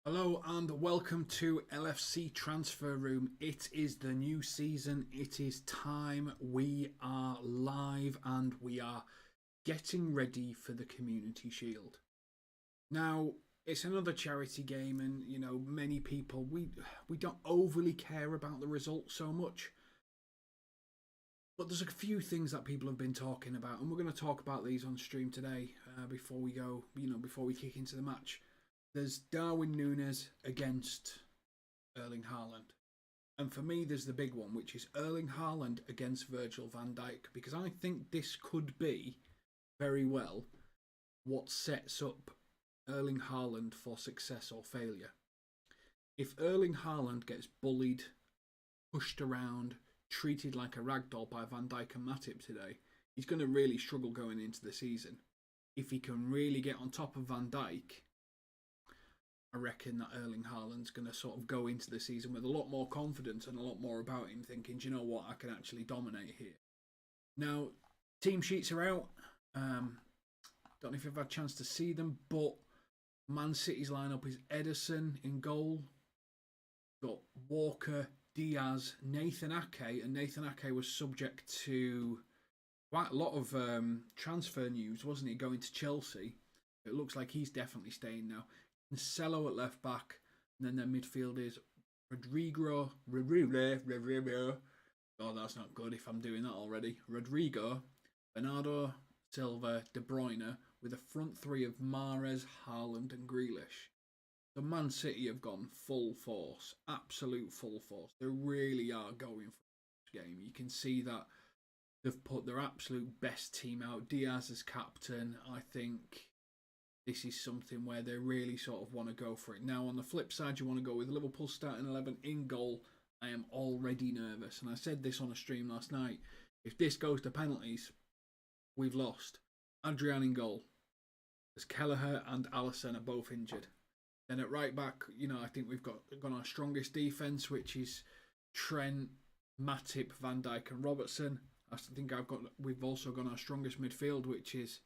Hello and welcome to LFC Transfer Room. It is the new season. It is time. We are live and we are getting ready for the Community Shield. Now, it's another charity game and, many people, we don't overly care about the results so much. But there's a few things that people have been talking about, and we're going to talk about these on stream today before we go, before we kick into the match. There's Darwin Núñez against Erling Haaland. And for me, there's the big one, which is Erling Haaland against Virgil van Dijk, because I think this could be very well what sets up Erling Haaland for success or failure. If Erling Haaland gets bullied, pushed around, treated like a ragdoll by Van Dijk and Matip today, he's going to really struggle going into the season. If he can really get on top of Van Dijk, I reckon that Erling Haaland's going to sort of go into the season with a lot more confidence and a lot more about him, thinking, do you know what, I can actually dominate here. Now, team sheets are out. Don't know if you've had a chance to see them, but Man City's lineup is Ederson in goal. Got Walker, Diaz, Nathan Ake, and Nathan Ake was subject to quite a lot of transfer news, wasn't he, going to Chelsea? It looks like he's definitely staying now. Cello at left back, and then their midfield is Rodrigo. Oh, that's not good if I'm doing that already. Rodrigo, Bernardo Silva, De Bruyne, with a front three of Mahrez, Haaland, and Grealish. So Man City have gone full force, absolute full force. They really are going for this game. You can see that they've put their absolute best team out. Diaz as captain. I think this is something where they really sort of want to go for it. Now, on the flip side, you want to go with Liverpool starting 11 in goal. I am already nervous. And I said this on a stream last night. If this goes to penalties, we've lost. Adrian in goal. As Kelleher and Alisson are both injured. Then at right back, I think we've got our strongest defence, which is Trent, Matip, Van Dijk and Robertson. I think we've also got our strongest midfield, which is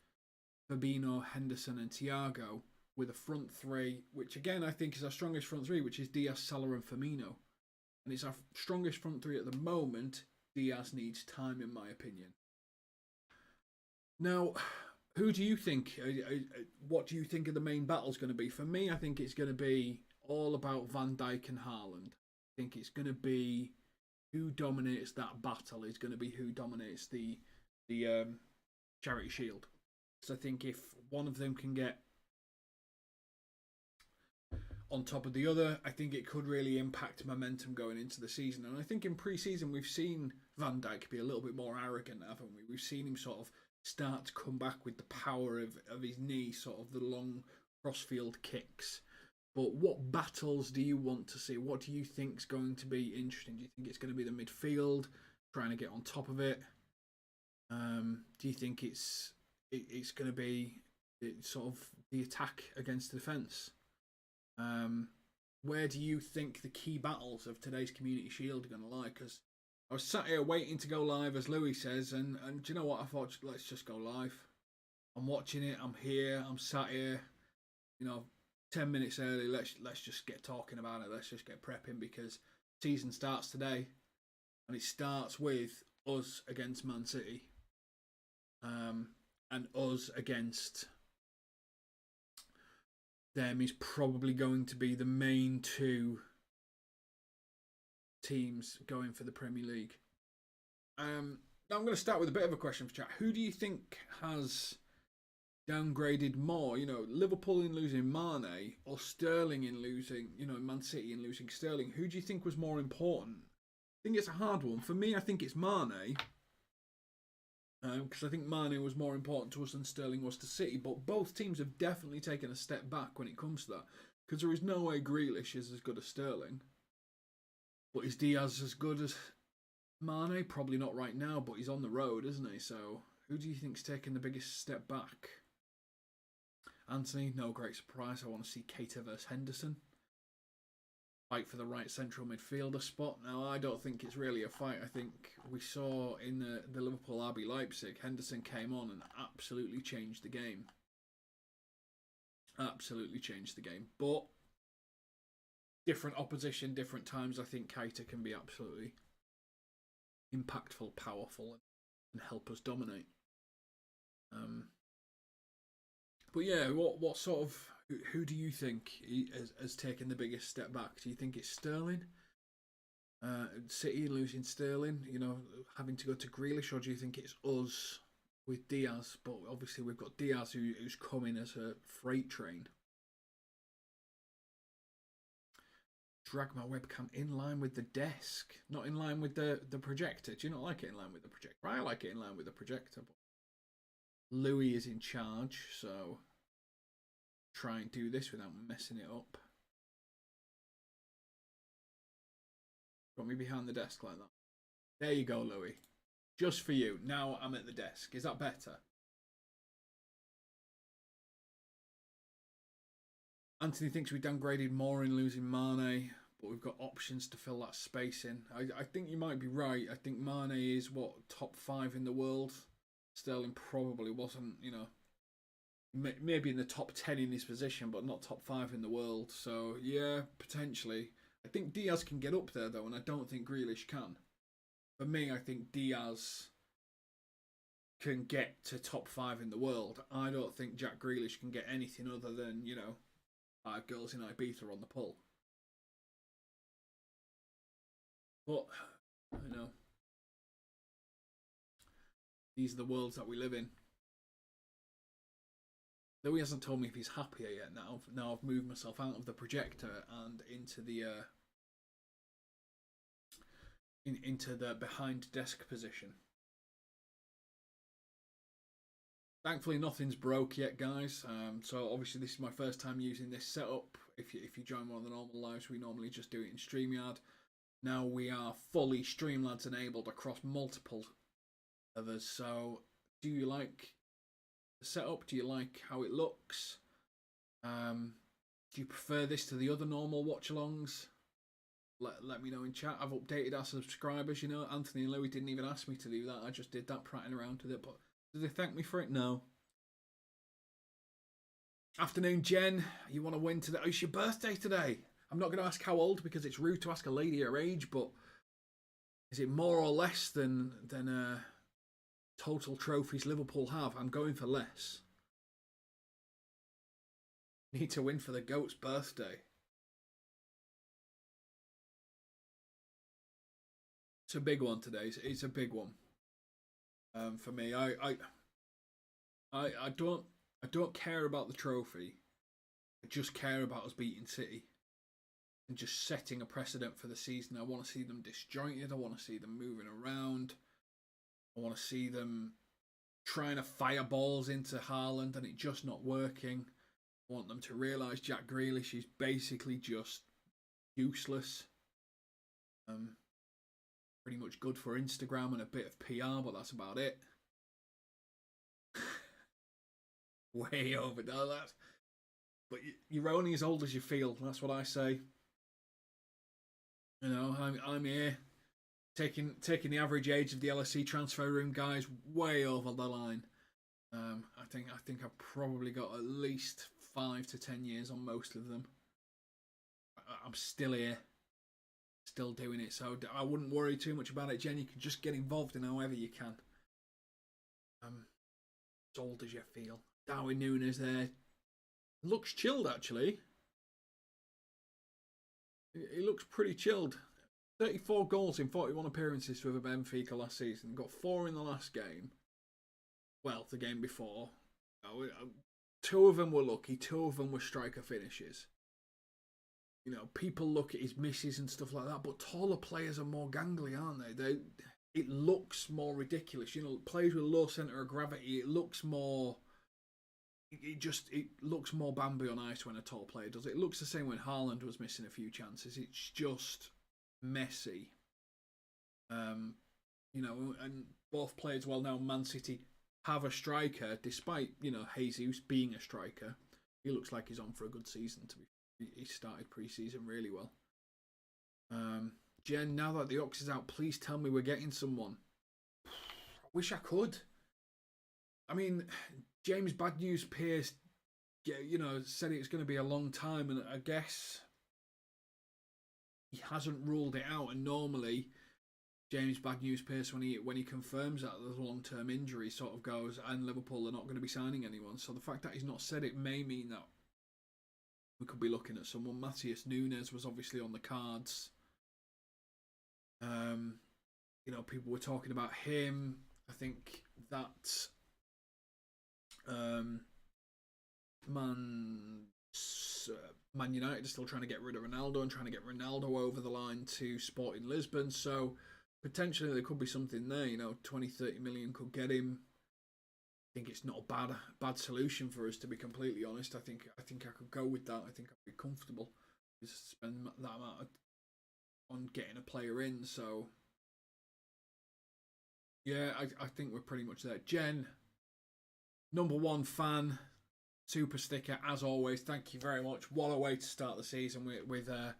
Fabinho, Henderson and Thiago, with a front three, which again I think is our strongest front three, which is Diaz, Salah and Firmino. And it's our strongest front three at the moment. Diaz needs time, in my opinion. Now, who do you think, what do you think of the main battle's going to be? For me, I think it's going to be all about Van Dijk and Haaland. I think it's going to be who dominates that battle is going to be who dominates the Charity Shield. So I think if one of them can get on top of the other, I think it could really impact momentum going into the season. And I think in pre-season we've seen Van Dijk be a little bit more arrogant, haven't we? We've seen him sort of start to come back with the power of his knee, sort of the long crossfield kicks. But what battles do you want to see? What do you think is going to be interesting? Do you think it's going to be the midfield, trying to get on top of it? Do you think it's going to be sort of the attack against the defence? Where do you think the key battles of today's Community Shield are going to lie? Because I was sat here waiting to go live, as Louis says, and do you know what? I thought, let's just go live. I'm watching it. I'm here. I'm sat here. 10 minutes early. Let's just get talking about it. Let's just get prepping because season starts today, and it starts with us against Man City. And us against them is probably going to be the main two teams going for the Premier League. Now I'm going to start with a bit of a question for chat. Who do you think has downgraded more? Liverpool in losing Mane or Sterling in losing, Man City in losing Sterling. Who do you think was more important? I think it's a hard one. For me, I think it's Mane. Because I think Mane was more important to us than Sterling was to City. But both teams have definitely taken a step back when it comes to that. Because there is no way Grealish is as good as Sterling. But is Diaz as good as Mane? Probably not right now, but he's on the road, isn't he? So who do you think's taken the biggest step back? Anthony, no great surprise. I want to see Keita versus Henderson. Fight for the right central midfielder spot. Now, I don't think it's really a fight. I think we saw in the Liverpool RB Leipzig, Henderson came on and absolutely changed the game. Absolutely changed the game. But different opposition, different times. I think Keita can be absolutely impactful, powerful, and help us dominate. But yeah, what sort of who do you think has taken the biggest step back? Do you think it's Sterling? City losing Sterling, having to go to Grealish, or do you think it's us with Diaz? But obviously we've got Diaz who's coming as a freight train. Drag my webcam in line with the desk, not in line with the projector. Do you not like it in line with the projector? I like it in line with the projector. But Louis is in charge, so try and do this without messing it up. Got me behind the desk like that. There you go, Louis. Just for you. Now I'm at the desk. Is that better? Anthony thinks we downgraded more in losing Mane, but we've got options to fill that space in. I think you might be right. I think Mane is, top 5 in the world? Sterling probably wasn't, maybe in the top 10 in his position, but not top 5 in the world. So, yeah, potentially. I think Diaz can get up there, though, and I don't think Grealish can. For me, I think Diaz can get to top 5 in the world. I don't think Jack Grealish can get anything other than, 5 girls in Ibiza on the pull. But, these are the worlds that we live in. Though he hasn't told me if he's happier yet. Now I've moved myself out of the projector and into the behind desk position. Thankfully, nothing's broke yet, guys. So obviously, this is my first time using this setup. If you join one of the normal lives, we normally just do it in StreamYard. Now we are fully Streamlabs enabled across multiple of us. So, do you like the setup? Do you like how it looks? Do you prefer this to the other normal watch-alongs? Let me know in chat. I've updated our subscribers. Anthony and Louis didn't even ask me to do that. I just did that, prattling around with it. But did they thank me for it? No. Afternoon, Jen. You want to win today? Oh, it's your birthday today. I'm not going to ask how old because it's rude to ask a lady her age, but is it more or less than total trophies Liverpool have? I'm going for less. Need to win for the GOAT's birthday. It's a big one today. It's a big one. For me, I don't care about the trophy. I just care about us beating City and just setting a precedent for the season. I want to see them disjointed. I want to see them moving around. I want to see them trying to fire balls into Haaland and it just not working. I want them to realise Jack Grealish is basically just useless. Pretty much good for Instagram and a bit of PR, but that's about it. Way over that. But you're only as old as you feel. That's what I say. I'm here taking the average age of the LSC transfer room guys way over the line. I think I've probably got at least 5 to 10 years on most of them. I'm still here, still doing it, so I wouldn't worry too much about it. Jen, you can just get involved in however you can. As old as you feel. Darwin Núñez there looks chilled actually. He looks pretty chilled. 34 goals in 41 appearances for Benfica last season. Got 4 in the last game. Well, the game before. 2 of them were lucky. 2 of them were striker finishes. People look at his misses and stuff like that, but taller players are more gangly, aren't they? It looks more ridiculous. Players with low centre of gravity, it looks more. It looks more Bambi on ice when a tall player does it. It looks the same when Haaland was missing a few chances. It's just messy. And both players, well now Man City have a striker, despite, Jesus being a striker. He looks like he's on for a good season. He started pre-season really well. Jen, now that the Ox is out, please tell me we're getting someone. I wish I could. I mean, James Bad News Pierce, said it was going to be a long time, and I guess he hasn't ruled it out. And normally, James Bad News Pierce, when he confirms that the long-term injury, sort of goes, and Liverpool are not going to be signing anyone. So the fact that he's not said it may mean that we could be looking at someone. Matthias Nunes was obviously on the cards. You know, people were talking about him. I think that Man United are still trying to get rid of Ronaldo and trying to get Ronaldo over the line to Sporting Lisbon. So potentially there could be something there. You know, 20-30 million could get him. I think it's not a bad solution for us, to be completely honest. I think I could go with that. I think I'd be comfortable to spend that amount on getting a player in. So yeah, I think we're pretty much there. Jen, #1 fan, super sticker as always. Thank you very much. What a way to start the season with a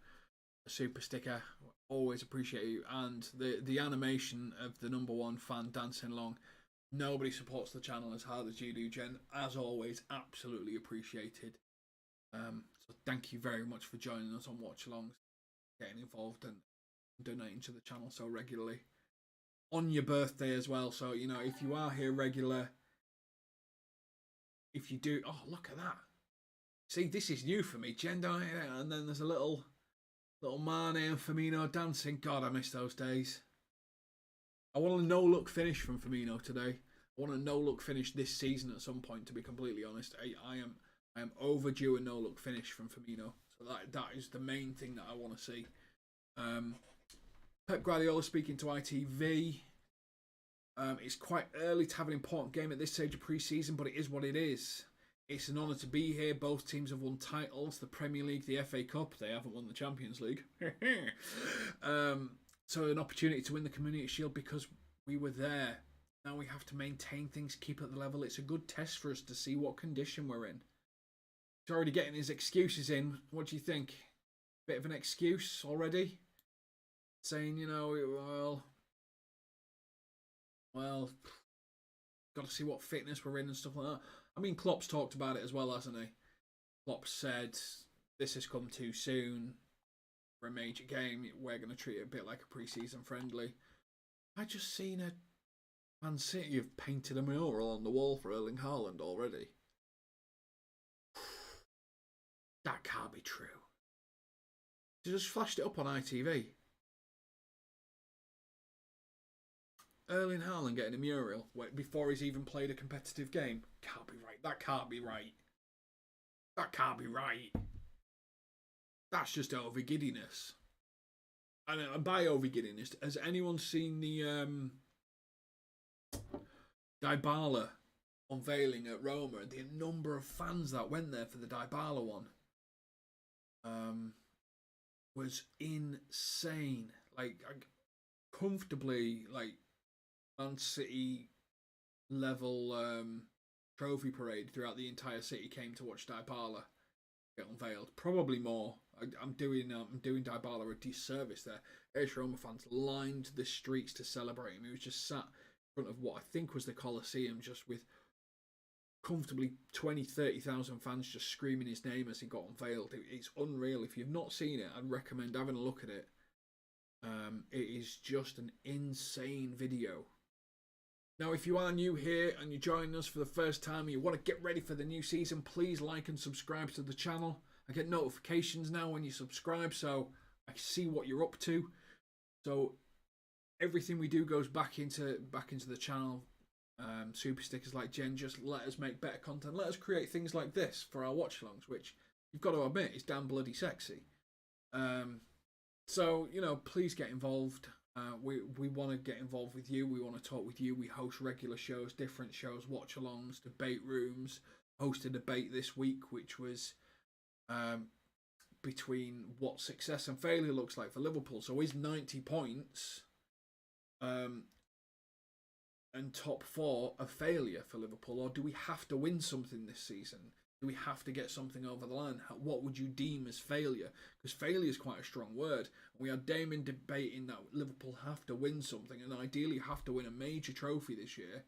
super sticker. Always appreciate you. And the animation of the #1 fan dancing along. Nobody supports the channel as hard as you do, Jen. As always, absolutely appreciated. So thank you very much for joining us on Watchalongs, getting involved and donating to the channel so regularly. On your birthday as well. So, you know, if you are here regular, if you do, oh, look at that. See, this is new for me, Jen. And then there's a little Mane and Firmino dancing. God, I miss those days. I want a no-look finish from Firmino today. I want a no-look finish this season at some point, to be completely honest. I am overdue a no-look finish from Firmino. So that is the main thing that I want to see. Pep Guardiola speaking to ITV. It's quite early to have an important game at this stage of pre-season, but it is what it is. It's an honour to be here. Both teams have won titles, the Premier League, the FA Cup. They haven't won the Champions League. So an opportunity to win the Community Shield because we were there. Now we have to maintain things, keep at the level. It's a good test for us to see what condition we're in. He's already getting his excuses in. What do you think? Bit of an excuse already? Saying, you know, well, got to see what fitness we're in and stuff like that. I mean, Klopp's talked about it as well, hasn't he? Klopp said, this has come too soon for a major game. We're going to treat it a bit like a pre-season friendly. I just seen a Man City have painted a mural on the wall for Erling Haaland already. That can't be true. They just flashed it up on ITV. Erling Haaland getting a mural before he's even played a competitive game. Can't be right. That can't be right. That can't be right. That's just over giddiness. And by over giddiness, has anyone seen the Dybala unveiling at Roma? The number of fans that went there for the Dybala one was insane. Like, comfortably, like, Man City level trophy parade throughout the entire city came to watch Dybala get unveiled. Probably more. I'm doing Dybala a disservice there. Irish Roma fans lined the streets to celebrate him. He was just sat in front of what I think was the Coliseum, just with comfortably 20-30,000 fans just screaming his name as he got unveiled. It's unreal. If you've not seen it, I'd recommend having a look at it. It is just an insane video. Now, if you are new here and you're joining us for the first time and you want to get ready for the new season, please like and subscribe to the channel. I get notifications now when you subscribe, so I see what you're up to. So everything we do goes back into the channel. Super stickers like Jen, just let us make better content. Let us create things like this for our watch-alongs, which you've got to admit is damn bloody sexy. So, you know, please get involved. We want to get involved with you. We want to talk with you. We host regular shows, different shows, watch-alongs, debate rooms. Hosted a debate this week, which was between what success and failure looks like for Liverpool. So is 90 points and top 4 a failure for Liverpool, or do we have to win something this season? Do we have to get something over the line? What would you deem as failure? Because failure is quite a strong word. We are Damon debating that Liverpool have to win something and ideally have to win a major trophy this year.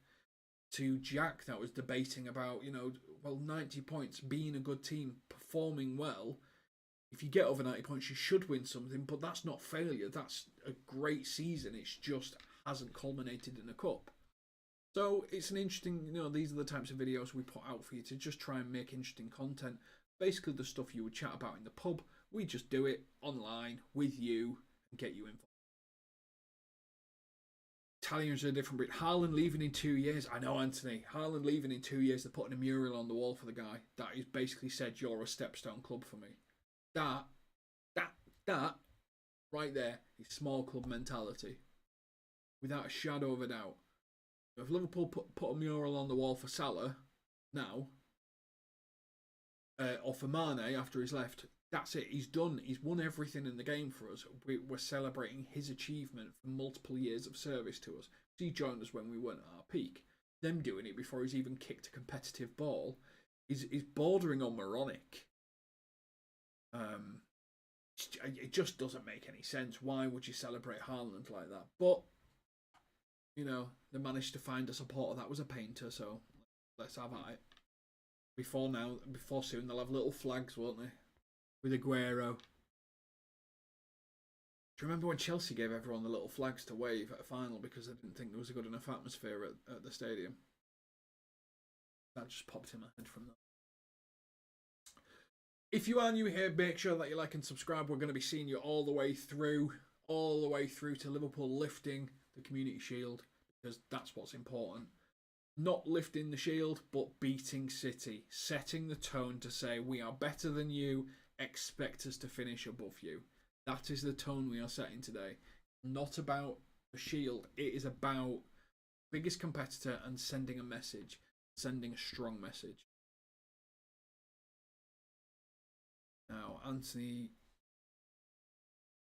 To Jack that was debating about, you know, well, 90 points, being a good team, performing well, if you get over 90 points, you should win something, but that's not failure. That's a great season. It's just hasn't culminated in a cup. So it's an interesting, these are the types of videos we put out for you to just try and make interesting content. Basically the stuff you would chat about in the pub, we just do it online with you and get you involved. Italians are a different breed. Haaland leaving in 2 years. I know, Anthony. Haaland leaving in 2 years. They're putting a mural on the wall for the guy. That is basically said, you're a Stepstone club for me. That right there is small club mentality. Without a shadow of a doubt. If Liverpool put a mural on the wall for Salah now, or for Mane after he's left, that's it. He's done. He's won everything in the game for us. We're celebrating his achievement for multiple years of service to us. He joined us when we weren't at our peak. Them doing it before he's even kicked a competitive ball is bordering on moronic. It just doesn't make any sense. Why would you celebrate Haaland like that? But they managed to find a supporter that was a painter, so let's have at it. Before soon they'll have little flags, won't they? With Aguero. Do you remember when Chelsea gave everyone the little flags to wave at a final because they didn't think there was a good enough atmosphere at the stadium? That just popped in my head from that. If you are new here, make sure that you like and subscribe. We're going to be seeing you all the way through to Liverpool lifting the Community Shield, because that's what's important. Not lifting the shield, but beating City. Setting the tone to say we are better than you, expect us to finish above you. That is the tone we are setting today. Not about the shield. It is about biggest competitor and sending a message. Sending a strong message. Now, Anthony,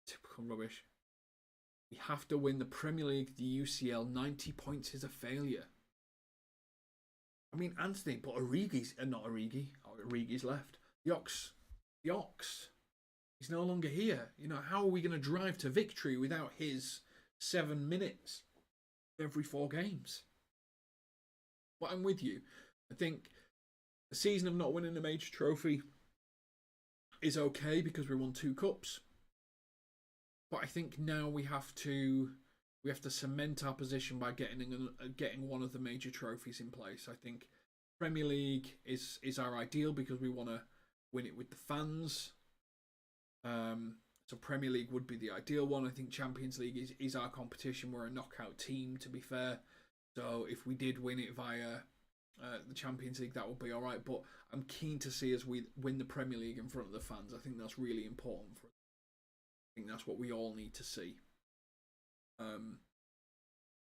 typical rubbish. We have to win the Premier League, the UCL. 90 points is a failure. I mean, Anthony, but Origi's left. The Ox, he's no longer here. How are we going to drive to victory without his 7 minutes every 4 games? But I'm with you. I think the season of not winning a major trophy is okay because we won 2 cups. But I think now we have to cement our position by getting one of the major trophies in place. I think Premier League is our ideal because we want to win it with the fans. So Premier League would be the ideal one. I think Champions League is our competition. We're a knockout team, to be fair. So if we did win it via the Champions League, that would be all right. But I'm keen to see us win the Premier League in front of the fans. I think that's really important for us. I think that's what we all need to see.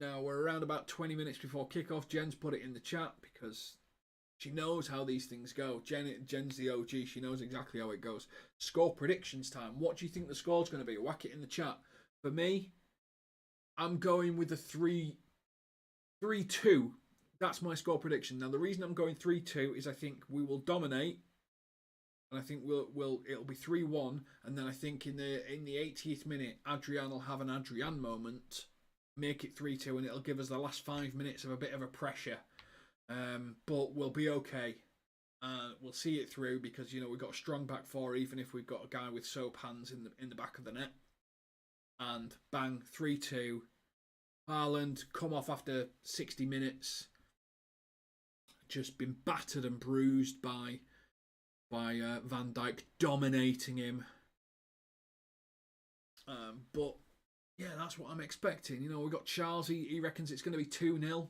Now we're around about 20 minutes before kickoff. Jen's put it in the chat because she knows how these things go. Jen's the OG. She knows exactly how it goes. Score predictions time. What do you think the score's going to be? Whack it in the chat. For me, I'm going with a 3-2. That's my score prediction. Now the reason I'm going 3-2 is I think we will dominate. And I think it'll be 3-1, and then I think in the 80th minute, Adrian will have an Adrian moment, make it 3-2, and it'll give us the last 5 minutes of a bit of a pressure. But we'll be okay. We'll see it through because we've got a strong back 4, even if we've got a guy with soap hands in the back of the net. And bang, 3-2. Haaland come off after 60 minutes, just been battered and bruised by Van Dijk dominating him. But yeah, that's what I'm expecting. We've got Charles. He reckons it's going to be 2-0,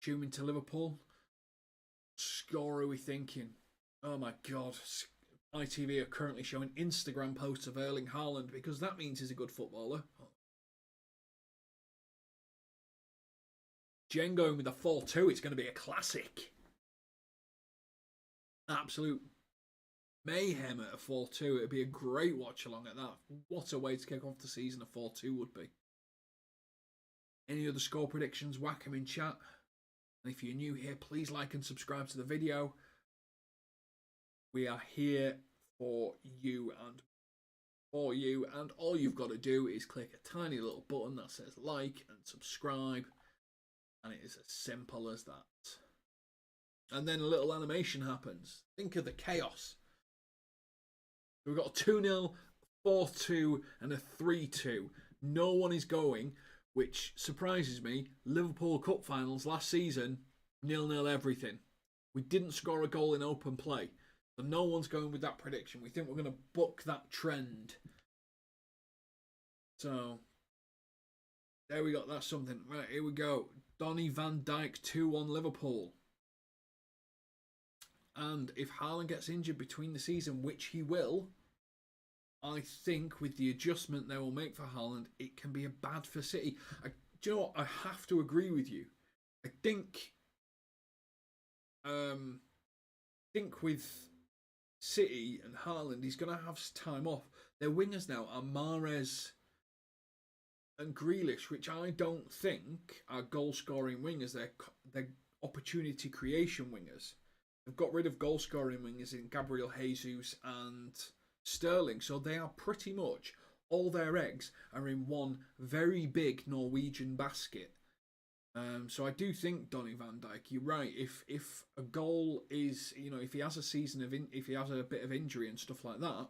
assuming to Liverpool. Score are we thinking? Oh my God. ITV are currently showing Instagram posts of Erling Haaland because that means he's a good footballer. Jen going with a 4-2. It's going to be a classic. Absolute mayhem at a 4-2. It'd be a great watch along at that. What a way to kick off the season a 4-2 would be. Any other score predictions? Whack them in chat. And if you're new here, please like and subscribe to the video. We are here for you, and all you've got to do is click a tiny little button that says like and subscribe, and it is as simple as that. And then a little animation happens. Think of the chaos. We've got a 2-0, 4-2 and a 3-2. No one is going, which surprises me. Liverpool Cup finals last season, 0-0 everything. We didn't score a goal in open play. So no one's going with that prediction. We think we're going to buck that trend. So, there we go. That's something. Right, here we go. Donny van Dijk 2-1 Liverpool. And if Haaland gets injured between the season, which he will, I think with the adjustment they will make for Haaland, it can be a bad for City. Do you know what? I have to agree with you. I think with City and Haaland, he's going to have time off. Their wingers now are Mahrez and Grealish, which I don't think are goal-scoring wingers. They're opportunity creation wingers. They've got rid of goal-scoring wingers in Gabriel Jesus and Sterling, so they are pretty much all their eggs are in one very big Norwegian basket. So I do think Donny van Dijk, you're right. If a goal is, if he has a season if he has a bit of injury and stuff like that,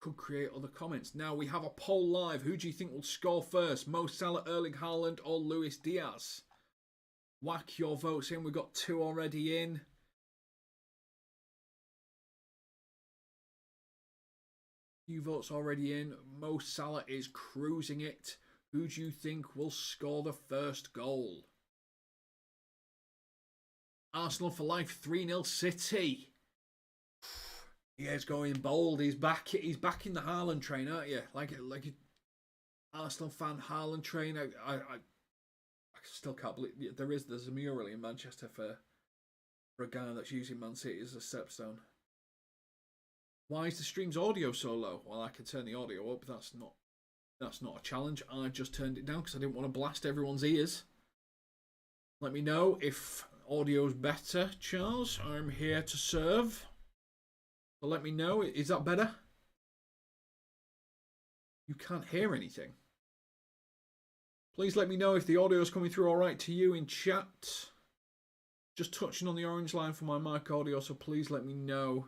could create other comments. Now we have a poll live. Who do you think will score first? Mo Salah, Erling Haaland, or Luis Diaz? Whack your votes in. We've got 2 already in. Few votes already in. Mo Salah is cruising it. Who do you think will score the first goal? Arsenal for life, 3-0 City. He is going bold. He's back. He's back in the Haaland train, aren't you? Like Arsenal fan Haaland train. I still can't believe there's a mural in Manchester for a guy that's using Man City as a stepstone. Why is the stream's audio so low? Well, I can turn the audio up. That's not a challenge. I just turned it down because I didn't want to blast everyone's ears. Let me know if audio's better, Charles. I'm here to serve. So let me know. Is that better? You can't hear anything. Please let me know if the audio is coming through all right to you in chat. Just touching on the orange line for my mic audio, so please let me know.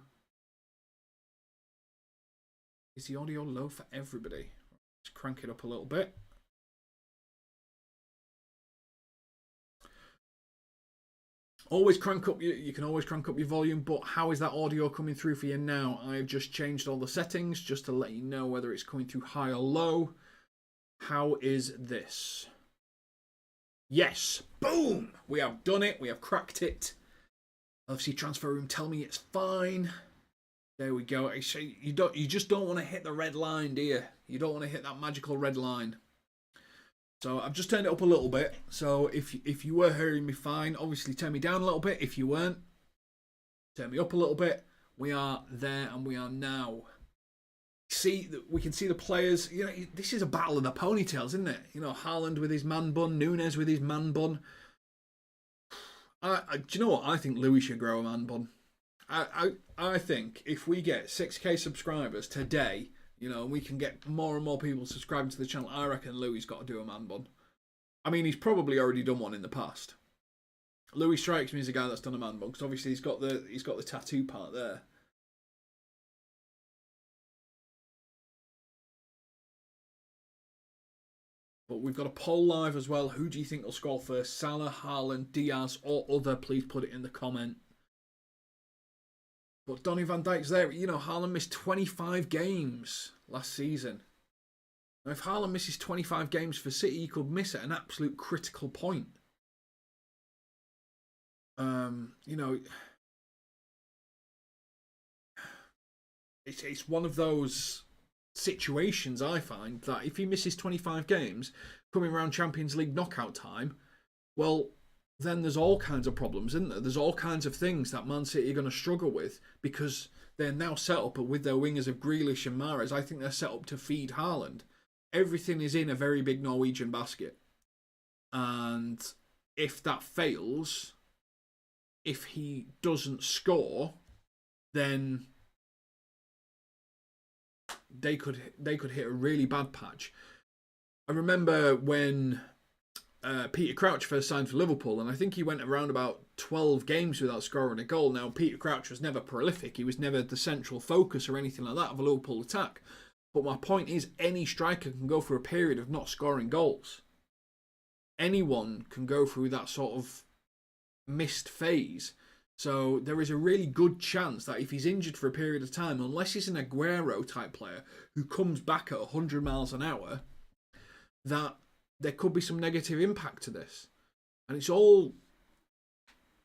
Is the audio low for everybody? Let's crank it up a little bit. Always crank up. You can always crank up your volume, but how is that audio coming through for you now? I've just changed all the settings just to let you know whether it's coming through high or low. How is this? Yes, boom! We have done it. We have cracked it. LFC Transfer Room tell me it's fine. There we go. You just don't want to hit the red line, do you? You don't want to hit that magical red line. So I've just turned it up a little bit. So if you were hearing me fine, obviously turn me down a little bit. If you weren't, turn me up a little bit. We are there and we are now. We can see the players. This is a battle of the ponytails, isn't it? Haaland with his man bun, Nunes with his man bun. Do you know what? I think Louis should grow a man bun. I think if we get 6k subscribers today, we can get more and more people subscribing to the channel, I reckon Louis got to do a man bun. I mean, he's probably already done one in the past. Louis strikes me as a guy that's done a man bun because obviously he's got the tattoo part there. But we've got a poll live as well. Who do you think will score first? Salah, Haaland, Diaz, or other? Please put it in the comment. But Donny van Dijk's there. Haaland missed 25 games last season. Now, if Haaland misses 25 games for City, he could miss at an absolute critical point. It's one of those situations, I find, that if he misses 25 games coming around Champions League knockout time, well, then there's all kinds of problems, isn't there? There's all kinds of things that Man City are going to struggle with because they're now set up with their wingers of Grealish and Mahrez. I think they're set up to feed Haaland. Everything is in a very big Norwegian basket. And if that fails, if he doesn't score, then they could hit a really bad patch. I remember when Peter Crouch first signed for Liverpool, and I think he went around about 12 games without scoring a goal. Now, Peter Crouch was never prolific. He was never the central focus or anything like that of a Liverpool attack. But my point is, any striker can go through a period of not scoring goals. Anyone can go through that sort of missed phase. So there is a really good chance that if he's injured for a period of time, unless he's an Aguero type player who comes back at 100 miles an hour, that there could be some negative impact to this. And it's all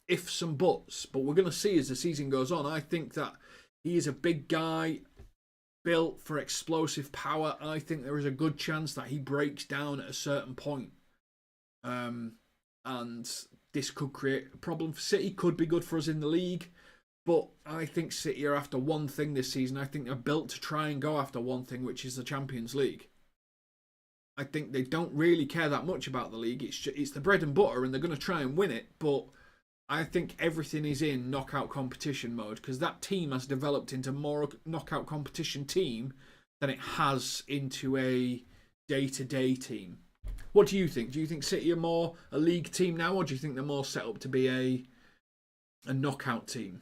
ifs and buts. But we're going to see as the season goes on. I think that he is a big guy built for explosive power. I think there is a good chance that he breaks down at a certain point. And this could create a problem for City. Could be good for us in the league. But I think City are after one thing this season. I think they're built to try and go after one thing, which is the Champions League. I think they don't really care that much about the league. It's the bread and butter, and they're going to try and win it. But I think everything is in knockout competition mode, because that team has developed into more knockout competition team than it has into a day-to-day team. What do you think? Do you think City are more a league team now, or do you think they're more set up to be a knockout team?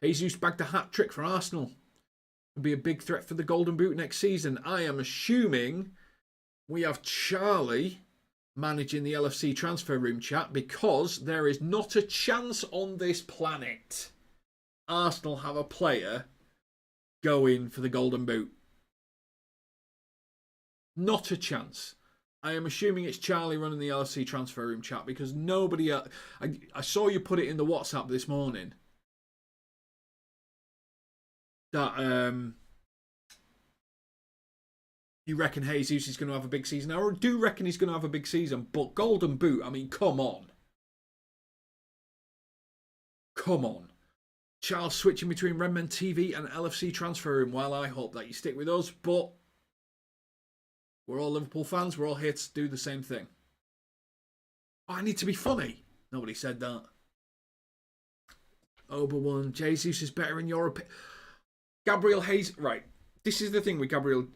Jesus bagged a hat-trick for Arsenal. Will be a big threat for the Golden Boot next season. I am assuming we have Charlie managing the LFC transfer room chat, because there is not a chance on this planet Arsenal have a player going for the Golden Boot. Not a chance. I am assuming it's Charlie running the LFC transfer room chat, because nobody else... I saw you put it in the WhatsApp this morning that you reckon Jesus is going to have a big season. I do reckon he's going to have a big season, but Golden Boot, I mean, come on. Come on. Charles switching between Redmen TV and LFC transfer room. Well, I hope that you stick with us, but we're all Liverpool fans. We're all here to do the same thing. Oh, I need to be funny. Nobody said that. Oberone, Jesus is better in your opinion. Gabriel Hayes, right. This is the thing with Gabriel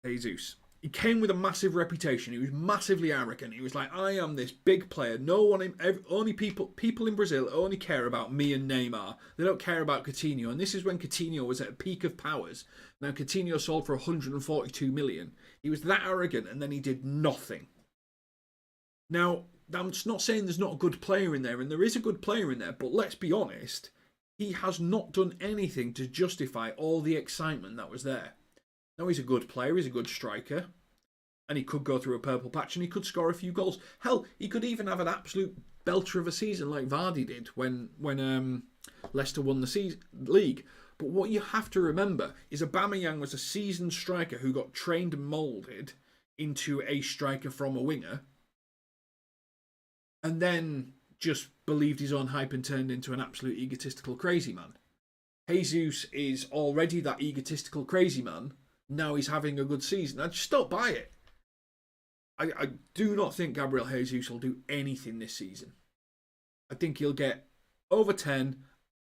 Jesus. He came with a massive reputation. He was massively arrogant. He was like, I am this big player. Only people in Brazil only care about me and Neymar. They don't care about Coutinho. And this is when Coutinho was at a peak of powers. Now Coutinho sold for 142 million. He was that arrogant, and then he did nothing. Now, I'm just not saying there's not a good player in there, and there is a good player in there, but let's be honest, he has not done anything to justify all the excitement that was there. Now, he's a good player, he's a good striker, and he could go through a purple patch and he could score a few goals. Hell, he could even have an absolute belter of a season like Vardy did when Leicester won the league. But what you have to remember is Aubameyang was a seasoned striker who got trained and moulded into a striker from a winger, and then just believed his own hype and turned into an absolute egotistical crazy man. Jesus is already that egotistical crazy man. Now he's having a good season. I just don't buy it. I do not think Gabriel Jesus will do anything this season. I think he'll get over 10.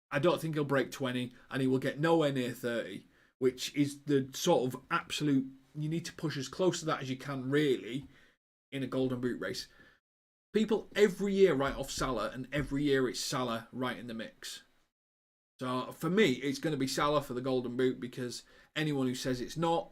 I don't think he'll break 20. And he will get nowhere near 30. Which is the sort of absolute... You need to push as close to that as you can, really, in a Golden Boot race. People every year write off Salah, and every year it's Salah right in the mix. So for me, it's going to be Salah for the Golden Boot, because anyone who says it's not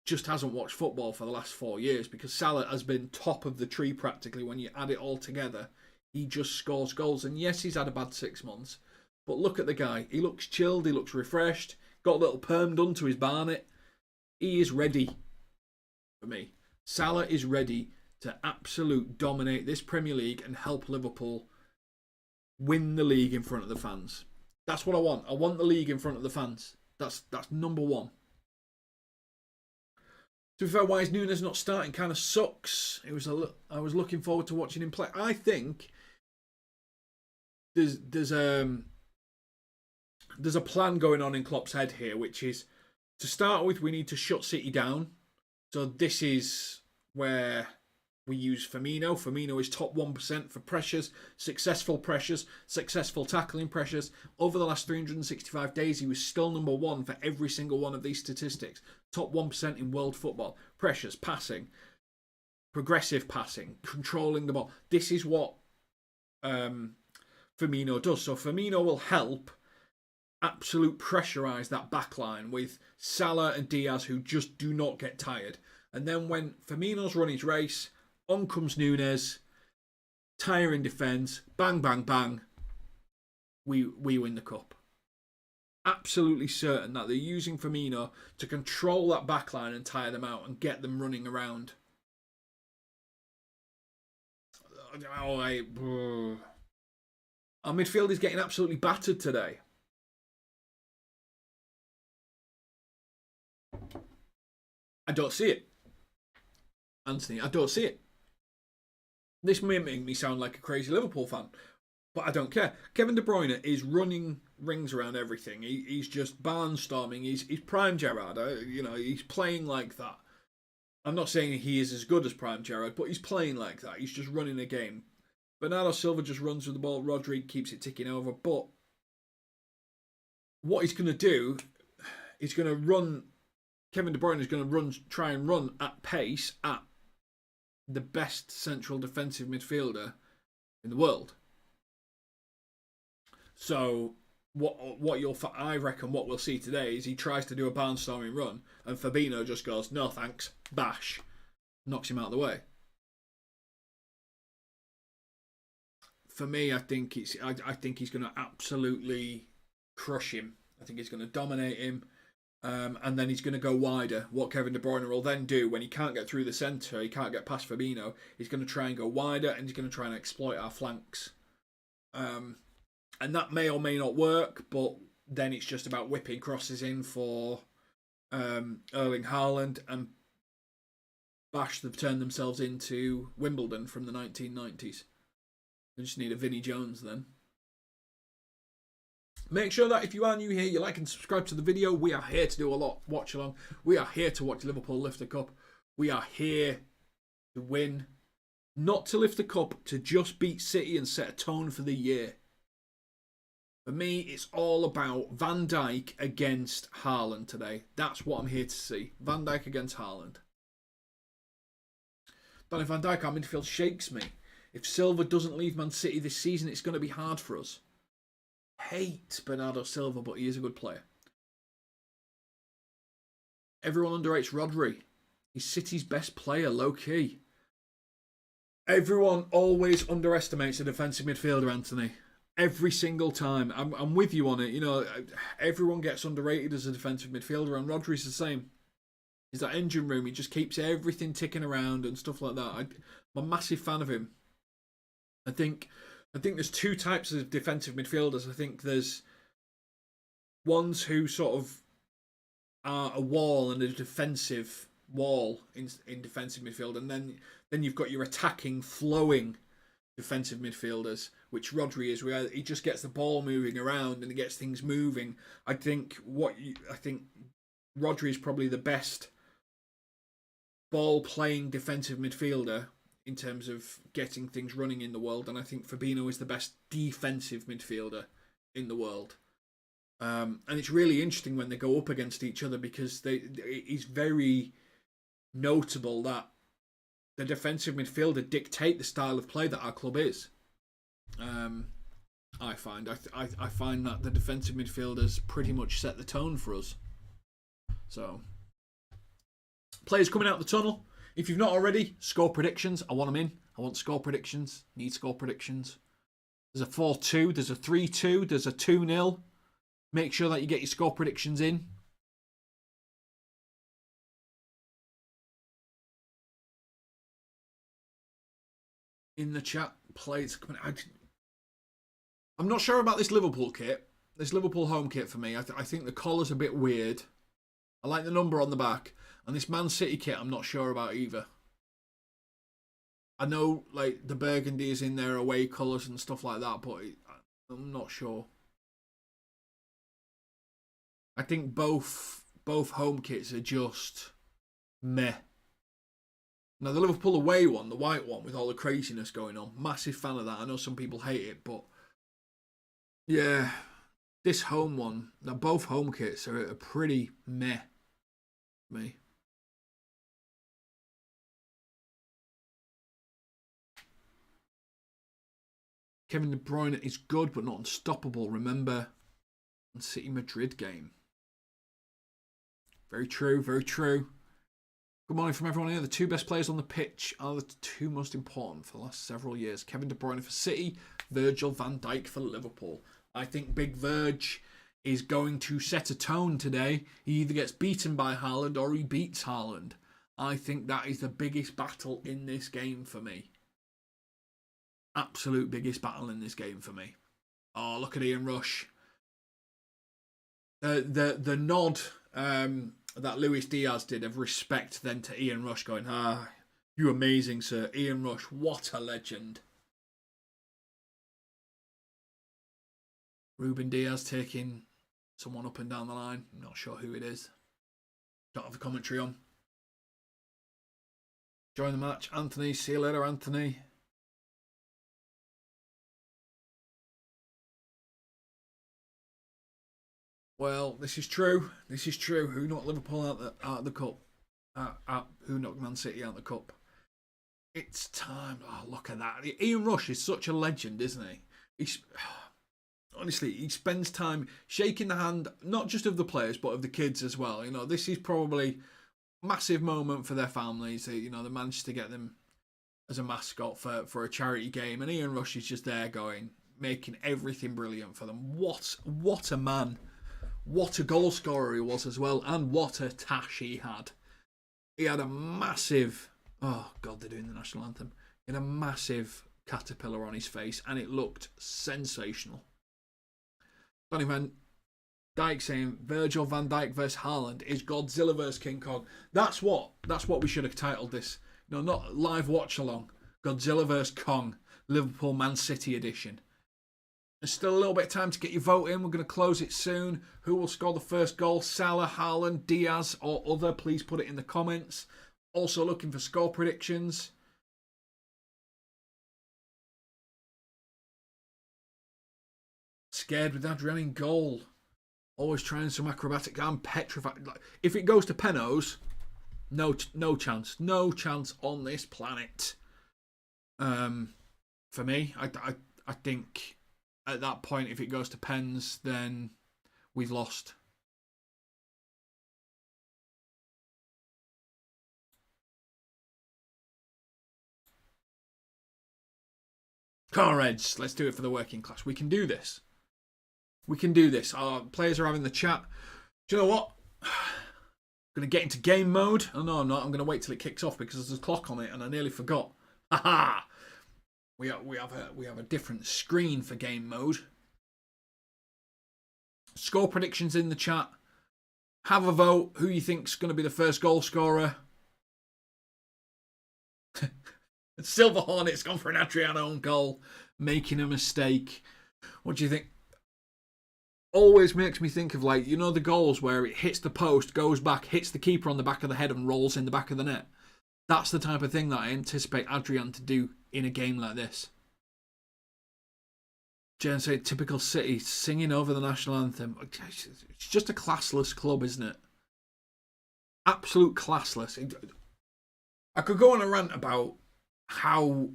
just hasn't watched football for the last 4 years, because Salah has been top of the tree practically when you add it all together. He just scores goals. And yes, he's had a bad 6 months, but look at the guy. He looks chilled. He looks refreshed. Got a little perm done to his barnet. He is ready for me. Salah is ready to absolute dominate this Premier League and help Liverpool win the league in front of the fans. That's what I want. I want the league in front of the fans. That's number one. To be fair, why is Nunes not starting kind of sucks. I was looking forward to watching him play. I think there's a plan going on in Klopp's head here, which is, to start with, we need to shut City down. So this is where we use Firmino. Firmino is top 1% for pressures, successful tackling pressures. Over the last 365 days, he was still number one for every single one of these statistics. Top 1% in world football. Pressures, passing, progressive passing, controlling the ball. This is what Firmino does. So Firmino will help absolute pressurise that back line with Salah and Diaz, who just do not get tired. And then when Firmino's run his race, on comes Núñez, tiring defence, bang, bang, bang, we win the cup. Absolutely certain that they're using Firmino to control that back line and tire them out and get them running around. Our midfield is getting absolutely battered today. I don't see it. Anthony, I don't see it. This may make me sound like a crazy Liverpool fan, but I don't care. Kevin De Bruyne is running rings around everything. He's just barnstorming. He's prime Gerrard. He's playing like that. I'm not saying he is as good as prime Gerrard, but he's playing like that. He's just running a game. Bernardo Silva just runs with the ball. Rodri keeps it ticking over. But what he's going to do, he's going to run. Kevin De Bruyne is going to try and run at pace at the best central defensive midfielder in the world. So I reckon what we'll see today is he tries to do a barnstorming run and Fabinho just goes, no thanks, bash, knocks him out of the way. For me, I think he's going to absolutely crush him. I think he's going to dominate him. And then he's going to go wider. What Kevin De Bruyne will then do when he can't get through the centre, he can't get past Fabinho, he's going to try and go wider and he's going to try and exploit our flanks. And that may or may not work, but then it's just about whipping crosses in for Erling Haaland and Bash have turned themselves into Wimbledon from the 1990s. They just need a Vinnie Jones then. Make sure that if you are new here, you like and subscribe to the video. We are here to do a lot. Watch along. We are here to watch Liverpool lift the cup. We are here to win. Not to lift the cup, to just beat City and set a tone for the year. For me, it's all about Van Dijk against Haaland today. That's what I'm here to see. Van Dijk against Haaland. Donny Van Dijk, our midfield shakes me. If Silva doesn't leave Man City this season, it's going to be hard for us. Hate Bernardo Silva, but he is a good player. Everyone underrates Rodri. He's City's best player, low-key. Everyone always underestimates a defensive midfielder, Anthony. Every single time. I'm with you on it. You know, everyone gets underrated as a defensive midfielder, and Rodri's the same. He's that engine room. He just keeps everything ticking around and stuff like that. I'm a massive fan of him. I think there's two types of defensive midfielders. I think there's ones who sort of are a wall and a defensive wall in defensive midfield, and then you've got your attacking, flowing defensive midfielders, which Rodri is, where he just gets the ball moving around and he gets things moving. I think Rodri is probably the best ball-playing defensive midfielder in terms of getting things running in the world, and I think Fabinho is the best defensive midfielder in the world. And it's really interesting when they go up against each other, because it's very notable that the defensive midfielder dictate the style of play that our club is. I find that the defensive midfielders pretty much set the tone for us. So, players coming out the tunnel. If you've not already, score predictions. I want them in. I want score predictions. Need score predictions. There's a 4-2. There's a 3-2. There's a 2-0. Make sure that you get your score predictions in. In the chat, players coming out. I'm not sure about this Liverpool kit. This Liverpool home kit for me. I think the collar's a bit weird. I like the number on the back. And this Man City kit, I'm not sure about either. I know, like, the burgundy is in their away colours and stuff like that, but I'm not sure. I think both home kits are just meh. Now, the Liverpool away one, the white one, with all the craziness going on, massive fan of that. I know some people hate it, but yeah, this home one, now both home kits are pretty meh for me. Kevin De Bruyne is good but not unstoppable. Remember the City Madrid game. Very true, very true. Good morning from everyone here. The two best players on the pitch are the two most important for the last several years. Kevin De Bruyne for City, Virgil van Dijk for Liverpool. I think Big Virg is going to set a tone today. He either gets beaten by Haaland or he beats Haaland. I think that is the biggest battle in this game for me. Absolute biggest battle in this game for me. Oh, look at Ian Rush. The nod that Luis Diaz did of respect then to Ian Rush, going, you amazing, sir. Ian Rush, what a legend. Ruben Diaz taking someone up and down the line. I'm not sure who it is. Don't have the commentary on. Join the match, Anthony. See you later, Anthony. Well, this is true. This is true. Who knocked Liverpool out of the cup? Who knocked Man City out of the cup? It's time. Oh, look at that. Ian Rush is such a legend, isn't he? Honestly, he spends time shaking the hand, not just of the players, but of the kids as well. You know, this is probably a massive moment for their families. You know, they managed to get them as a mascot for a charity game. And Ian Rush is just there going, making everything brilliant for them. What a man. What a goal scorer he was as well, and what a tash he had. He had a massive... Oh, God, they're doing the national anthem. He had a massive caterpillar on his face, and it looked sensational. Donny Van Dijk saying, Virgil van Dijk versus Haaland is Godzilla versus King Kong. That's what we should have titled this. No, not live watch-along. Godzilla versus Kong. Liverpool Man City edition. There's still a little bit of time to get your vote in. We're going to close it soon. Who will score the first goal? Salah, Haaland, Diaz or other? Please put it in the comments. Also looking for score predictions. Scared with Adrian in goal. Always trying some acrobatic. I'm petrified. If it goes to penos, no chance. No chance on this planet. For me, I think... At that point, if it goes to pens, then we've lost. Come on, Reds. Let's do it for the working class. We can do this. We can do this. Our players are having the chat. Do you know what? I'm going to get into game mode. Oh, no, I'm not. I'm going to wait till it kicks off because there's a clock on it and I nearly forgot. Ha! We have a different screen for game mode. Score predictions in the chat. Have a vote. Who you think's going to be the first goal scorer? Silver Hornet's gone for an Adriano own goal, making a mistake. What do you think? Always makes me think of, like, you know, the goals where it hits the post, goes back, hits the keeper on the back of the head and rolls in the back of the net. That's the type of thing that I anticipate Adrian to do in a game like this. Jen said, typical City, singing over the national anthem. It's just a classless club, isn't it? Absolute classless. I could go on a rant about how,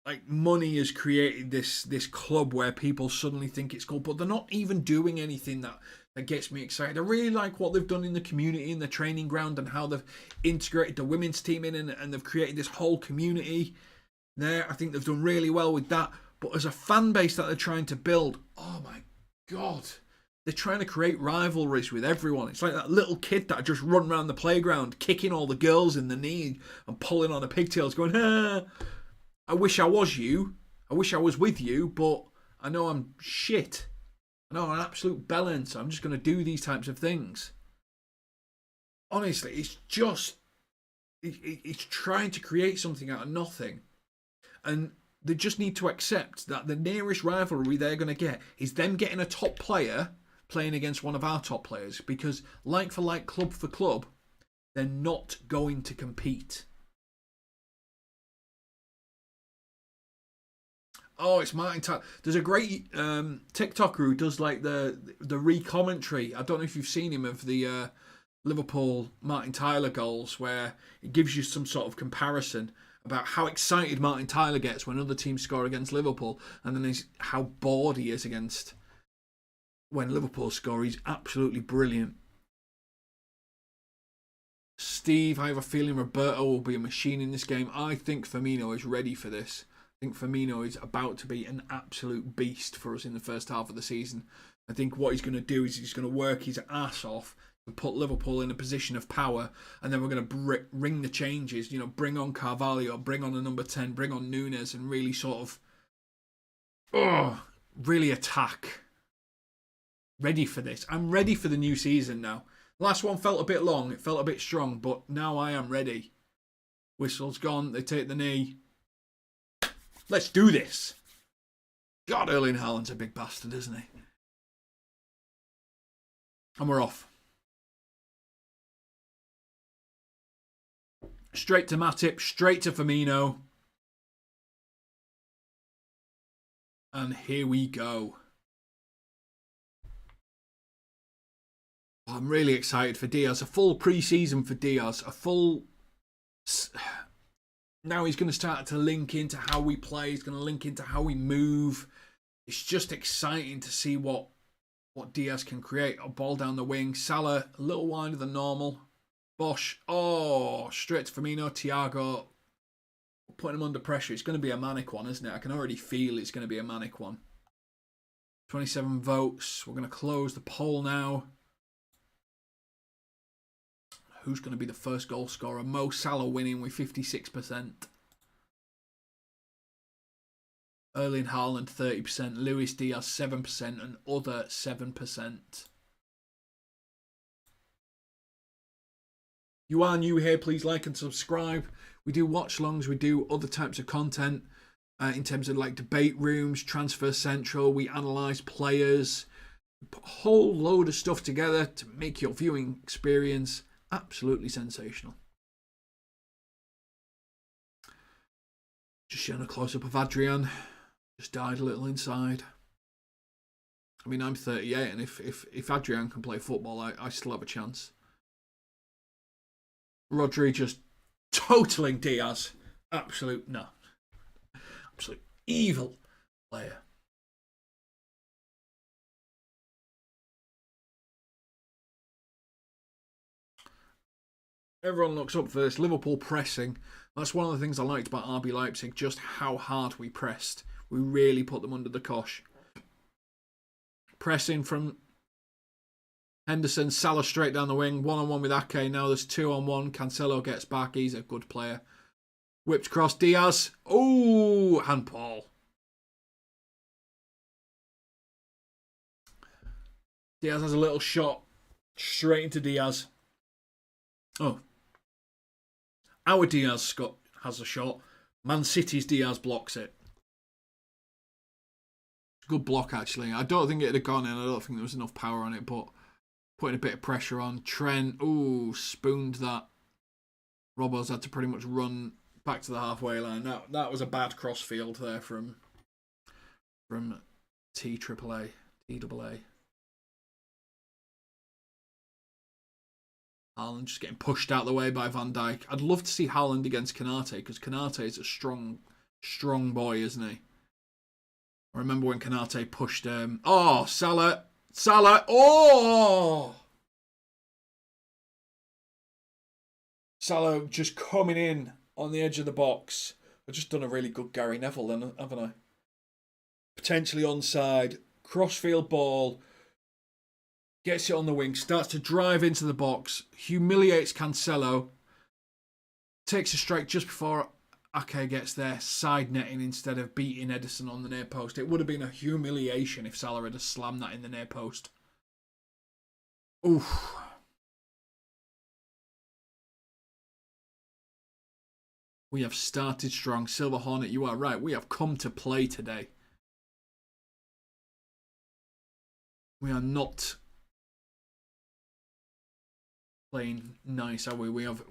like, money has created this club where people suddenly think it's cool, but they're not even doing anything that gets me excited. I really like what they've done in the community, in the training ground, and how they've integrated the women's team in and they've created this whole community there. I think they've done really well with that. But as a fan base that they're trying to build, oh my God, they're trying to create rivalries with everyone. It's like that little kid that just run around the playground, kicking all the girls in the knee and pulling on the pigtails, going, I wish I was you. I wish I was with you, but I know I'm shit. I know I'm an absolute bellend, so I'm just going to do these types of things. Honestly, it's just... It's trying to create something out of nothing. And they just need to accept that the nearest rivalry they're going to get is them getting a top player playing against one of our top players. Because like for like, club for club, they're not going to compete. Oh, it's Martin Tyler. There's a great TikToker who does like the re-commentary. I don't know if you've seen him of the Liverpool Martin Tyler goals, where it gives you some sort of comparison. about how excited Martin Tyler gets when other teams score against Liverpool, and then how bored he is against when Liverpool score. He's absolutely brilliant. Steve, I have a feeling Roberto will be a machine in this game. I think Firmino is ready for this. I think Firmino is about to be an absolute beast for us in the first half of the season. I think what he's going to do is he's going to work his ass off and put Liverpool in a position of power, and then we're going to ring the changes. You know, bring on Carvalho, bring on a number 10, bring on Nunes, and really sort of, really attack. Ready for this. I'm ready for the new season now. Last one felt a bit long, it felt a bit strong, but now I am ready. Whistle's gone, they take the knee. Let's do this. God, Erling Haaland's a big bastard, isn't he? And we're off. Straight to Matip, straight to Firmino. And here we go. I'm really excited for Diaz. A full pre-season for Diaz. Now he's going to start to link into how we play. He's going to link into how we move. It's just exciting to see what Diaz can create. A ball down the wing. Salah, a little wider than normal. Bosch. Oh, straight to Firmino. Thiago. Putting him under pressure. It's going to be a manic one, isn't it? I can already feel it's going to be a manic one. 27 votes. We're going to close the poll now. Who's going to be the first goal scorer? Mo Salah winning with 56%. Erling Haaland 30%. Luis Diaz 7% and other 7%. You are new here, please like and subscribe. We do watch-alongs, we do other types of content in terms of like debate rooms, Transfer Central. We analyse players. Put a whole load of stuff together to make your viewing experience absolutely sensational. Just showing a close-up of Adrian. Just died a little inside. I mean, I'm 38, and if Adrian can play football, I still have a chance. Rodri just totaling Diaz. Absolute evil player. Everyone looks up for this. Liverpool pressing. That's one of the things I liked about RB Leipzig, just how hard we pressed. We really put them under the cosh. Pressing from Henderson, Salah straight down the wing. 1-on-1 with Ake. Now there's 2-on-1. Cancelo gets back. He's a good player. Whipped cross. Diaz. Oh, handball. Diaz has a little shot. Straight into Diaz. Oh. Our Diaz has a shot. Man City's Diaz blocks it. Good block, actually. I don't think it'd have gone in. I don't think there was enough power on it, but putting a bit of pressure on. Trent, ooh, spooned that. Robbo's had to pretty much run back to the halfway line. That was a bad crossfield there from TAAA. Haaland just getting pushed out of the way by Van Dijk. I'd love to see Haaland against Konate, because Konate is a strong boy, isn't he? I remember when Konate pushed oh, Salah. Oh! Salah just coming in on the edge of the box. I've just done a really good Gary Neville then, haven't I? Potentially onside. Crossfield ball. Gets it on the wing. Starts to drive into the box. Humiliates Cancelo. Takes a strike just before Ake gets there. Side netting instead of beating Edison on the near post. It would have been a humiliation if Salah had slammed that in the near post. Oof. We have started strong. Silver Hornet, you are right. We have come to play today. We are not playing nice, are we? We have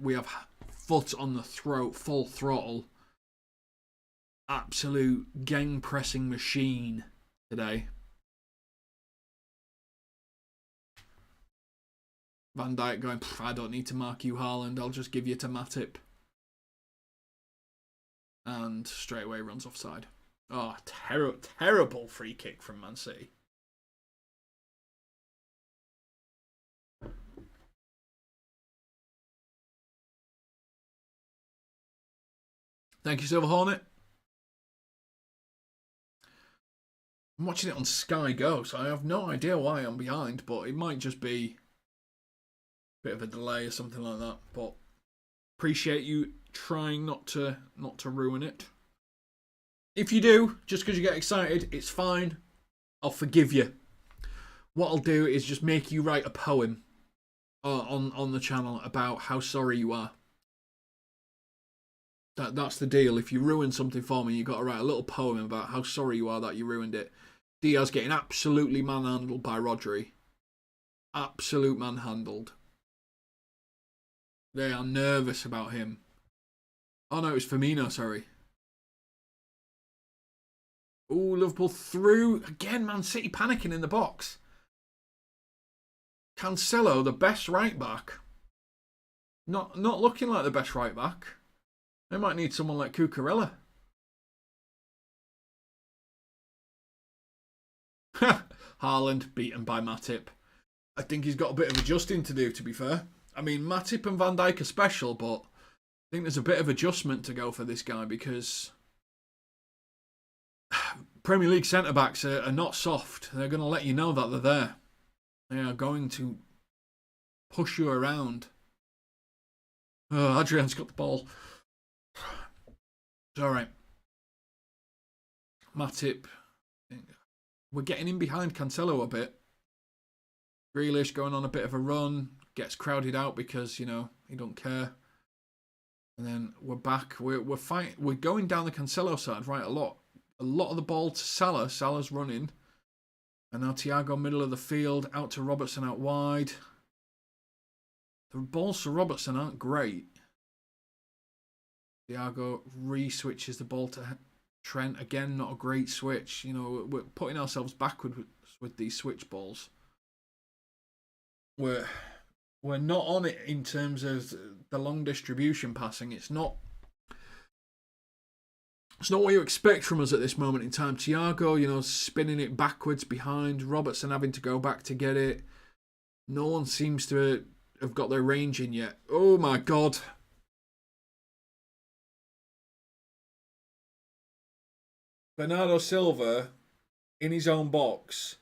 foot on the throat, full throttle. Absolute gang pressing machine today. Van Dijk going, I don't need to mark you, Haaland. I'll just give you to Matip. And straight away runs offside. Oh, terrible free kick from Man City. Thank you, Silver Hornet. I'm watching it on Sky Go, so I have no idea why I'm behind, but it might just be a bit of a delay or something like that. But appreciate you trying not to ruin it. If you do, just because you get excited, it's fine. I'll forgive you. What I'll do is just make you write a poem on the channel about how sorry you are. That's the deal. If you ruin something for me, you've got to write a little poem about how sorry you are that you ruined it. Diaz getting absolutely manhandled by Rodri. Absolute manhandled. They are nervous about him. Oh no, it was Firmino, sorry. Ooh, Liverpool through. Again, Man City panicking in the box. Cancelo, the best right back. Not looking like the best right back. They might need someone like Cucurella. Haaland beaten by Matip. I think he's got a bit of adjusting to do, to be fair. I mean, Matip and Van Dijk are special, but I think there's a bit of adjustment to go for this guy because Premier League centre-backs are not soft. They're going to let you know that they're there. They are going to push you around. Oh, Adrian's got the ball. It's all right. Matip. We're getting in behind Cancelo a bit. Grealish going on a bit of a run. Gets crowded out because, you know, he don't care. And then we're back. We're fighting. We're going down the Cancelo side right a lot. A lot of the ball to Salah. Salah's running. And now Thiago middle of the field. Out to Robertson out wide. The balls to Robertson aren't great. Thiago re-switches the ball to Trent. Again, not a great switch. You know, we're putting ourselves backward with these switch balls. We're not on it in terms of the long distribution passing. It's not what you expect from us at this moment in time. Thiago, you know, spinning it backwards behind. Robertson having to go back to get it. No one seems to have got their range in yet. Oh my God. Bernardo Silva, in his own box,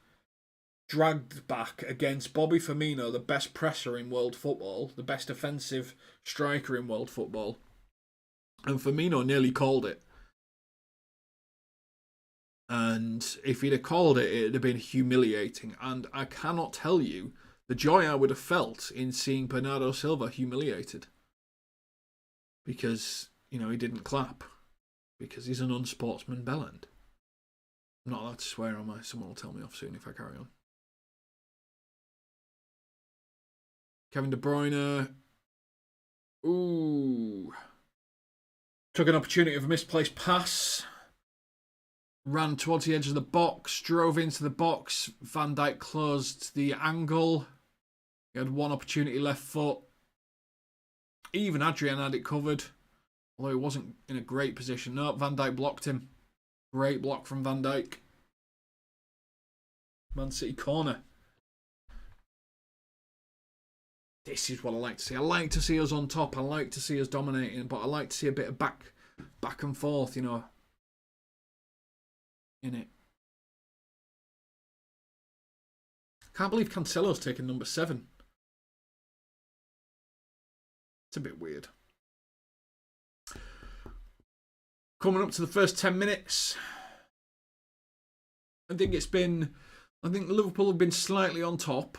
dragged back against Bobby Firmino, the best presser in world football, the best offensive striker in world football. And Firmino nearly called it. And if he'd have called it, it'd have been humiliating. And I cannot tell you the joy I would have felt in seeing Bernardo Silva humiliated. Because, you know, he didn't clap. Because he's an unsportsman bellend. I'm not allowed to swear, am I? Someone will tell me off soon if I carry on. Kevin De Bruyne. Ooh. Took an opportunity of a misplaced pass. Ran towards the edge of the box. Drove into the box. Van Dijk closed the angle. He had one opportunity left foot. Even Adrian had it covered. Although he wasn't in a great position. No, Van Dijk blocked him. Great block from Van Dijk. Man City corner. This is what I like to see. I like to see us on top. I like to see us dominating. But I like to see a bit of back and forth, you know, in it. Can't believe Cancelo's taken number 7. It's a bit weird. Coming up to the first 10 minutes. I think Liverpool have been slightly on top.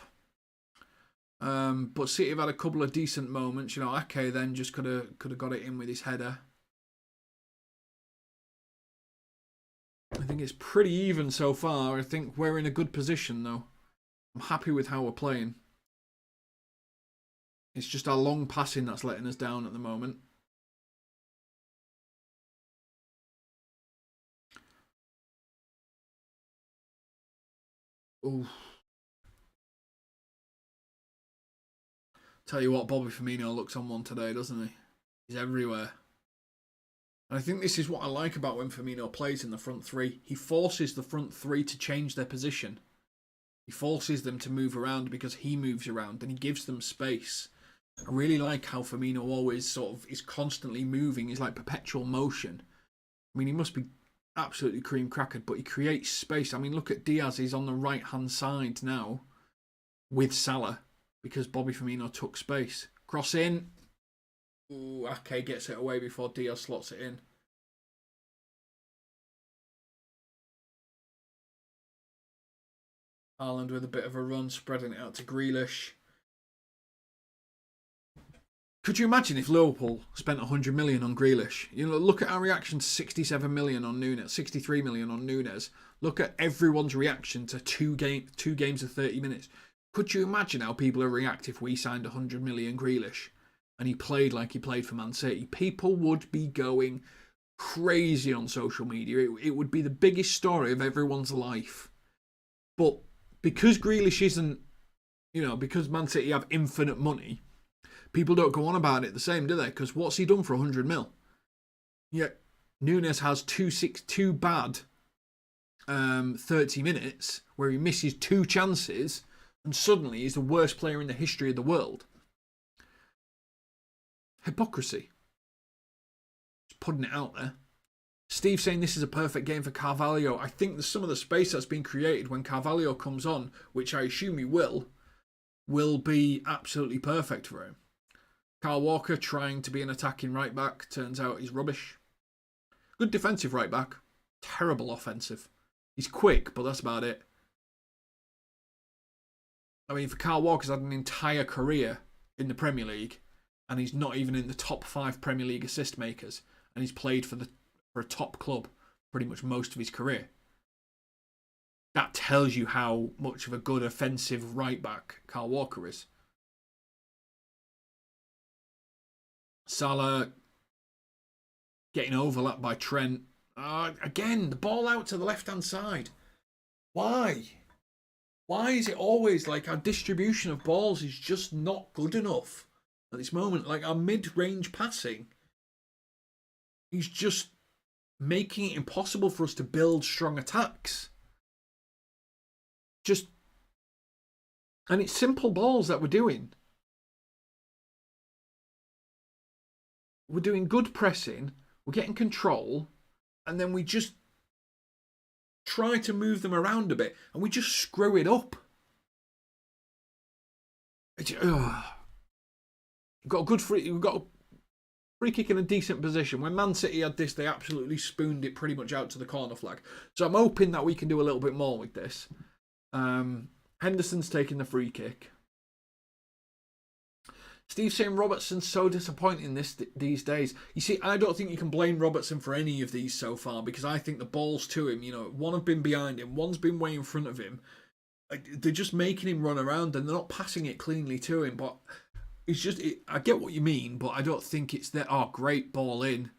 But City have had a couple of decent moments. You know, Ake then just could have got it in with his header. I think it's pretty even so far. I think we're in a good position though. I'm happy with how we're playing. It's just our long passing that's letting us down at the moment. Ooh. Tell you what, Bobby Firmino looks on one today, doesn't he? He's everywhere. And I think this is what I like about when Firmino plays in the front three. He forces the front three to change their position. He forces them to move around because he moves around and he gives them space. I really like how Firmino always sort of is constantly moving. He's like perpetual motion. I mean, he must be absolutely cream crackered, but he creates space. I mean, look at Diaz. He's on the right-hand side now with Salah because Bobby Firmino took space. Cross in. Ooh, Ake gets it away before Diaz slots it in. Haaland with a bit of a run, spreading it out to Grealish. Could you imagine if Liverpool spent 100 million on Grealish? You know, look at our reaction to 67 million on Nunes, 63 million on Nunes. Look at everyone's reaction to two games of 30 minutes. Could you imagine how people would react if we signed 100 million Grealish and he played like he played for Man City? People would be going crazy on social media. It would be the biggest story of everyone's life. But because Grealish isn't, you know, because Man City have infinite money, people don't go on about it the same, do they? Because what's he done for 100 mil? Yet Nunes has two bad 30 minutes where he misses 2 chances and suddenly he's the worst player in the history of the world. Hypocrisy. Just putting it out there. Steve saying this is a perfect game for Carvalho. I think there's some of the space that's been created when Carvalho comes on, which I assume he will be absolutely perfect for him. Kyle Walker trying to be an attacking right back. Turns out he's rubbish. Good defensive right back. Terrible offensive. He's quick, but that's about it. I mean, for Kyle Walker's had an entire career in the Premier League and he's not even in the top 5 Premier League assist makers, and he's played for a top club pretty much most of his career. That tells you how much of a good offensive right back Kyle Walker is. Salah getting overlapped by Trent. Again, the ball out to the left-hand side. Why? Why is it always like our distribution of balls is just not good enough at this moment? Like our mid-range passing is just making it impossible for us to build strong attacks. And it's simple balls that we're doing. We're doing good pressing, we're getting control, and then we just try to move them around a bit, and we just screw it up. We've got a good free kick in a decent position. When Man City had this, they absolutely spooned it pretty much out to the corner flag. So I'm hoping that we can do a little bit more with this. Henderson's taking the free kick. Steve saying Robertson's so disappointing these days. You see, I don't think you can blame Robertson for any of these so far because I think the balls to him, you know, one have been behind him, one's been way in front of him. They're just making him run around and they're not passing it cleanly to him. But it's just, I get what you mean, but I don't think it's that, great ball in.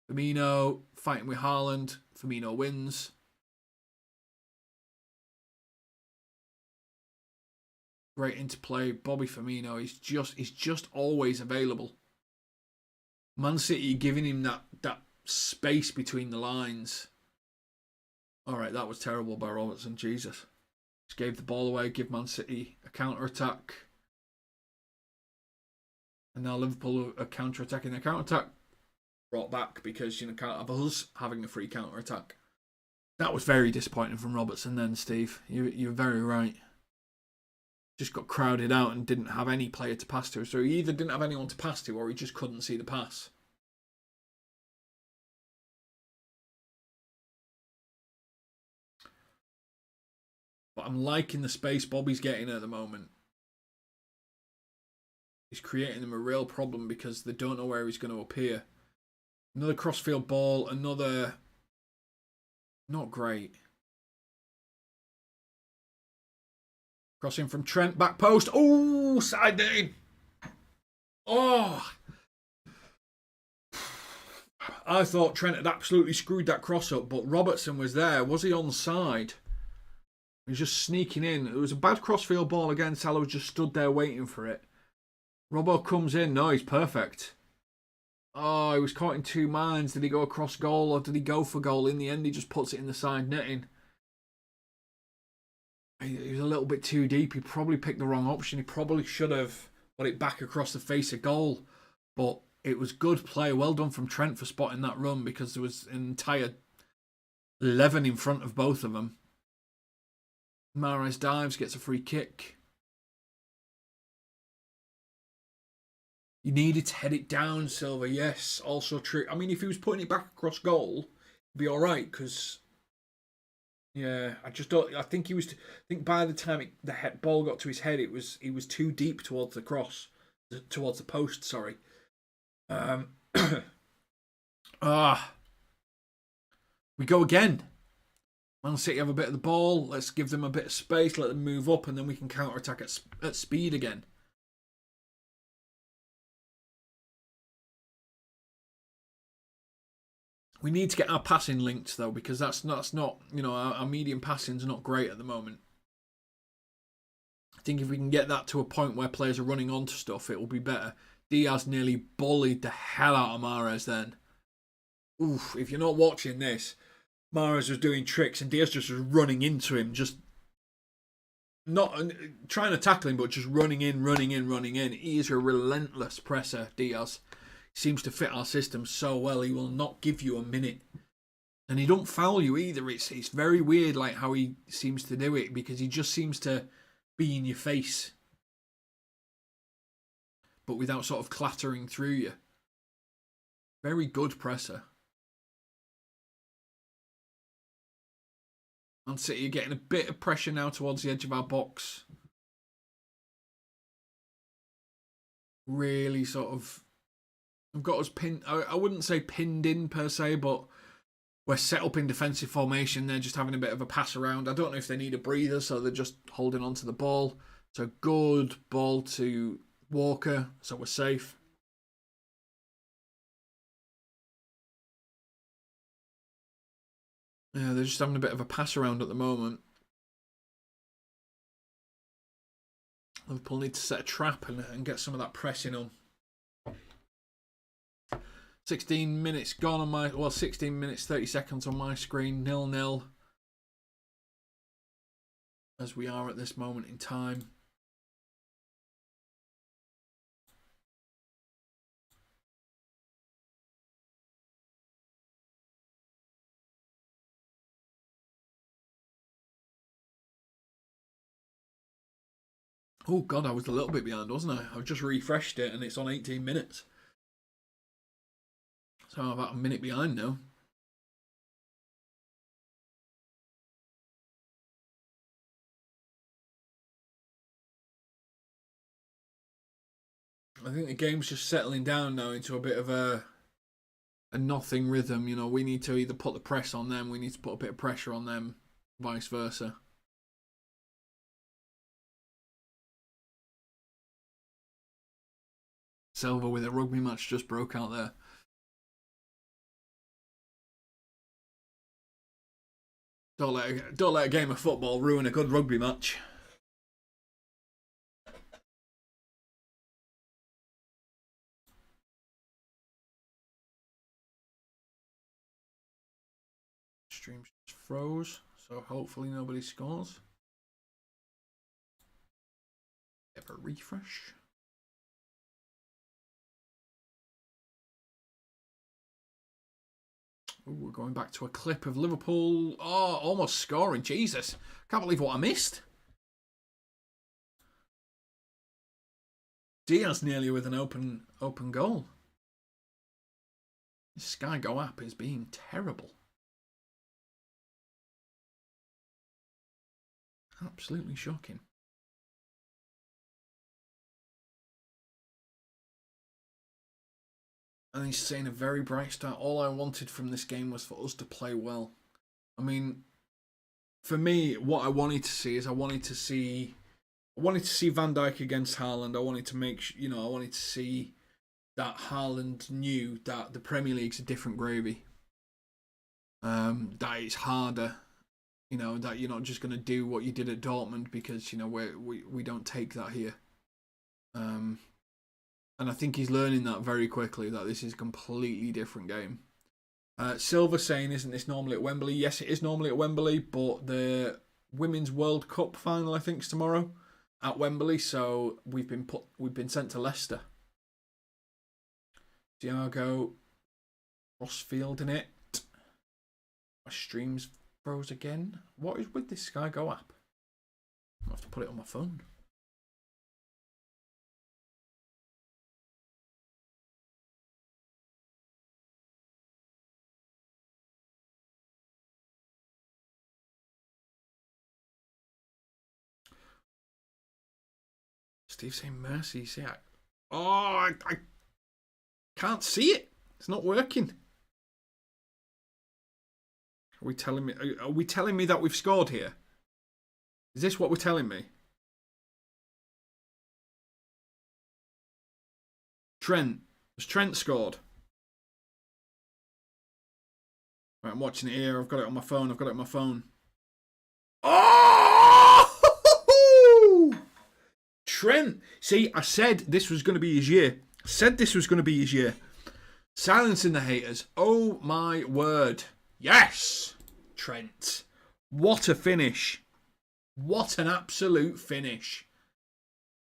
Firmino fighting with Haaland. Firmino wins. Great interplay. Bobby Firmino is just always available. Man City giving him that space between the lines. Alright, that was terrible by Robertson. Jesus. Just gave the ball away, give Man City a counter-attack. And now Liverpool are counter-attacking. Their counter-attack brought back because, you know, can't have us having a free counter-attack. That was very disappointing from Robertson then, Steve. You're very right. Just got crowded out and didn't have any player to pass to. So he either didn't have anyone to pass to or he just couldn't see the pass. But I'm liking the space Bobby's getting at the moment. He's creating them a real problem because they don't know where he's going to appear. Another crossfield ball, another... Not great. Crossing from Trent, back post. Oh, side in. Oh. I thought Trent had absolutely screwed that cross up, but Robertson was there. Was he onside? He was just sneaking in. It was a bad crossfield ball again. Salah was just stood there waiting for it. Robbo comes in. No, he's perfect. Oh, he was caught in two minds. Did he go across goal or did he go for goal? In the end, he just puts it in the side netting. He was a little bit too deep. He probably picked the wrong option. He probably should have put it back across the face of goal. But it was good play. Well done from Trent for spotting that run because there was an entire 11 in front of both of them. Mahrez dives, gets a free kick. You needed to head it down, Silva. Yes, also true. I mean, if he was putting it back across goal, it'd be all right because, yeah, I just don't. I think he was. I think by the time the ball got to his head, he was too deep towards the cross, towards the post. Sorry. We go again. Man City have a bit of the ball. Let's give them a bit of space. Let them move up, and then we can counter attack at speed again. We need to get our passing linked though, because that's not our medium passing's not great at the moment. I think if we can get that to a point where players are running onto stuff, it will be better. Diaz nearly bullied the hell out of Mahrez then. Oof, if you're not watching this, Mahrez was doing tricks and Diaz just was running into him, just not trying to tackle him, but just running in. He is a relentless presser, Diaz. Seems to fit our system so well. He will not give you a minute, and he don't foul you either. It's very weird, like how he seems to do it, because he just seems to be in your face, but without sort of clattering through you. Very good presser. Man City are getting a bit of pressure now towards the edge of our box. Really sort of. I've got us pinned. I wouldn't say pinned in per se, but we're set up in defensive formation. They're just having a bit of a pass around. I don't know if they need a breather, so they're just holding on to the ball. So good ball to Walker, so we're safe. Yeah, they're just having a bit of a pass around at the moment. Liverpool need to set a trap and get some of that pressing on. 16 minutes gone on my... Well, 16 minutes, 30 seconds on my screen. 0-0. As we are at this moment in time. Oh, God, I was a little bit behind, wasn't I? I've just refreshed it and it's on 18 minutes. So I'm about a minute behind now. I think the game's just settling down now into a bit of a nothing rhythm. You know, we need to either put the press on them, we need to put a bit of pressure on them, vice versa. Silva with a rugby match just broke out there. Don't let a game of football ruin a good rugby match. Stream just froze, so hopefully nobody scores. Have a refresh. Ooh, we're going back to a clip of Liverpool. Oh, almost scoring. Jesus. Can't believe what I missed. Diaz nearly with an open goal. This Sky Go app is being terrible. Absolutely shocking. And he's saying a very bright start. All I wanted from this game was for us to play well. I mean, for me, what I wanted to see is I wanted to see Van Dijk against Haaland. I wanted to I wanted to see that Haaland knew that the Premier League's a different gravy. That it's harder. You know, that you're not just going to do what you did at Dortmund because, you know, we don't take that here. And And I think he's learning that very quickly, that this is a completely different game. Silver saying, isn't this normally at Wembley? Yes, it is normally at Wembley, but the Women's World Cup final, I think, is tomorrow at Wembley. So we've been sent to Leicester. Diago crossfield in it. My stream's froze again. What is with this Sky Go app? I have to put it on my phone. Steve saying mercy. See, I can't see it. It's not working. Are we telling me that we've scored here? Is this what we're telling me? Trent. Has Trent scored? Right, I'm watching it here. I've got it on my phone. Oh! Trent. See, I said this was going to be his year. Silencing the haters. Oh my word. Yes! Trent. What a finish. What an absolute finish.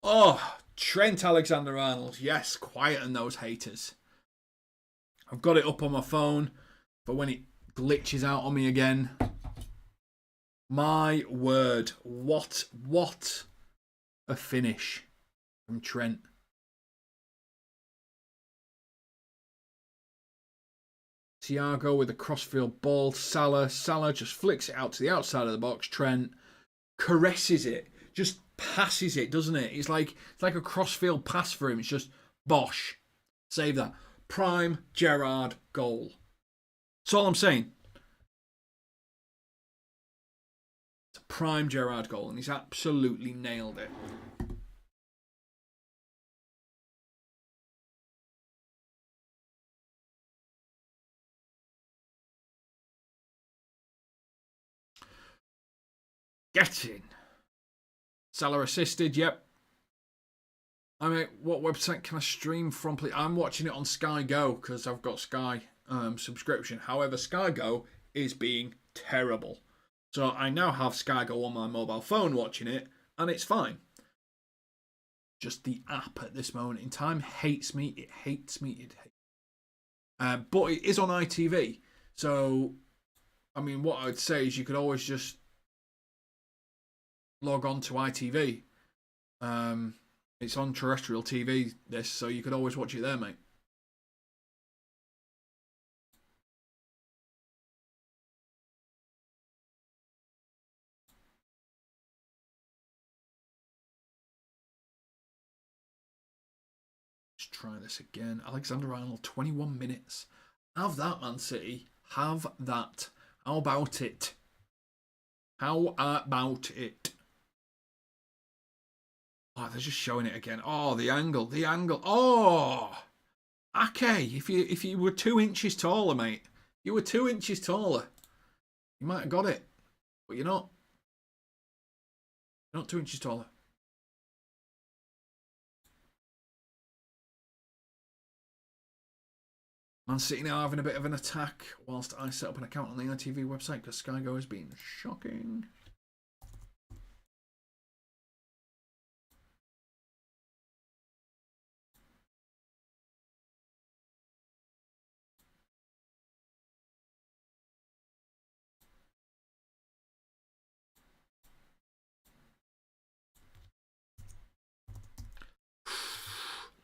Oh, Trent Alexander-Arnold. Yes, quieten those haters. I've got it up on my phone, but when it glitches out on me again. My word. What a finish from Trent. Thiago with a crossfield ball. Salah just flicks it out to the outside of the box. Trent caresses it. Just passes it, doesn't it? It's like a crossfield pass for him. It's just bosh. Save that. Prime Gerrard goal. That's all I'm saying. It's a prime Gerrard goal, and he's absolutely nailed it. Get in. Salah assisted, yep. I mean, what website can I stream from? Please? I'm watching it on Sky Go because I've got Sky subscription. However, Sky Go is being terrible. So I now have Sky Go on my mobile phone watching it, and it's fine. Just the app at this moment in time hates me. It hates me. But it is on ITV. So, I mean, what I would say is you could always just log on to ITV. It's on terrestrial TV, this, so you could always watch it there, mate. Let's try this again. Alexander-Arnold, 21 minutes. Have that, Man City. Have that. How about it? How about it? Oh, they're just showing it again. Oh, the angle. Oh, okay. If you were 2 inches taller, mate, you were 2 inches taller, you might have got it, but you're not. You're not 2 inches taller. Man City now having a bit of an attack whilst I set up an account on the ITV website because Sky Go has been shocking.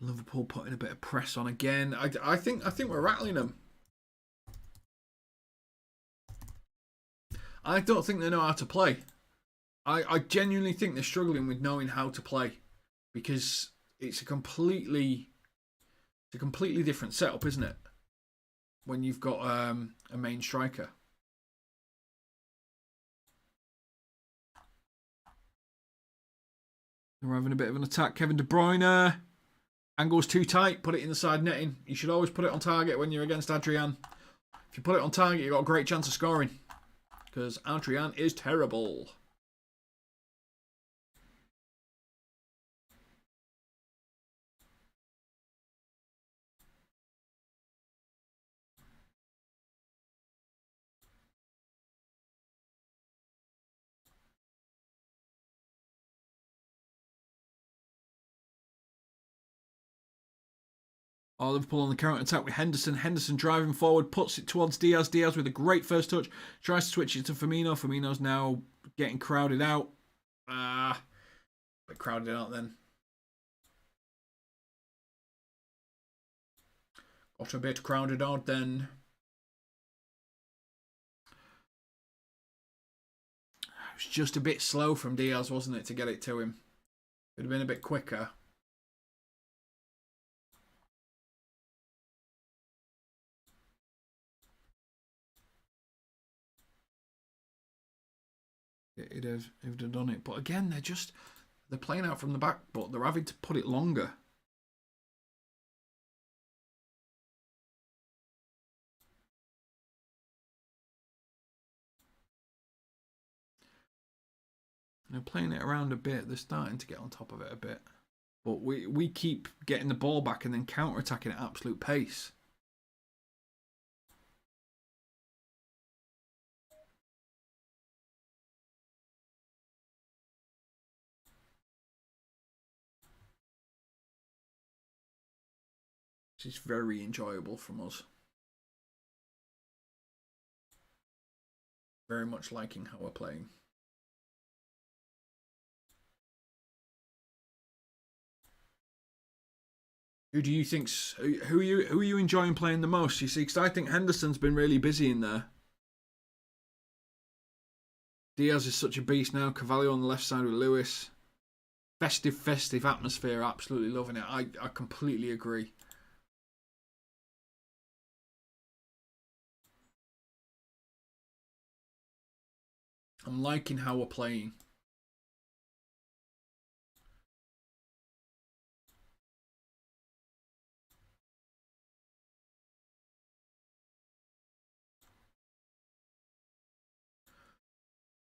Liverpool putting a bit of press on again. I think we're rattling them. I don't think they know how to play. I genuinely think they're struggling with knowing how to play because it's a completely different setup, isn't it? When you've got a main striker. We're having a bit of an attack. Kevin De Bruyne. Angle's too tight. Put it inside netting. You should always put it on target when you're against Adrian. If you put it on target, you've got a great chance of scoring. Because Adrian is terrible. Oh, Liverpool on the counter-attack with Henderson. Henderson driving forward, puts it towards Diaz. Diaz with a great first touch. Tries to switch it to Firmino. Firmino's now getting crowded out. Bit crowded out then. Got a bit crowded out then. It was just a bit slow from Diaz, wasn't it, to get it to him? It would have been a bit quicker. It'd have done it. But again, they're playing out from the back, but they're having to put it longer. They're playing it around a bit. They're starting to get on top of it a bit. But we keep getting the ball back and then counter-attacking at absolute pace. Which is very enjoyable from us. Very much liking how we're playing. Who do you think's who are you enjoying playing the most? You see, because I think Henderson's been really busy in there. Diaz is such a beast now. Carvalho on the left side with Lewis. Festive atmosphere. Absolutely loving it. I completely agree. I'm liking how we're playing.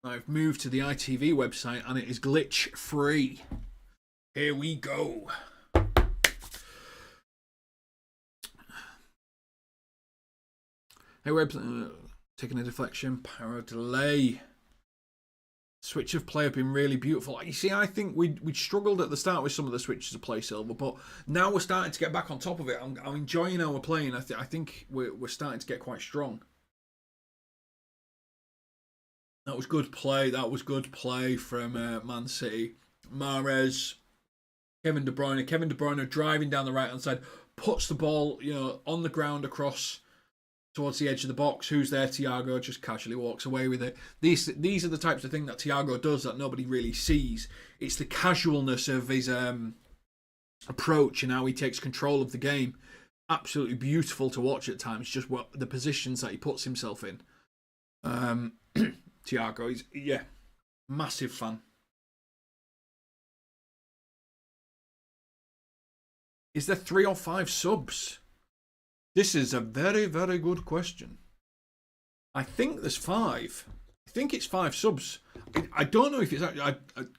I've moved to the ITV website and it is glitch free. Here we go. Hey, we're taking a deflection. Power delay. Switch of play have been really beautiful. You see, I think we'd struggled at the start with some of the switches of play, Silver, but now we're starting to get back on top of it. I'm enjoying how we're playing. I think we're starting to get quite strong. That was good play. That was good play from Man City. Mahrez, Kevin De Bruyne. Kevin De Bruyne driving down the right-hand side, puts the ball, on the ground across towards the edge of the box. Who's there? Thiago just casually walks away with it. These are the types of thing that Thiago does that nobody really sees. It's the casualness of his approach and how he takes control of the game. Absolutely beautiful to watch at times. Just what the positions that he puts himself in. Thiago, massive fan. Is there 3 or 5 subs? This is a very, very good question. I think there's 5. I think it's 5 subs. I don't know if it's...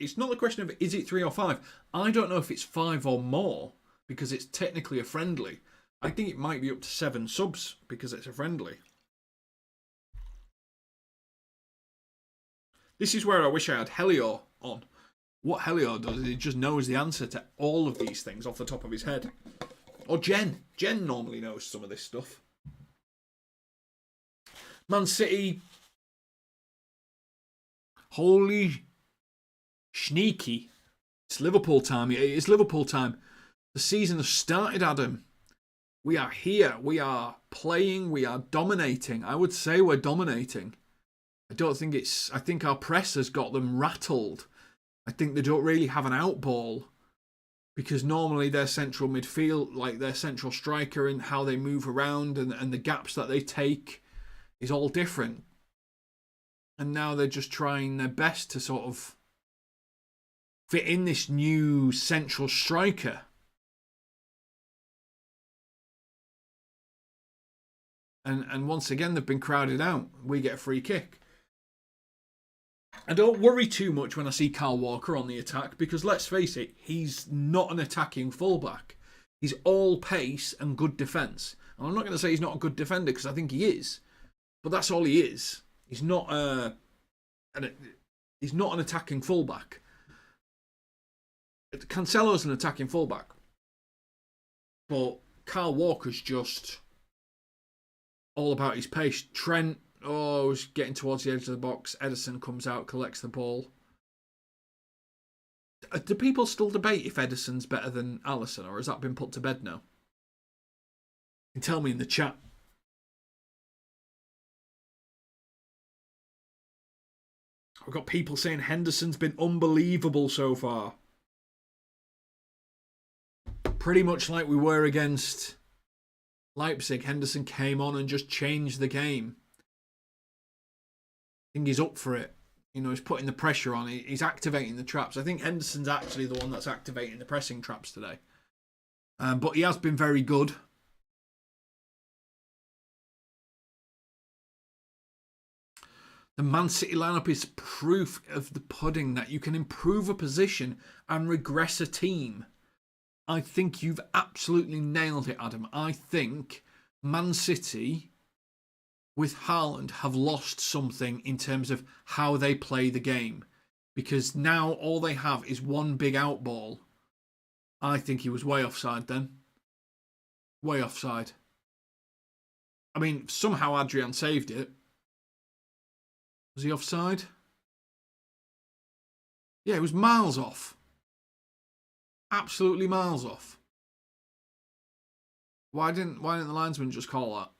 it's not the question of is it 3 or 5. I don't know if it's 5 or more because it's technically a friendly. I think it might be up to 7 subs because it's a friendly. This is where I wish I had Helior on. What Helior does is he just knows the answer to all of these things off the top of his head. Or Jen. Jen normally knows some of this stuff. Man City. Holy sneaky. It's Liverpool time. It is Liverpool time. The season has started, Adam. We are here. We are playing. We are dominating. I would say we're dominating. I think our press has got them rattled. I think they don't really have an out ball because normally their central midfield, like their central striker and how they move around and the gaps that they take is all different. And now they're just trying their best to sort of fit in this new central striker. And once again, they've been crowded out. We get a free kick. I don't worry too much when I see Kyle Walker on the attack because let's face it, he's not an attacking fullback. He's all pace and good defence. And I'm not going to say he's not a good defender because I think he is, but that's all he is. He's not an attacking fullback. Cancelo's an attacking fullback, but Kyle Walker's just all about his pace. Trent, was getting towards the edge of the box. Ederson comes out, collects the ball. Do people still debate if Ederson's better than Alisson, or has that been put to bed now? You can tell me in the chat. I've got people saying Henderson's been unbelievable so far. Pretty much like we were against Leipzig. Henderson came on and just changed the game. I think he's up for it. You know, he's putting the pressure on. He's activating the traps. I think Henderson's actually the one that's activating the pressing traps today. But he has been very good. The Man City lineup is proof of the pudding that you can improve a position and regress a team. I think you've absolutely nailed it, Adam. I think Man City with Haaland have lost something in terms of how they play the game. Because now all they have is one big out ball. I think he was way offside then. Way offside. I mean, somehow Adrian saved it. Was he offside? Yeah, it was miles off. Absolutely miles off. Why didn't the linesman just call that?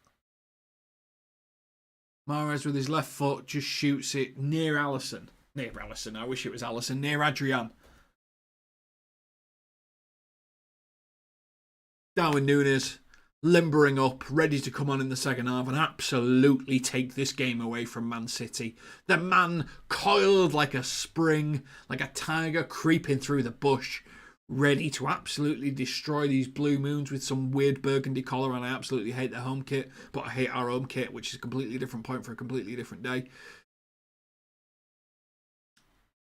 Mahrez with his left foot just shoots it near Alisson. Near Alisson. I wish it was Alisson. Near Adrian. Darwin Núñez limbering up, ready to come on in the second half and absolutely take this game away from Man City. The man coiled like a spring, like a tiger creeping through the bush, ready to absolutely destroy these Blue Moons with some weird burgundy collar. And I absolutely hate their home kit, but I hate our home kit, which is a completely different point for a completely different day.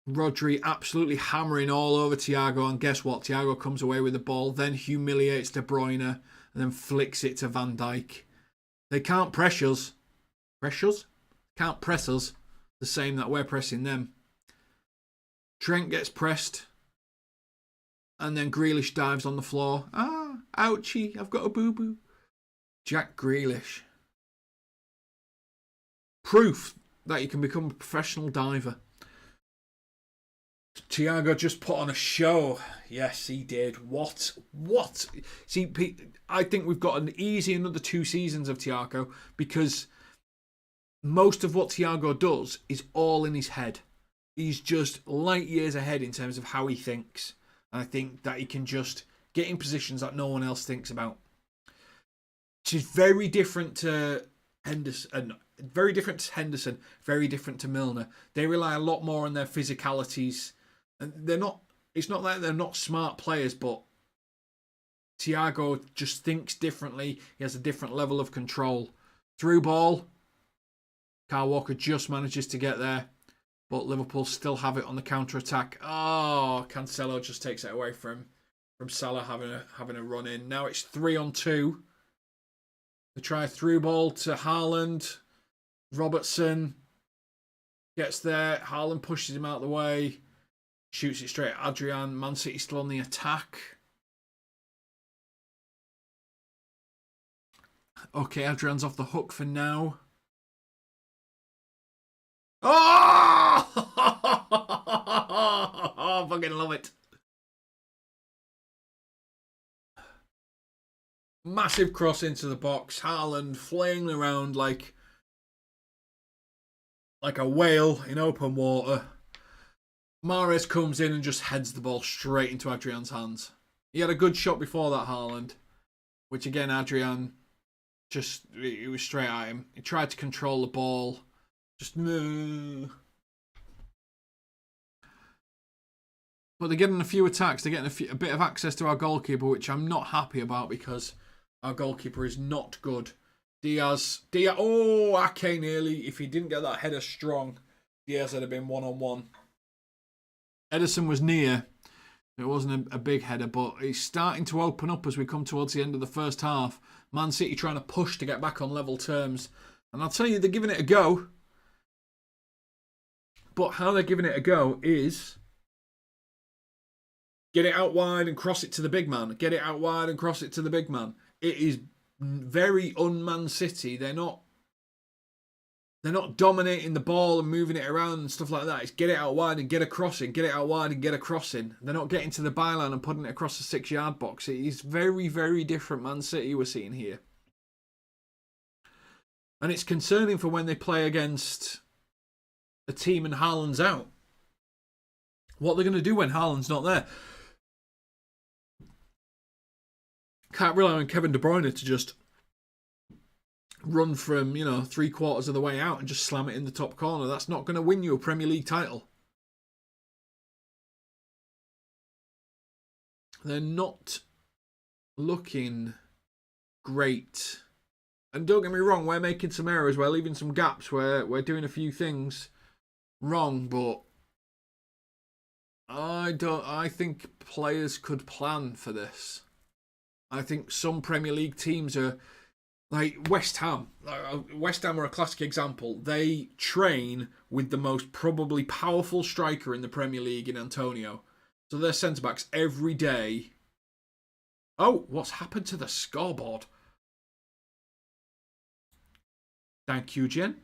Rodri absolutely hammering all over Thiago, and guess what? Thiago comes away with the ball, then humiliates De Bruyne, and then flicks it to Van Dijk. They can't press us. Press us? Can't press us the same that we're pressing them. Trent gets pressed, and then Grealish dives on the floor. Ouchie, I've got a boo-boo. Jack Grealish. Proof that you can become a professional diver. Thiago just put on a show. Yes, he did. What? See, I think we've got an easy another 2 seasons of Thiago, because most of what Thiago does is all in his head. He's just light years ahead in terms of how he thinks. And I think that he can just get in positions that no one else thinks about. Which is very different to Henderson. Very different to Henderson. Very different to Milner. They rely a lot more on their physicalities. And they're not. It's not that they're not smart players, but Thiago just thinks differently. He has a different level of control. Through ball. Kyle Walker just manages to get there, but Liverpool still have it on the counter-attack. Oh, Cancelo just takes it away from Salah having a run in. Now it's 3-on-2. They try a through ball to Haaland. Robertson gets there. Haaland pushes him out of the way. Shoots it straight at Adrian. Man City still on the attack. Okay, Adrian's off the hook for now. Oh! I fucking love it. Massive cross into the box. Haaland flailing around like a whale in open water. Mahrez comes in and just heads the ball straight into Adrian's hands. He had a good shot before that, Haaland, which again, Adrian it was straight at him. He tried to control the ball. Just no. But they're getting a few attacks. They're getting a bit of access to our goalkeeper, which I'm not happy about because our goalkeeper is not good. Diaz. Oh, Ake nearly. If he didn't get that header strong, Diaz would have been 1-on-1. Ederson was near. It wasn't a big header, but it's starting to open up as we come towards the end of the first half. Man City trying to push to get back on level terms. And I'll tell you, they're giving it a go. But how they're giving it a go is get it out wide and cross it to the big man. Get it out wide and cross it to the big man. it is very un-Man City. They're not dominating the ball and moving it around and stuff like that. It's get it out wide and get a crossing, get it out wide and get a crossing. They're not getting to the byline and putting it across the 6-yard box. It is very, very different Man City we're seeing here. And it's concerning for when they play against a team and Haaland's out. What they're going to do when Haaland's not there. Can't rely on Kevin De Bruyne to just run from, 3/4 of the way out and just slam it in the top corner. That's not going to win you a Premier League title. They're not looking great. And don't get me wrong, we're making some errors, we're leaving some gaps, we're doing a few things wrong, but I think players could plan for this. I think some Premier League teams are like West Ham. West Ham are a classic example. They train with the most probably powerful striker in the Premier League in Antonio. So their centre-backs every day. Oh, what's happened to the scoreboard? Thank you, Jen.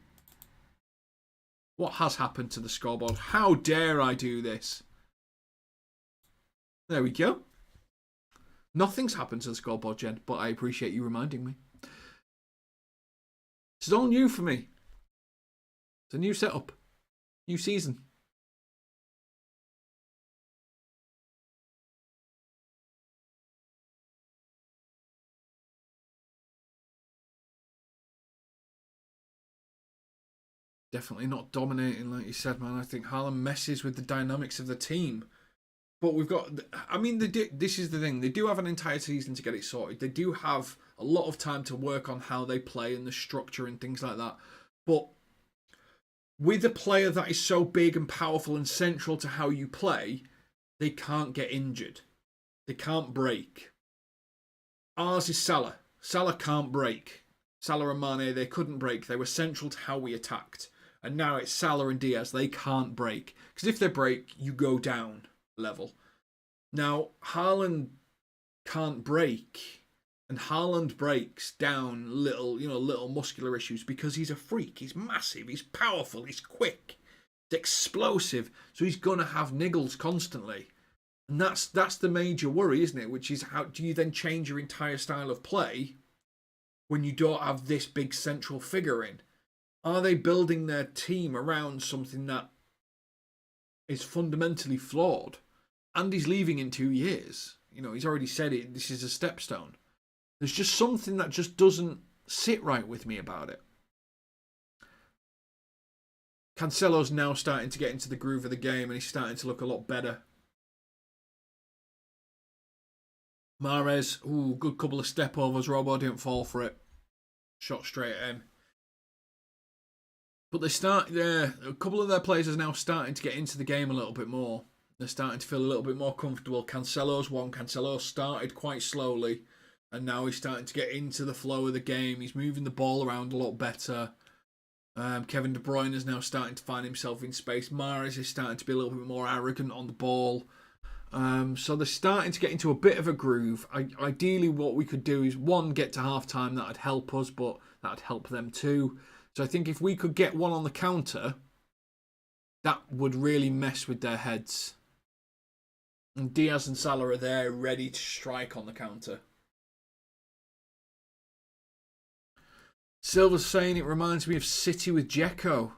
What has happened to the scoreboard? How dare I do this? There we go. Nothing's happened to the scoreboard, Jen, but I appreciate you reminding me. This is all new for me. It's a new setup. New season. Definitely not dominating, like you said, man. I think Haaland messes with the dynamics of the team. But we've got... I mean, this is the thing. They do have an entire season to get it sorted. They do have a lot of time to work on how they play and the structure and things like that. But with a player that is so big and powerful and central to how you play, they can't get injured. They can't break. Ours is Salah. Salah can't break. Salah and Mane, they couldn't break. They were central to how we attacked. And now it's Salah and Diaz. They can't break. Because if they break, you go down level. Now, Haaland can't break. And Haaland breaks down little muscular issues because he's a freak. He's massive. He's powerful. He's quick. He's explosive. So he's going to have niggles constantly. And that's the major worry, isn't it? Which is, how do you then change your entire style of play when you don't have this big central figure in? Are they building their team around something that is fundamentally flawed? Andy's leaving in 2 years. He's already said it. This is a stepstone. There's just something that just doesn't sit right with me about it. Cancelo's now starting to get into the groove of the game and he's starting to look a lot better. Mahrez, good couple of step overs. Robo didn't fall for it. Shot straight at him. But a couple of their players are now starting to get into the game a little bit more. They're starting to feel a little bit more comfortable. Cancelo's one. Cancelo started quite slowly, and now he's starting to get into the flow of the game. He's moving the ball around a lot better. Kevin De Bruyne is now starting to find himself in space. Mahrez is starting to be a little bit more arrogant on the ball. So they're starting to get into a bit of a groove. Ideally, what we could do is, one, get to half-time. That would help us, but that would help them too. So I think if we could get one on the counter, that would really mess with their heads. And Diaz and Salah are there ready to strike on the counter. Silver's saying it reminds me of City with Dzeko.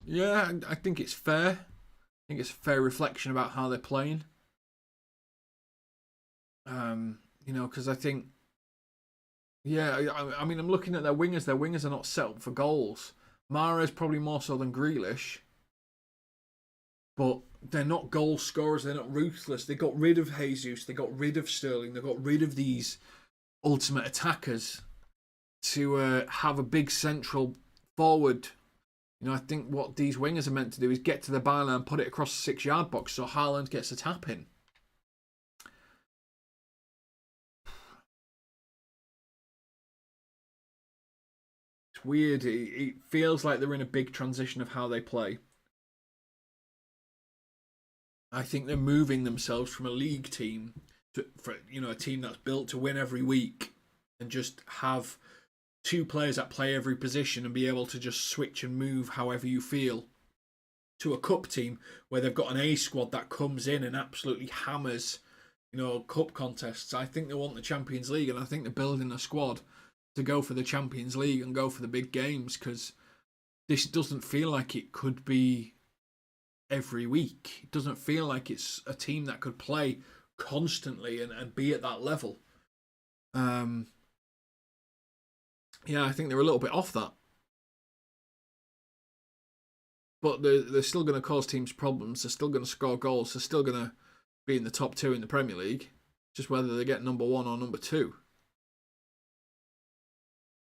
Yeah, I think it's fair. I think it's a fair reflection about how they're playing. Because I think... Yeah, I mean, I'm looking at their wingers. Their wingers are not set up for goals. Mahrez probably more so than Grealish. But they're not goal scorers. They're not ruthless. They got rid of Jesus. They got rid of Sterling. They got rid of these ultimate attackers to have a big central forward. I think what these wingers are meant to do is get to the byline, put it across the 6-yard box so Haaland gets a tap in. It's weird. It feels like they're in a big transition of how they play. I think they're moving themselves from a league team to a team that's built to win every week and just have two players that play every position and be able to just switch and move however you feel, to a cup team where they've got an A squad that comes in and absolutely hammers, cup contests. I think they want the Champions League, and I think they're building a squad to go for the Champions League and go for the big games, because this doesn't feel like it could be every week. It doesn't feel like it's a team that could play constantly and be at that level. Yeah, I think they're a little bit off that. But they're still going to cause teams problems. They're still going to score goals. They're still going to be in the top 2 in the Premier League. Just whether they get number 1 or number 2.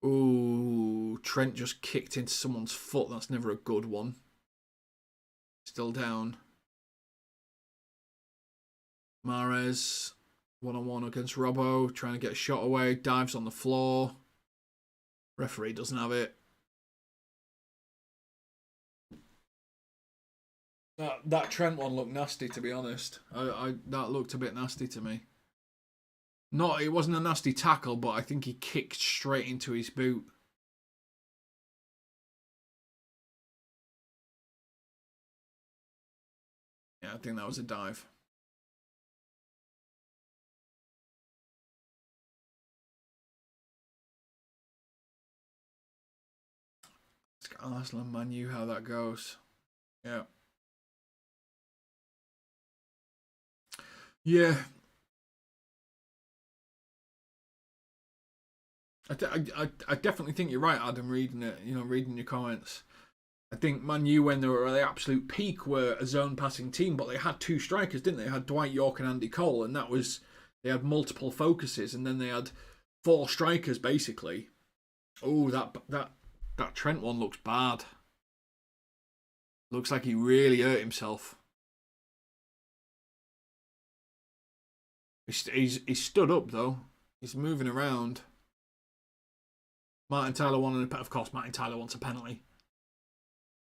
Ooh, Trent just kicked into someone's foot. That's never a good one. Still down. Mahrez, 1-on-1 against Robbo, trying to get a shot away. Dives on the floor. Referee doesn't have it. That Trent one looked nasty, to be honest. That looked a bit nasty to me. It wasn't a nasty tackle, but I think he kicked straight into his boot. Yeah, I think that was a dive. Let's get Arsenal and Man U how that goes. Yeah. Yeah. I definitely think you're right, Adam, reading it, reading your comments. I think Man U, when they were at the absolute peak, were a zone passing team, but they had 2 strikers, didn't they? They had Dwight York and Andy Cole, and they had multiple focuses, and then they had 4 strikers basically. Oh, that Trent one looks bad. Looks like he really hurt himself. He's stood up though. He's moving around. Martin Tyler wanted of course, Martin Tyler wants a penalty.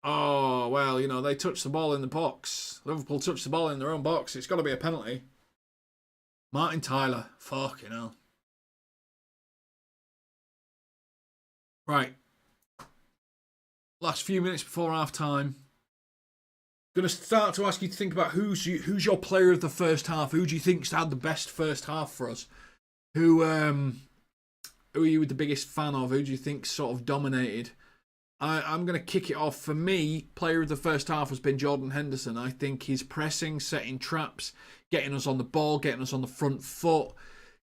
Oh, well, they touched the ball in the box. Liverpool touched the ball in their own box. It's got to be a penalty. Martin Tyler. Fucking hell. Right. Last few minutes before half time. Going to start to ask you to think about who's your player of the first half. Who do you think's had the best first half for us? Who are you the biggest fan of? Who do you think sort of dominated? I'm going to kick it off. For me, player of the first half has been Jordan Henderson. I think his pressing, setting traps, getting us on the ball, getting us on the front foot,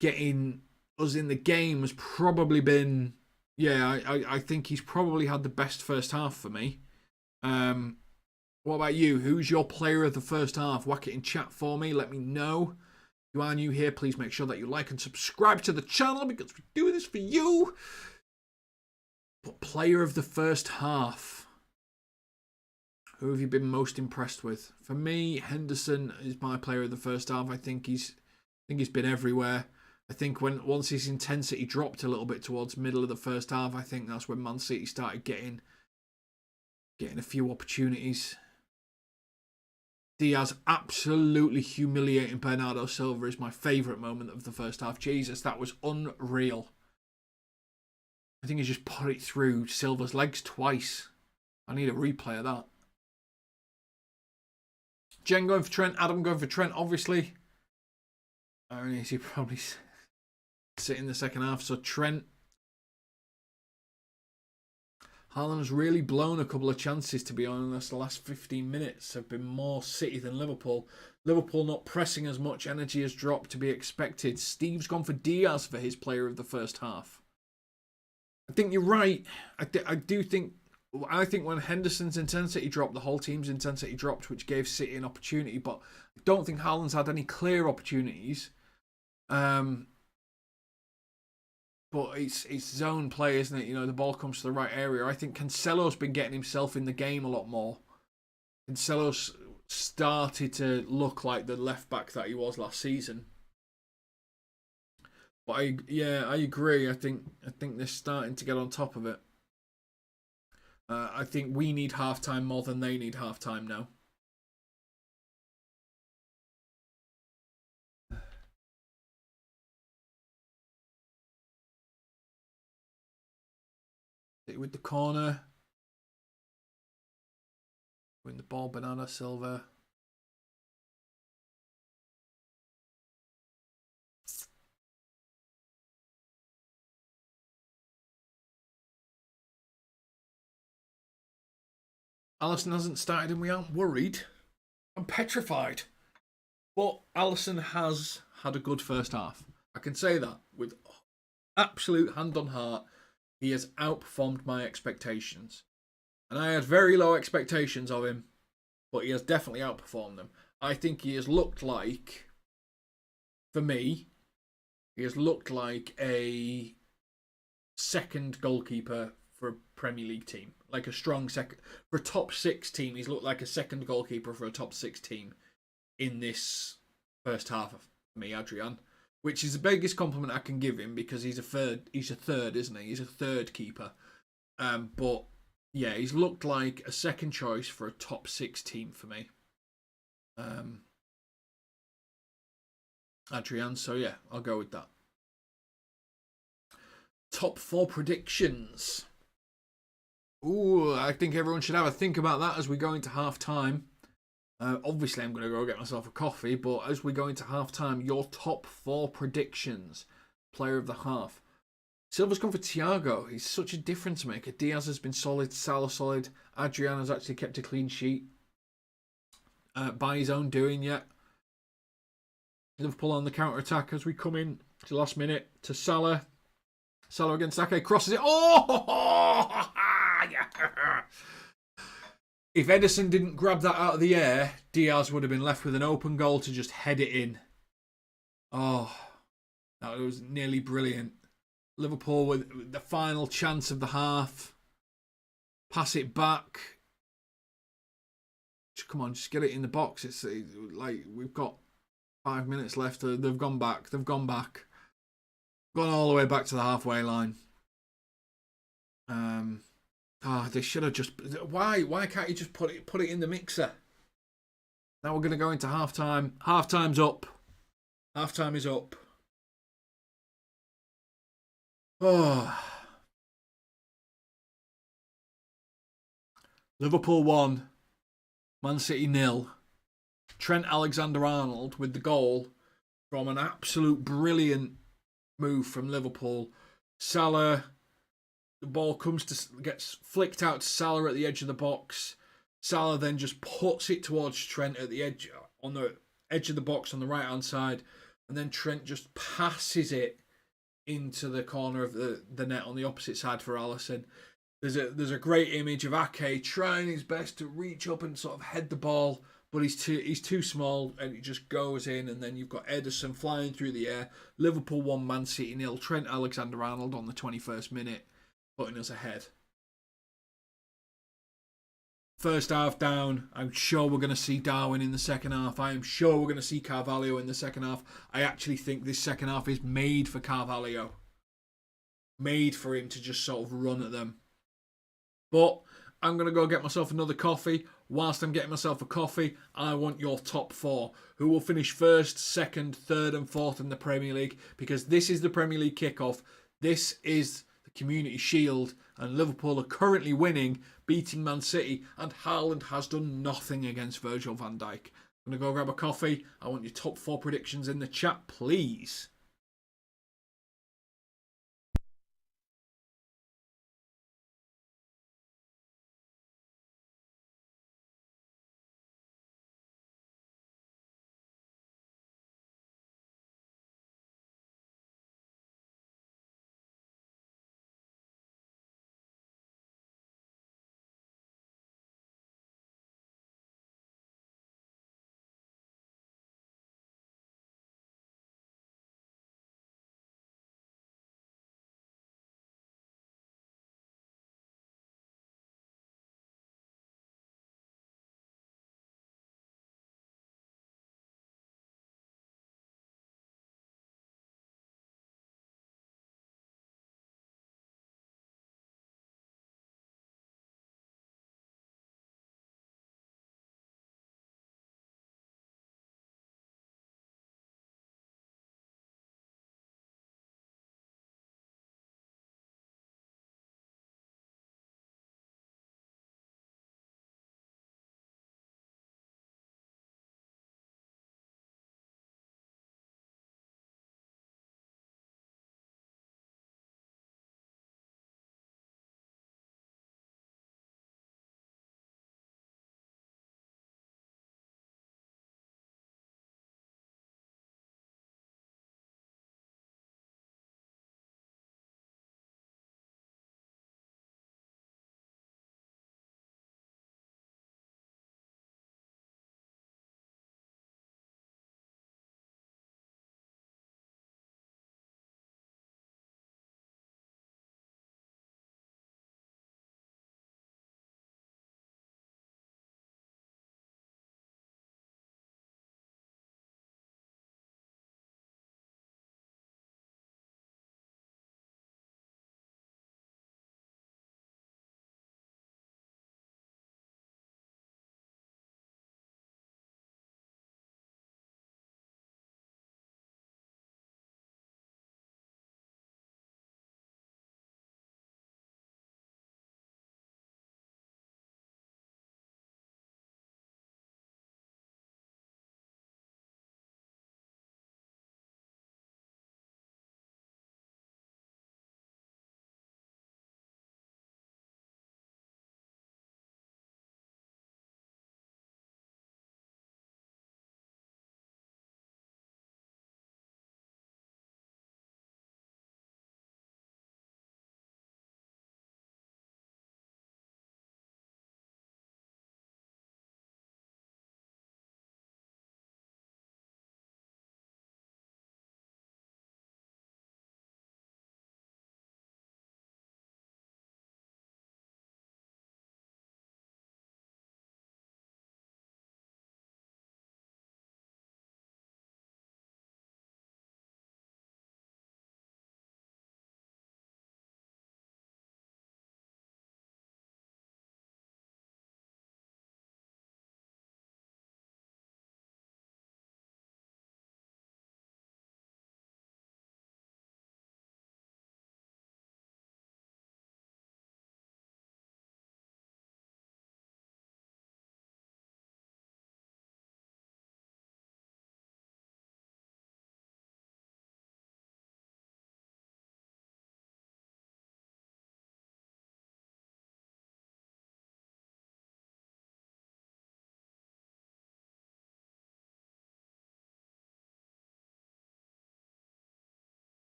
getting us in the game has probably been... Yeah, I think he's probably had the best first half for me. What about you? Who's your player of the first half? Whack it in chat for me. Let me know. If you are new here, please make sure that you like and subscribe to the channel, because we do this for you. But player of the first half. Who have you been most impressed with? For me, Henderson is my player of the first half. I think he's been everywhere. I think once his intensity dropped a little bit towards middle of the first half, I think that's when Man City started getting a few opportunities. Diaz absolutely humiliating Bernardo Silva is my favourite moment of the first half. Jesus, that was unreal. I think he just put it through Silva's legs twice. I need a replay of that. Jen going for Trent. Adam going for Trent, obviously. Only he probably sit in the second half. So Trent. Haaland has really blown a couple of chances, to be honest. The last 15 minutes have been more City than Liverpool. Liverpool not pressing as much. Energy has dropped, to be expected. Steve's gone for Diaz for his player of the first half. I think you're right. I think when Henderson's intensity dropped, the whole team's intensity dropped, which gave City an opportunity. But I don't think Haaland's had any clear opportunities. But it's zone play, isn't it? The ball comes to the right area. I think Cancelo's been getting himself in the game a lot more. Cancelo's started to look like the left back that he was last season. But I agree. I think they're starting to get on top of it. I think we need halftime more than they need halftime now. with the corner. Win the ball, Bernardo Silva. Alisson hasn't started and we aren't worried. I'm petrified. But Alisson has had a good first half. I can say that with absolute hand on heart. He has outperformed my expectations. And I had very low expectations of him, but he has definitely outperformed them. I think he has looked like, for me, he has looked like a second goalkeeper for a Premier League team. Like a strong second. For a top 6 team, he's looked like a second goalkeeper for a top 6 team in this first half of me, Adrian. Which is the biggest compliment I can give him because he's a third, isn't he? He's a third keeper. But yeah, he's looked like a second choice for a top 6 team for me. Adrian, so yeah, I'll go with that. Top 4 predictions. Ooh, I think everyone should have a think about that as we go into half time. Obviously, I'm going to go get myself a coffee, but as we go into half time, your top 4 predictions. Player of the half. Silva's gone for Thiago. He's such a difference maker. Diaz has been solid. Salah solid. Adrian has actually kept a clean sheet by his own doing yet. Liverpool on the counter-attack as we come in to the last minute to Salah. Salah against Ake. Crosses it. Oh! If Ederson didn't grab that out of the air, Diaz would have been left with an open goal to just head it in. Oh, that was nearly brilliant. Liverpool with the final chance of the half. Pass it back. Come on, just get it in the box. It's like we've got 5 minutes left. They've gone back. Gone all the way back to the halfway line. They should have just. Why can't you just put it in the mixer? Now we're going to go into half time. Half time's up. Half time is up. Oh. Liverpool 1, Man City 0. Trent Alexander-Arnold with the goal from an absolute brilliant move from Liverpool. Salah, the ball gets flicked out to Salah at the edge of the box. Salah then just puts it towards Trent at the edge, on the edge of the box on the right hand side, and then Trent just passes it into the corner of the net on the opposite side for Alisson. There's a great image of Ake trying his best to reach up and sort of head the ball, but he's too small and it just goes in, and then you've got Ederson flying through the air. Liverpool 1, Man City 0. Trent Alexander-Arnold on the 21st minute, putting us ahead. First half down. I'm sure we're going to see Darwin in the second half. I am sure we're going to see Carvalho in the second half. I actually think this second half is made for Carvalho. Made for him to just sort of run at them. But I'm going to go get myself another coffee. Whilst I'm getting myself a coffee, I want your top 4. Who will finish first, second, third and fourth in the Premier League? Because this is the Premier League kickoff. This is the Community Shield. And Liverpool are currently winning, beating Man City. And Haaland has done nothing against Virgil van Dijk. I'm going to go grab a coffee. I want your top 4 predictions in the chat, please.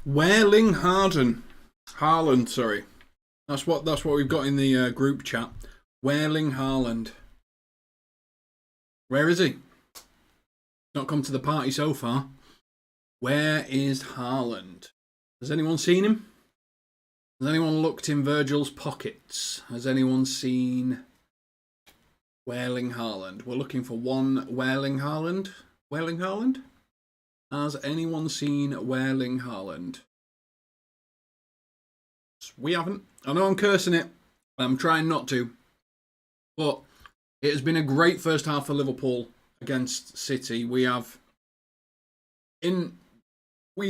Welling Haaland, sorry. That's what we've got in the group chat. Welling Haaland. Where is he? Not come to the party so far. Where is Haaland? Has anyone seen him? Has anyone looked in Virgil's pockets? Has anyone seen Welling Haaland? We're looking for one Welling Haaland. Welling Haaland? Has anyone seen Welling Haaland? We haven't. I know I'm cursing it. I'm trying not to. But it has been a great first half for Liverpool against City. We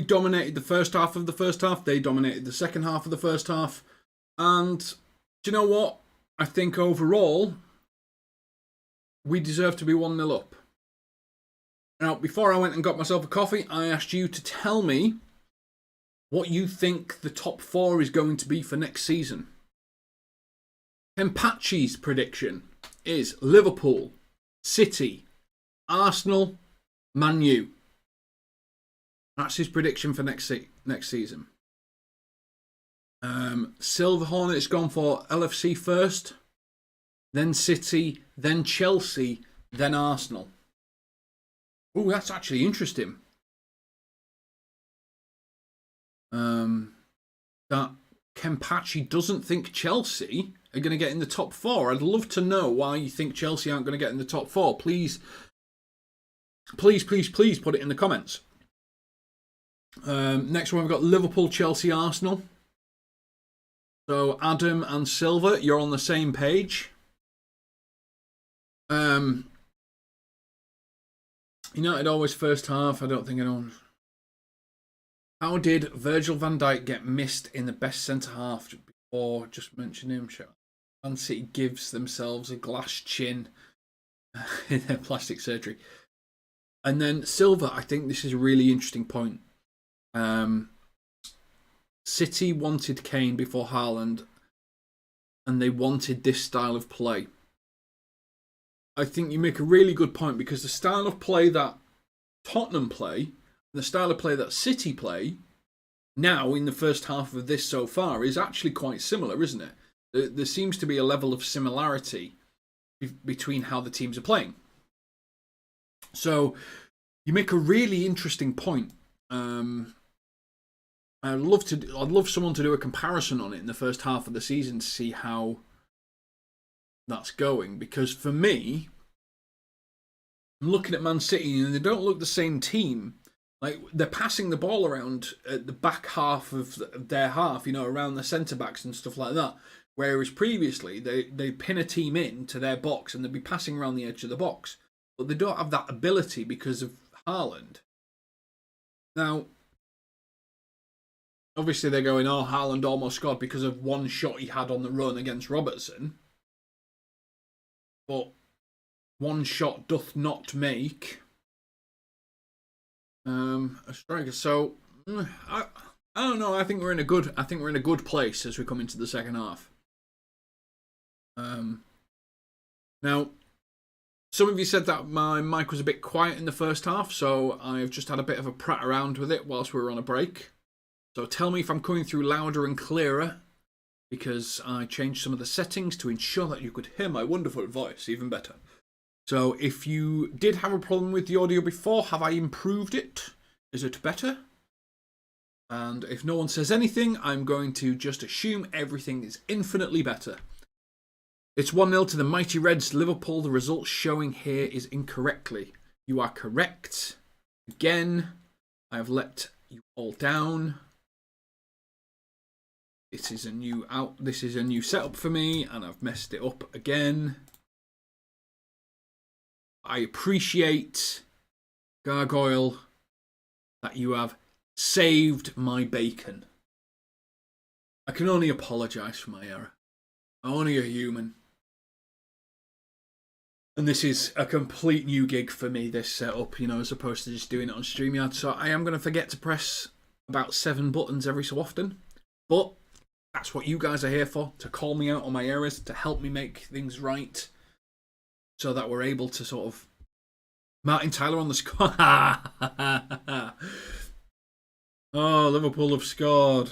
dominated the first half of the first half. They dominated the second half of the first half. And do you know what? I think overall, we deserve to be 1-0 up. Now, before I went and got myself a coffee, I asked you to tell me what you think the top 4 is going to be for next season. Kempachi's prediction is Liverpool, City, Arsenal, Man U. That's his prediction for next season. Silver Hornet's gone for LFC first, then City, then Chelsea, then Arsenal. Oh, that's actually interesting. That Kempachi doesn't think Chelsea are going to get in the top 4. I'd love to know why you think Chelsea aren't going to get in the top 4. Please put it in the comments. Next one, we've got Liverpool, Chelsea, Arsenal. So Adam and Silver, you're on the same page. United always first half. I don't think anyone. How did Virgil van Dijk get missed in the best centre half before? Just mention him. Man City gives themselves a glass chin in their plastic surgery. And then Silver, I think this is a really interesting point. City wanted Kane before Haaland, and they wanted this style of play. I think you make a really good point, because the style of play that Tottenham play and the style of play that City play now in the first half of this so far is actually quite similar, isn't it? There seems to be a level of similarity between how the teams are playing. So you make a really interesting point. I'd love someone to do a comparison on it in the first half of the season to see how that's going, because for me, I'm looking at Man City and they don't look the same team. Like, they're passing the ball around at the back half of their half, around the centre backs and stuff like that. Whereas previously they pin a team in to their box and they'd be passing around the edge of the box, but they don't have that ability because of Haaland. Now, obviously they're going, oh, Haaland almost scored because of one shot he had on the run against Robertson. But one shot doth not make a striker. So I don't know. I think we're in a good place as we come into the second half. Now, some of you said that my mic was a bit quiet in the first half, so I've just had a bit of a prat around with it whilst we were on a break. So tell me if I'm coming through louder and clearer, because I changed some of the settings to ensure that you could hear my wonderful voice even better. So if you did have a problem with the audio before, have I improved it? Is it better? And if no one says anything, I'm going to just assume everything is infinitely better. It's 1-0 to the mighty Reds. Liverpool, the result showing here is incorrectly. You are correct. Again, I have let you all down. This is a new setup for me, and I've messed it up again. I appreciate, Gargoyle, that you have saved my bacon. I can only apologise for my error. I'm only a human. And this is a complete new gig for me, this setup, as opposed to just doing it on StreamYard. So I am going to forget to press about 7 buttons every so often. But that's what you guys are here for, to call me out on my errors, to help me make things right, so that we're able to sort of... Martin Tyler on the score. Oh, Liverpool have scored.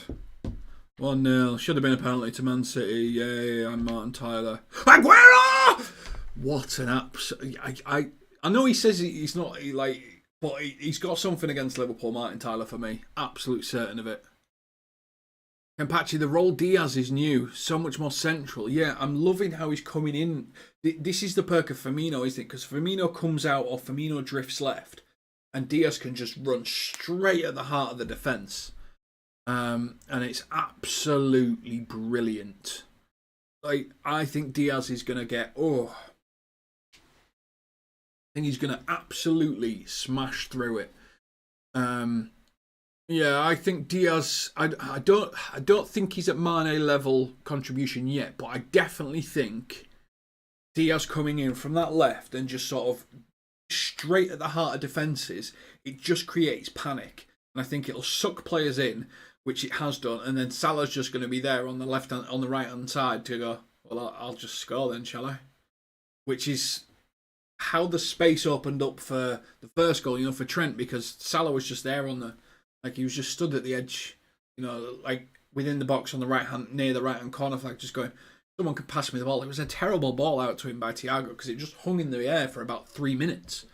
1-0. Should have been a penalty to Man City. Yay, I'm Martin Tyler. Aguero! What an absolute... I know he says he's not, but he's got something against Liverpool, Martin Tyler, for me. Absolute certain of it. Kempachi, the role Diaz is new, so much more central. Yeah, I'm loving how he's coming in. This is the perk of Firmino, isn't it? Because Firmino comes out or Firmino drifts left, and Diaz can just run straight at the heart of the defence. And it's absolutely brilliant. I think Diaz is going to get... I think he's going to absolutely smash through it. Yeah, I think Diaz. I don't think he's at Mane level contribution yet, but I definitely think Diaz coming in from that left and just sort of straight at the heart of defences, it just creates panic, and I think it'll suck players in, which it has done, and then Salah's just going to be there on the on the right hand side to go, well, I'll just score then, shall I? Which is how the space opened up for the first goal, for Trent, because Salah was just there on the. He was just stood at the edge, within the box on the right hand, near the right hand corner flag, just going, someone could pass me the ball. It was a terrible ball out to him by Thiago because it just hung in the air for about 3 minutes.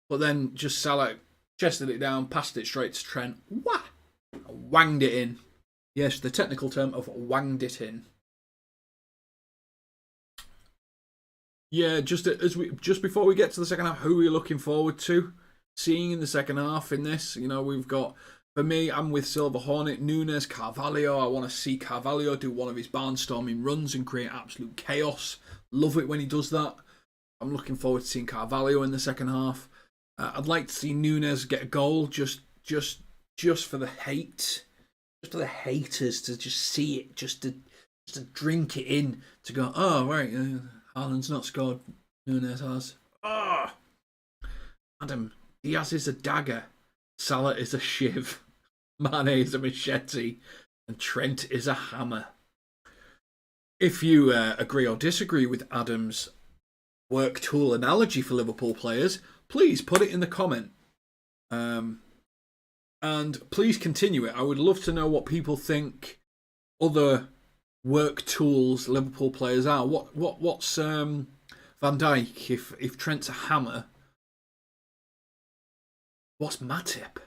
But then just Salah chested it down, passed it straight to Trent. Wah! Wanged it in. Yes, the technical term of wanged it in. Yeah, just before we get to the second half, who are you looking forward to seeing in the second half in this? We've got, for me, I'm with Silver Hornet, Nunes, Carvalho. I want to see Carvalho do one of his barnstorming runs and create absolute chaos. Love it when he does that. I'm looking forward to seeing Carvalho in the second half. I'd like to see Nunes get a goal just for the hate. Just for the haters to just see it, just to drink it in, to go, oh, right, Haaland's not scored, Nunes has. Oh! Adam, Diaz is a dagger, Salah is a shiv, Mane is a machete, and Trent is a hammer. If you agree or disagree with Adam's work tool analogy for Liverpool players, please put it in the comment. And please continue it. I would love to know what people think other work tools Liverpool players are. What's Van Dijk if Trent's a hammer? What's Matip?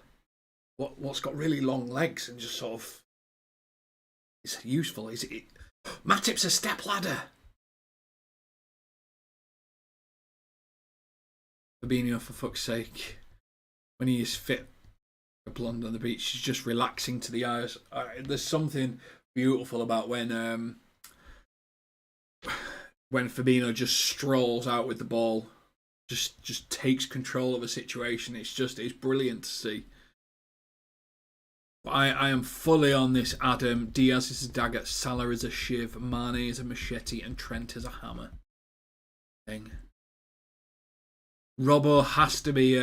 What's got really long legs and just sort of is useful? Is it Matip's a step ladder? Fabinho, for fuck's sake, when he is fit, a blonde on the beach, is just relaxing to the eyes. There's something beautiful about when Fabinho just strolls out with the ball, just takes control of a situation. It's brilliant to see. But I am fully on this Adam. Diaz is a dagger, Salah is a shiv, Mane is a machete, and Trent is a hammer. Thing. Robbo has to be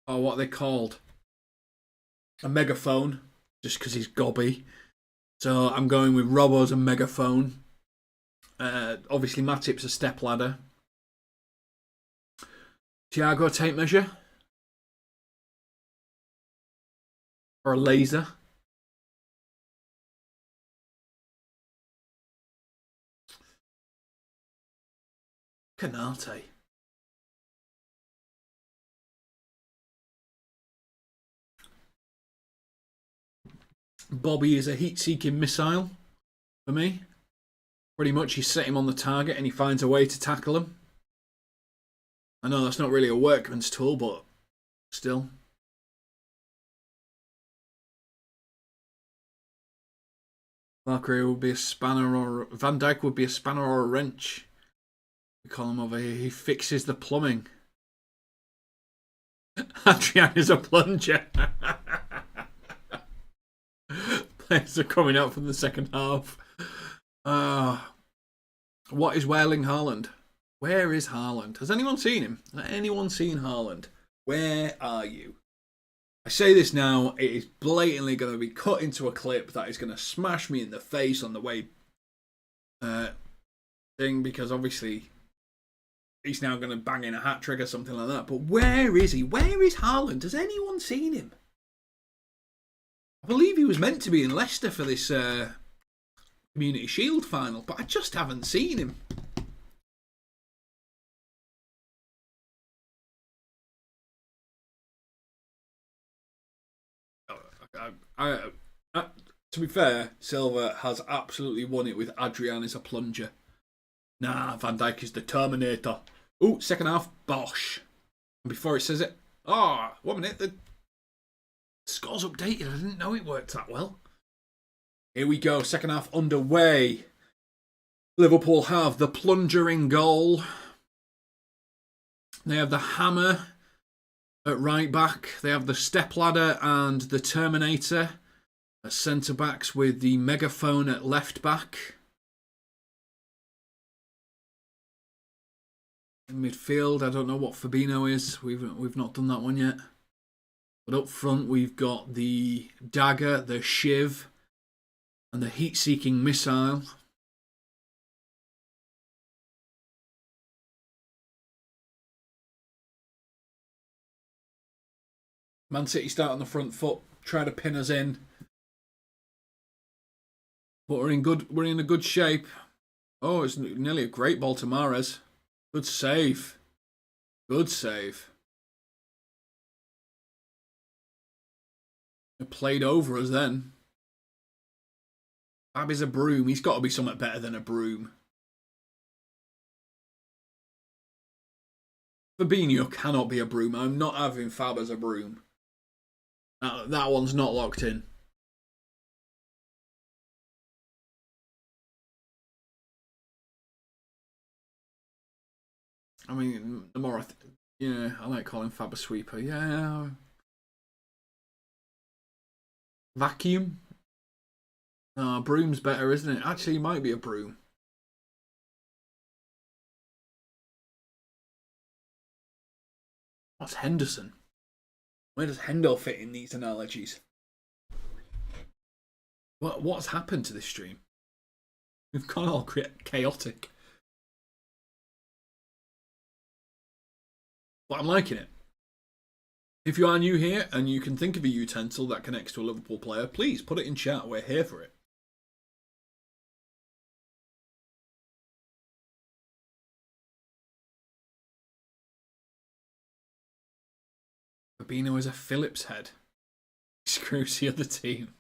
what are they called? A megaphone, just because he's gobby. So I'm going with Robbo's a megaphone. Obviously, Matip's a step ladder. Thiago, tape measure. Or a laser. Canate. Bobby is a heat-seeking missile for me. Pretty much, you set him on the target and he finds a way to tackle him. I know that's not really a workman's tool, but still. Valkyrie would be a spanner, or Van Dijk would be a spanner or a wrench. We call him over here. He fixes the plumbing. Adrian is a plunger. Players are coming out from the second half. What is Erling Haaland? Where is Haaland? Has anyone seen him? Has anyone seen Haaland? Where are you? I say this now, it is blatantly going to be cut into a clip that is going to smash me in the face on the way thing, because obviously he's now going to bang in a hat-trick or something like that. But where is he? Where is Haaland? Has anyone seen him? I believe he was meant to be in Leicester for this Community Shield final, but I just haven't seen him. To be fair, Silva has absolutely won it with Adrian as a plunger. Nah, Van Dijk is the Terminator. Ooh, second half, Bosch. And before it says it, 1 minute, the score's updated. I didn't know it worked that well. Here we go, second half underway. Liverpool have the plunger in goal. They have the hammer at right back. They have the stepladder and the Terminator at centre backs with the megaphone at left back. In midfield, I don't know what Fabinho is. We've not done that one yet. But up front, we've got the dagger, the shiv, and the heat-seeking missile. Man City start on the front foot, try to pin us in. But we're in a good shape. Oh, it's nearly a great ball to Mahrez. Good save. Good save. It played over us then. Fab is a broom. He's got to be something better than a broom. Fabinho cannot be a broom. I'm not having Fab as a broom. That one's not locked in. I mean, the more I like calling Fab a sweeper. Yeah. Vacuum? Broom's better, isn't it? Actually, it might be a broom. What's Henderson? Where does Hendo fit in these analogies? What's happened to this stream? We've gone all chaotic. But I'm liking it. If you are new here and you can think of a utensil that connects to a Liverpool player, please put it in chat. We're here for it. Fabinho is a Phillips head. Screws the other team.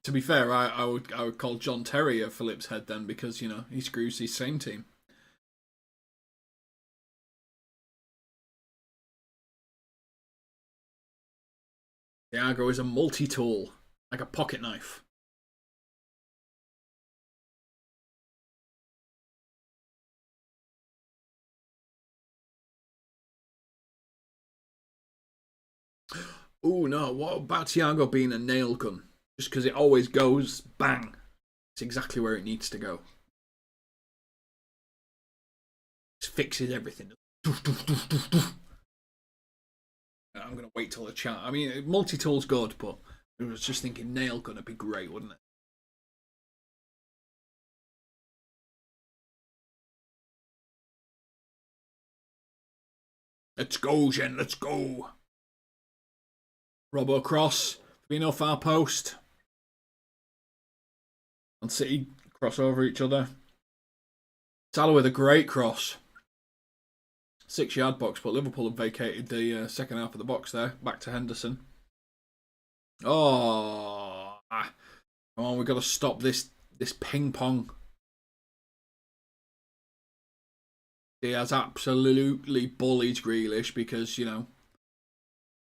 To be fair, I would call John Terry a Phillips head then, because he screws his same team. Thiago is a multi-tool, like a pocket knife. Oh no, what about Thiago being a nail gun? Just because it always goes bang. It's exactly where it needs to go. It fixes everything. I'm going to wait till the chat. I mean, multi-tool's good, but I was just thinking nail gun would be great, wouldn't it? Let's go, Jen, let's go. Robbo cross. Fabinho far post. And City cross over each other. Salah with a great cross. 6-yard box, but Liverpool have vacated the second half of the box there. Back to Henderson. Oh, come on, we've got to stop this ping pong. He has absolutely bullied Grealish because,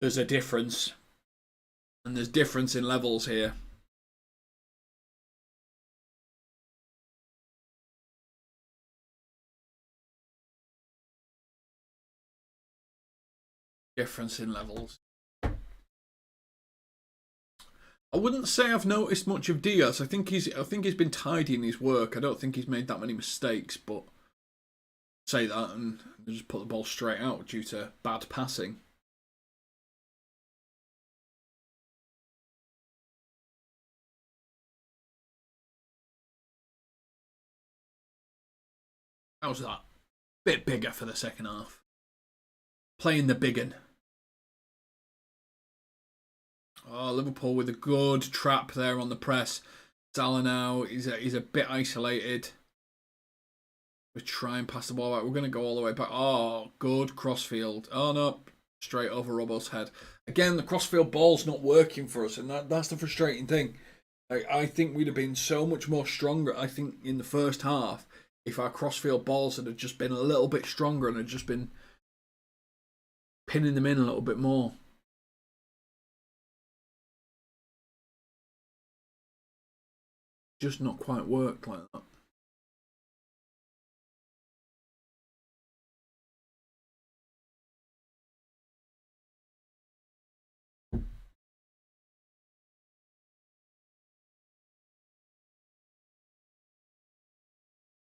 there's a difference. And there's difference in levels here. Difference in levels. I wouldn't say I've noticed much of Diaz. I think he's been tidy in his work. I don't think he's made that many mistakes, but say that and just put the ball straight out due to bad passing. How's that? Bit bigger for the second half. playing the big un. Oh, Liverpool with a good trap there on the press. Salah now is a bit isolated. We try and pass the ball out. We're going to go all the way back. Oh, good crossfield. Oh, no. Straight over Robbo's head. Again, the crossfield ball's not working for us, and that's the frustrating thing. I think we'd have been so much more stronger, I think, in the first half if our crossfield balls had just been a little bit stronger and had just been pinning them in a little bit more. Just not quite worked like that.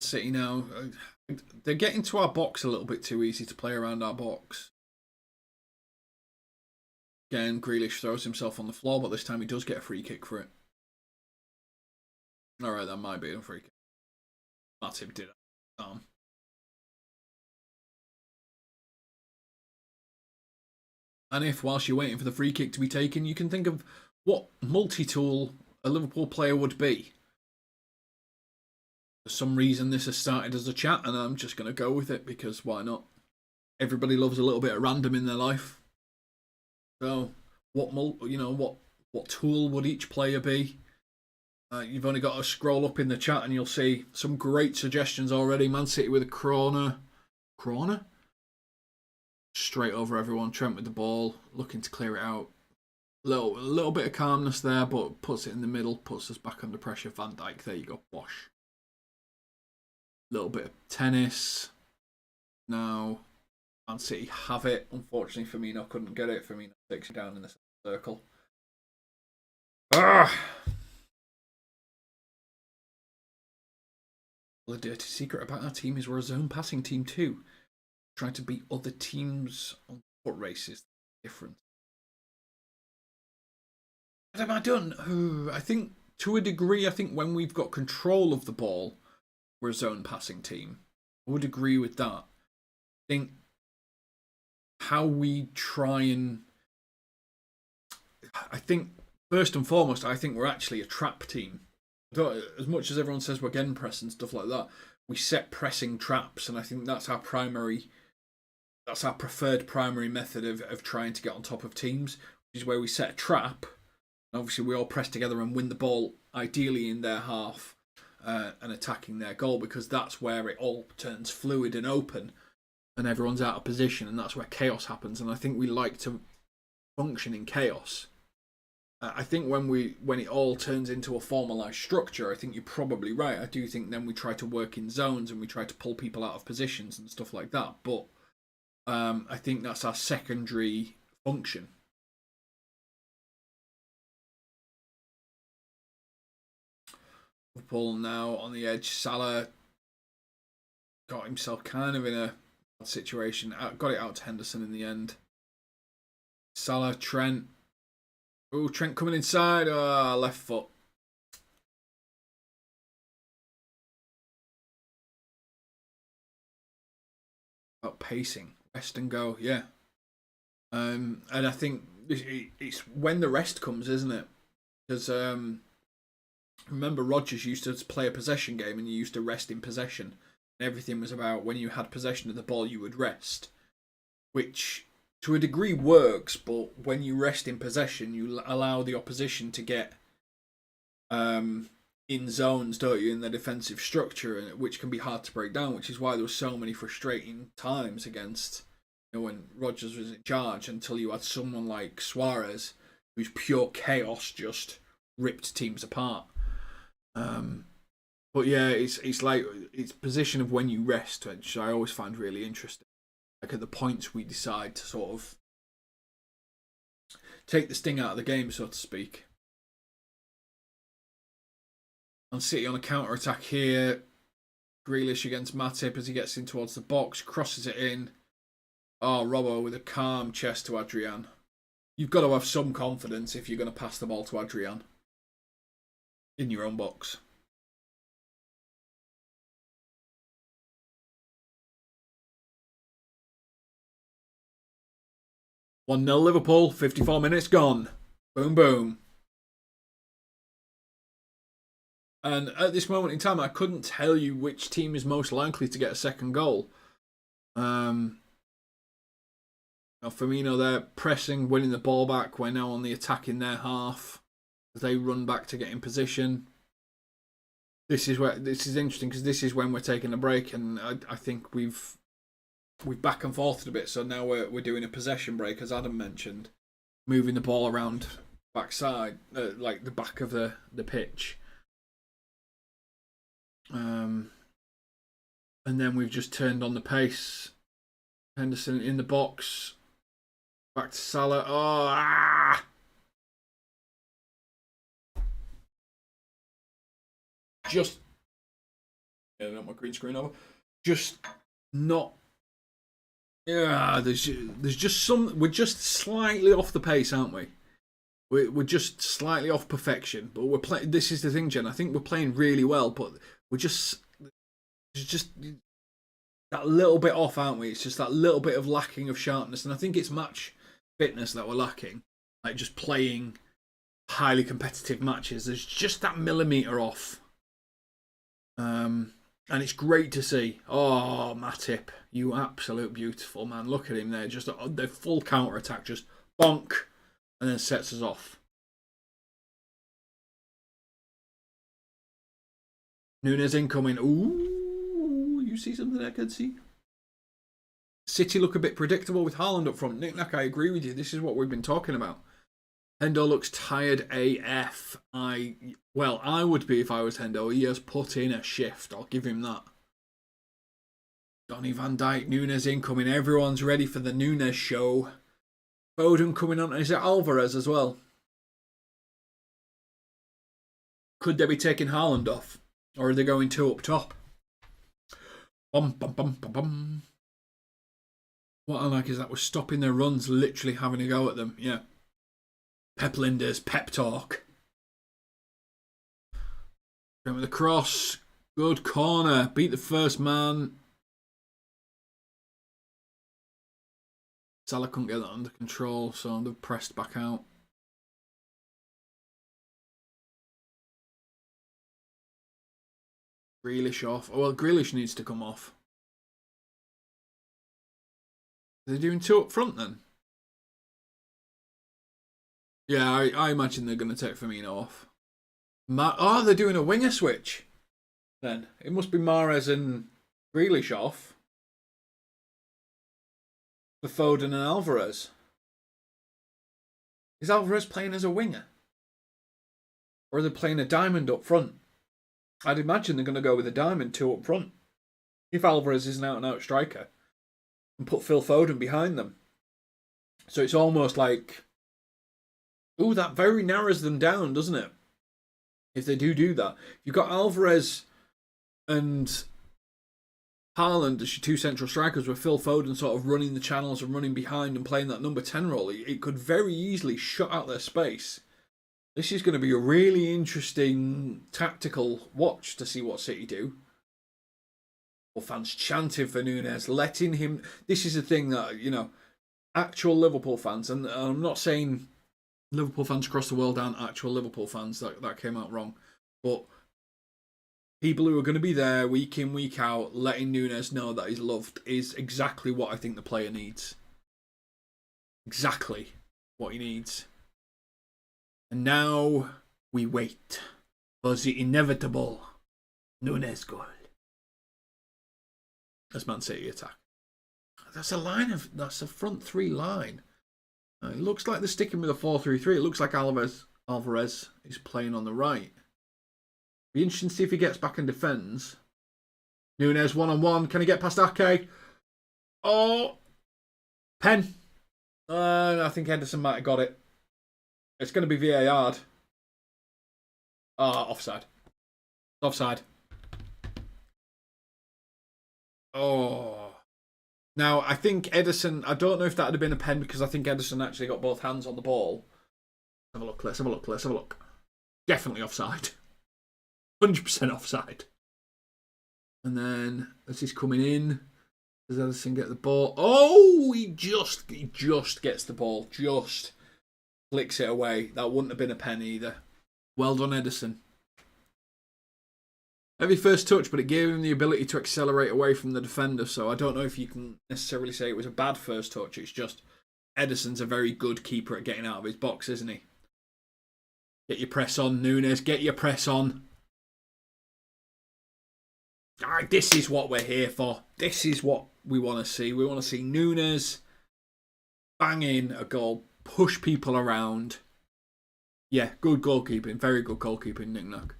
City now, they're getting to our box a little bit too easy to play around our box. Again, Grealish throws himself on the floor, but this time he does get a free kick for it. Alright, that might be a free kick. Matty did it. And if, whilst you're waiting for the free kick to be taken, you can think of what multi-tool a Liverpool player would be. For some reason, this has started as a chat, and I'm just going to go with it because why not? Everybody loves a little bit of random in their life. So, what tool would each player be? You've only got to scroll up in the chat, and you'll see some great suggestions already. Man City with a corner. Straight over everyone. Trent with the ball, looking to clear it out. A little bit of calmness there, but puts it in the middle, puts us back under pressure. Van Dijk, there you go, wash. Little bit of tennis. Now, Man City have it. Unfortunately, Firmino couldn't get it. Firmino takes it down in the circle. Ah! The dirty secret about our team is we're a zone passing team too. Trying to beat other teams on foot races. Different. What have I done? I think, to a degree, I think when we've got control of the ball, we're a zone passing team. I would agree with that. I think how we try and... I think, first and foremost, I think we're actually a trap team. As much as everyone says we're getting press and stuff like that, we set pressing traps, and I think that's our preferred primary method of trying to get on top of teams, which is where we set a trap. Obviously, we all press together and win the ball, ideally in their half, and attacking their goal, because that's where it all turns fluid and open, and everyone's out of position, and that's where chaos happens. And I think we like to function in chaos. I think when it all turns into a formalised structure, I think you're probably right. I do think then we try to work in zones and we try to pull people out of positions and stuff like that. But I think that's our secondary function. Liverpool now on the edge. Salah got himself kind of in a bad situation. Got it out to Henderson in the end. Salah, Trent. Oh, Trent coming inside. Oh, left foot. About pacing. Rest and go. Yeah. And I think it's when the rest comes, isn't it? Because remember, Rodgers used to play a possession game and you used to rest in possession. And everything was about when you had possession of the ball, you would rest. Which, to a degree, works, but when you rest in possession, you allow the opposition to get in zones, don't you, in their defensive structure, which can be hard to break down, which is why there were so many frustrating times against, when Rodgers was in charge, until you had someone like Suarez, whose pure chaos just ripped teams apart. But yeah, it's like it's position of when you rest, which I always find really interesting. Like at the points we decide to sort of take the sting out of the game, so to speak. And City on a counter attack here. Grealish against Matip as he gets in towards the box, crosses it in. Oh, Robbo with a calm chest to Adrian. You've got to have some confidence if you're going to pass the ball to Adrian in your own box. 1-0 Liverpool, 54 minutes gone. Boom, boom. And at this moment in time, I couldn't tell you which team is most likely to get a second goal. Firmino, they're pressing, winning the ball back. We're now on the attack in their half. They run back to get in position. This is interesting because this is when we're taking a break, and I think we've back and forthed a bit. So now we're doing a possession break, as Adam mentioned, moving the ball around backside, like the back of the pitch. And then we've just turned on the pace. Henderson in the box. Back to Salah. Just not my green screen over. Just not. Yeah, there's just some. We're just slightly off the pace, aren't we? We're just slightly off perfection, but we're playing. This is the thing, Jen. I think we're playing really well, but we're just that little bit off, aren't we? It's just that little bit of lacking of sharpness, and I think it's match fitness that we're lacking. Like just playing highly competitive matches, there's just that millimetre off. And it's great to see. Oh, Matty, you absolute beautiful man. Look at him there. Just the full counter attack, just bonk, and then sets us off. Nunes incoming. Ooh, you see something I can see? City look a bit predictable with Haaland up front. Nick, I agree with you. This is what we've been talking about. Hendo looks tired AF. I would be if I was Hendo. He has put in a shift. I'll give him that. Donny van Dijk, Nunes incoming. Everyone's ready for the Nunes show. Foden coming on. Is it Alvarez as well? Could they be taking Haaland off? Or are they going 2 up top? Bum, bum, bum, bum, bum. What I like is that we're stopping their runs, literally having a go at them. Yeah. Pep Linder's pep talk. Going with the cross. Good corner. Beat the first man. Salah couldn't get that under control, so they've pressed back out. Grealish off. Oh, well, Grealish needs to come off. Are they doing 2 up front then? Yeah, I imagine they're going to take Firmino off. They're doing a winger switch. Then it must be Mahrez and Grealish off for Foden and Alvarez. Is Alvarez playing as a winger? Or are they playing a diamond up front? I'd imagine they're going to go with a diamond 2 up front. If Alvarez is an out-and-out striker. And put Phil Foden behind them. So it's almost like... Ooh, that very narrows them down, doesn't it? If they do that. You've got Alvarez and Haaland as your 2 central strikers with Phil Foden sort of running the channels and running behind and playing that number 10 role. It could very easily shut out their space. This is going to be a really interesting tactical watch to see what City do. Fans chanting for Nunes, letting him... This is the thing that, actual Liverpool fans, and I'm not saying Liverpool fans across the world aren't actual Liverpool fans, that came out wrong, but people who are going to be there week in, week out, letting Nunes know that he's loved is exactly what I think the player needs. Exactly what he needs. And now we wait for the inevitable Nunes goal. As Man City attack. That's a front 3 line. It looks like they're sticking with a 4-3-3. It looks like Alvarez is playing on the right. Be interesting to see if he gets back and defends. Nunes 1-on-1. Can he get past Ake? Oh! Pen. I think Henderson might have got it. It's going to be VAR'd. Offside. Offside. Oh. Now, I think Ederson... I don't know if that would have been a pen because I think Ederson actually got both hands on the ball. Let's have a look. Definitely offside. 100% offside. And then, as he's coming in, Does Edison get the ball? Oh, he just gets the ball. Just flicks it away. That wouldn't have been a pen either. Well done, Edison. Heavy first touch, but it gave him the ability to accelerate away from the defender. So I don't know if you can necessarily say it was a bad first touch. It's just Edison's a very good keeper at getting out of his box, isn't he? Get your press on, Nunes. Get your press on. This is what we're here for. This is what we want to see. We want to see Nunes bang in a goal, push people around. Yeah, good goalkeeping. Very good goalkeeping, Nick Nuck.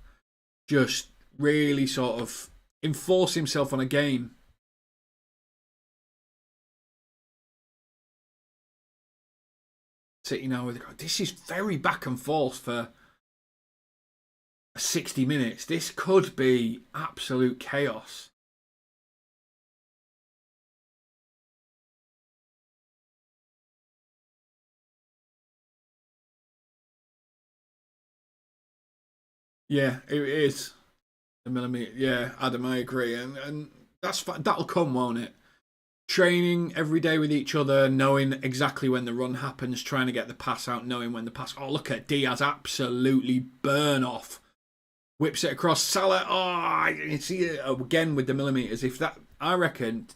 Just really sort of enforce himself on a game. City now with this is very back and forth for 60 minutes. This could be absolute chaos. Yeah, it is. The millimetre. Yeah, Adam, I agree. And that'll come, won't it? Training every day with each other, knowing exactly when the run happens, trying to get the pass out, knowing when the pass... Oh, look at Diaz absolutely burn off. Whips it across Salah. Oh, you see it again with the millimetres. If that, I reckon,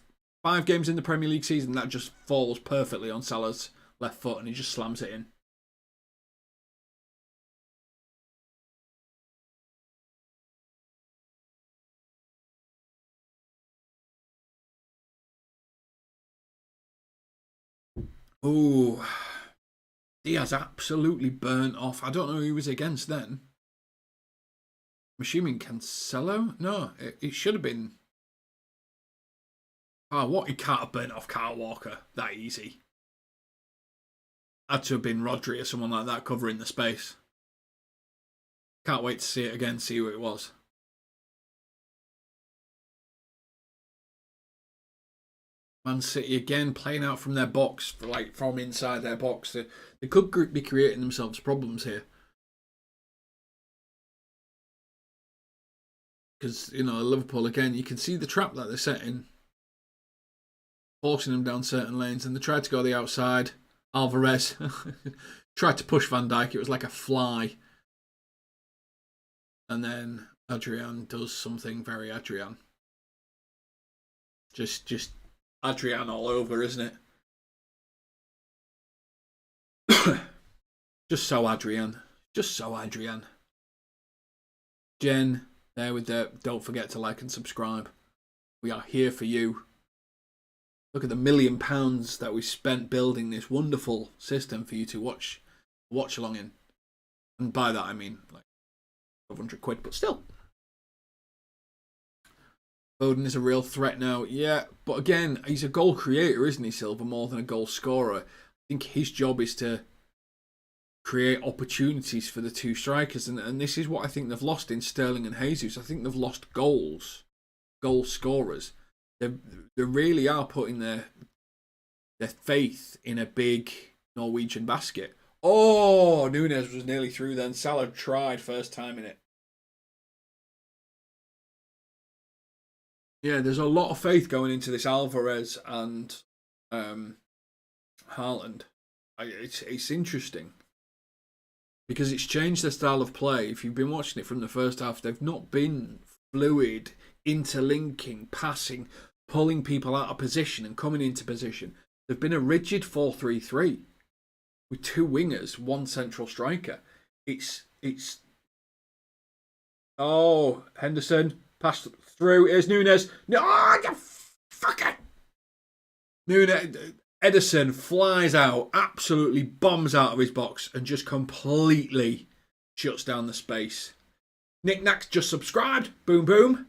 5 games in the Premier League season, that just falls perfectly on Salah's left foot and he just slams it in. Oh, Diaz absolutely burnt off. I don't know who he was against then. I'm assuming Cancelo? No, it should have been... Oh, what? He can't have burnt off Kyle Walker that easy. Had to have been Rodri or someone like that covering the space. Can't wait to see it again, see who it was. Man City again playing out from their box, from inside their box. They could be creating themselves problems here. Because, Liverpool again, you can see the trap that they're setting. Forcing them down certain lanes, and they tried to go the outside. Alvarez tried to push Van Dijk. It was like a fly. And then Adrian does something very Adrian. Just Adrian all over, isn't it? Just so Adrian. Jen, there with the don't forget to like and subscribe. We are here for you. Look at the £1 million that we spent building this wonderful system for you to watch along in. And by that I mean like £100, but still. Foden is a real threat now. Yeah, but again, he's a goal creator, isn't he, Silva, more than a goal scorer. I think his job is to create opportunities for the two strikers. And this is what I think they've lost in Sterling and Jesus. I think they've lost goal scorers. They really are putting their faith in a big Norwegian basket. Oh, Nunes was nearly through then. Salah tried first time in it. Yeah, there's a lot of faith going into this Alvarez and Haaland. It's interesting because it's changed their style of play. If you've been watching it from the first half, they've not been fluid, interlinking, passing, pulling people out of position and coming into position. They've been a rigid 4-3-3 with 2 wingers, 1 central striker. It's oh, Henderson passed through. Here's Nunes. No, you fucker. Edison flies out, absolutely bombs out of his box and just completely shuts down the space. Nick Nack's just subscribed. Boom, boom.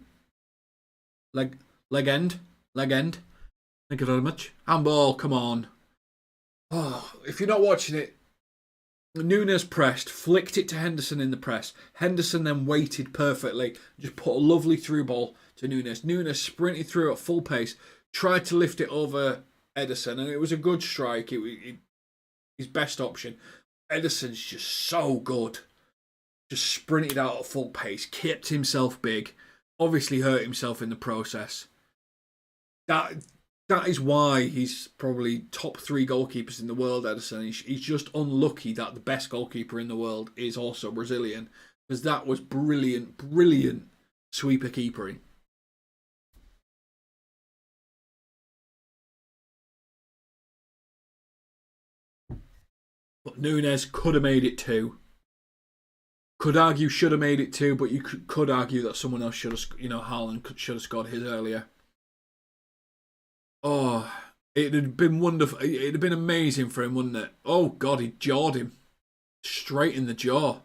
Leg end. Thank you very much. Handball, come on. Oh, if you're not watching it, Nunes pressed, flicked it to Henderson in the press. Henderson then waited perfectly, just put a lovely through ball to Nunes. Nunes sprinted through at full pace, tried to lift it over Edison, and it was a good strike. His best option. Edison's just so good. Just sprinted out at full pace, kept himself big, obviously hurt himself in the process. That is why he's probably top 3 goalkeepers in the world, Ederson. He's just unlucky that the best goalkeeper in the world is also Brazilian, because that was brilliant, brilliant sweeper keepering. But Nunes could have made it 2. Could argue should have made it 2, but you could argue that someone else should have, Haaland should have scored his earlier. Oh, it had been wonderful. It'd have been amazing for him, wouldn't it? Oh God, he jawed him straight in the jaw.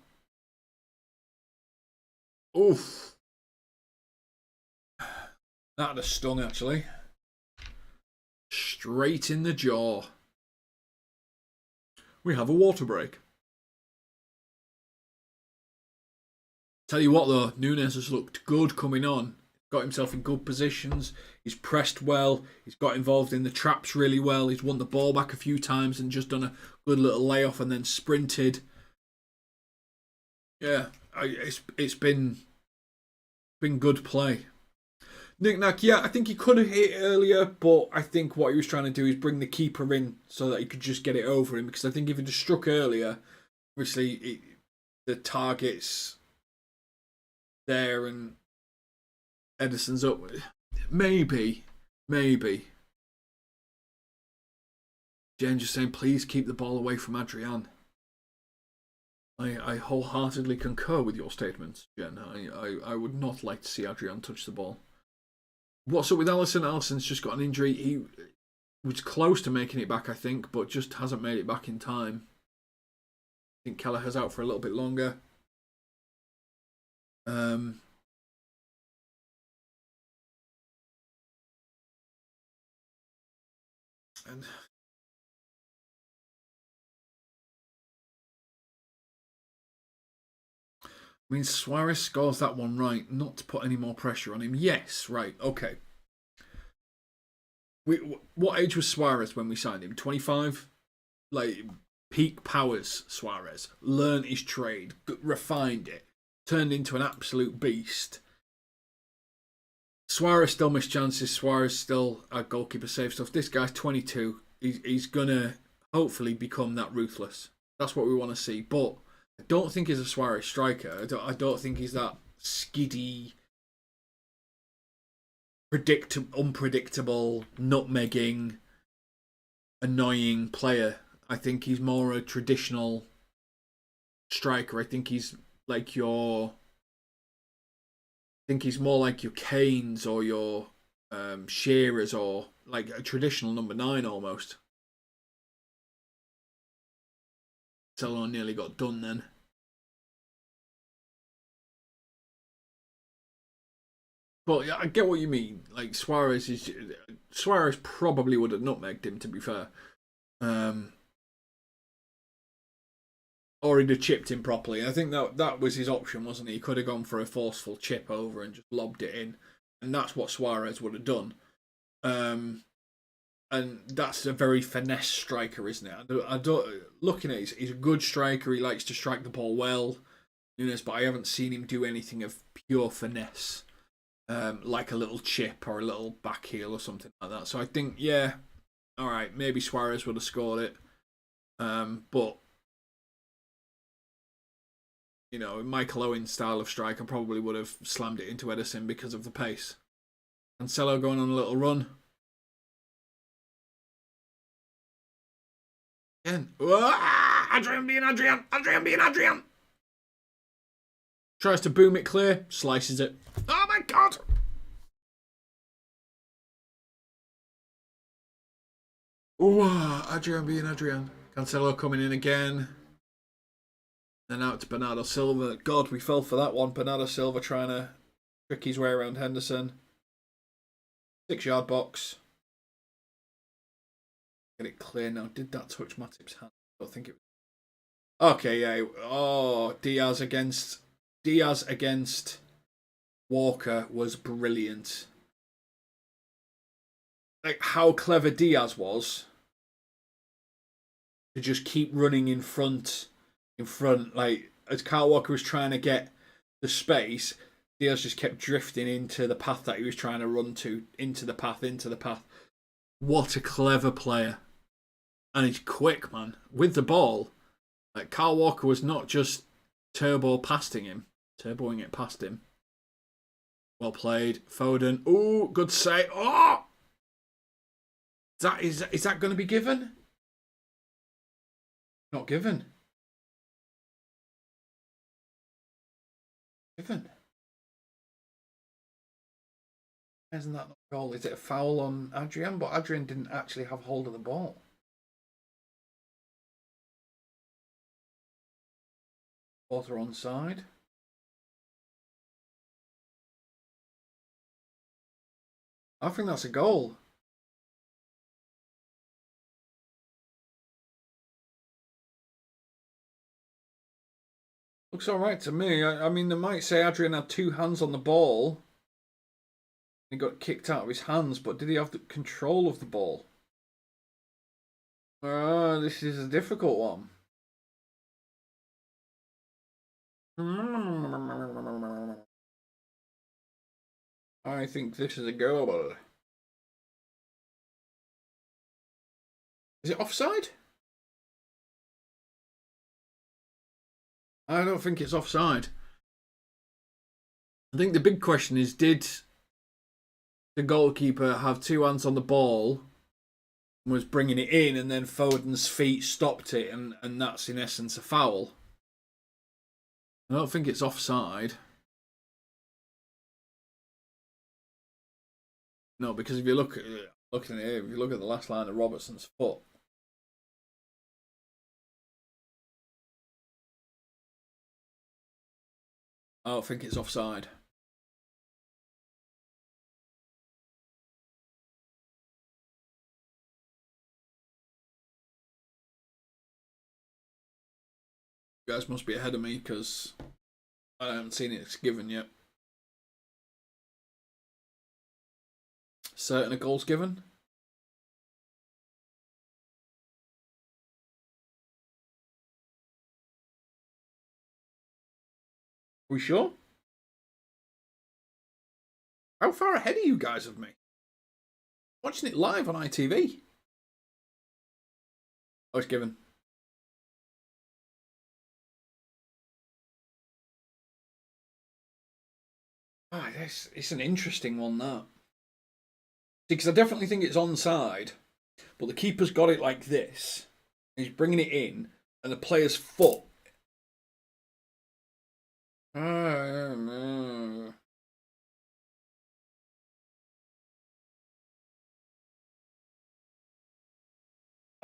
Oof, that'd have stung actually. Straight in the jaw. We have a water break. Tell you what though, Nunes has looked good coming on. Got himself in good positions. He's pressed well. He's got involved in the traps really well. He's won the ball back a few times and just done a good little layoff and then sprinted. Yeah, it's been good play. Knick-knack, yeah, I think he could have hit earlier, but I think what he was trying to do is bring the keeper in so that he could just get it over him, because I think if he'd have struck earlier, obviously the target's there and Ederson's up. Maybe. Jen just saying, please keep the ball away from Adrian. I wholeheartedly concur with your statements, Jen. I would not like to see Adrian touch the ball. What's up with Alisson? Alisson's just got an injury. He was close to making it back, I think, but just hasn't made it back in time. I think Kelleher's out for a little bit longer. And I mean, Suarez scores that one right, not to put any more pressure on him. Yes, right, okay. What age was Suarez when we signed him? 25? Like, peak powers Suarez. Learned his trade, refined it, turned into an absolute beast. Suarez still missed chances. Suarez still a goalkeeper save stuff. This guy's 22. He's going to hopefully become that ruthless. That's what we want to see. But I don't think he's a Suarez striker. I don't think he's that skiddy, unpredictable, nutmegging, annoying player. I think he's more a traditional striker. I think he's like your... I think he's more like your Kanes or your Shearers, or like a traditional number 9 almost. Marcelo nearly got done then. But yeah, I get what you mean. Like Suarez probably would have nutmegged him, to be fair. Or he'd have chipped him properly. I think that was his option, wasn't he? He could have gone for a forceful chip over and just lobbed it in. And that's what Suarez would have done. And that's a very finesse striker, isn't it? I don't looking at it, he's a good striker. He likes to strike the ball well, Nunes, but I haven't seen him do anything of pure finesse, like a little chip or a little back heel or something like that. So I think, yeah, all right, maybe Suarez would have scored it, but you know, Michael Owen's style of striker probably would have slammed it into Ederson because of the pace. Cancelo going on a little run. Again. Adrian being Adrian. Adrian being Adrian. Tries to boom it clear. Slices it. Oh my God. Adrian being Adrian. Cancelo coming in again. Then out to Bernardo Silva. God, we fell for that one. Bernardo Silva trying to trick his way around Henderson. 6-yard box. Get it clear now. Did that touch Matip's hand? I don't think it was. Okay, yeah. Oh, Diaz against Walker was brilliant. Like how clever Diaz was to just keep running in front. Like as Kyle Walker was trying to get the space, Diaz just kept drifting into the path that he was trying to run to, into the path. What a clever player. And he's quick, man. With the ball, Kyle Walker was not just turboing it past him. Well played. Foden. Ooh, good save. Oh! Is that going to be given? Not given. Given. Isn't that not a goal? Is it a foul on Adrian? But Adrian didn't actually have hold of the ball. Both are onside. I think that's a goal. Looks alright to me. I mean, they might say Adrian had two hands on the ball. He got kicked out of his hands, but did he have the control of the ball? This is a difficult one. I think this is a goal. Is it offside? I don't think it's offside. I think the big question is, did the goalkeeper have two hands on the ball and was bringing it in, and then Foden's feet stopped it, and that's in essence a foul? I don't think it's offside. No, because if you look at it, if you look at the last line of Robertson's foot, I don't think it's offside. You guys must be ahead of me because I haven't seen it given yet. Certain a goal's given? We sure? How far ahead are you guys of me? Watching it live on ITV. Oh, it's given. It's an interesting one, that. Because I definitely think it's onside, but the keeper's got it like this. He's bringing it in, and the player's foot.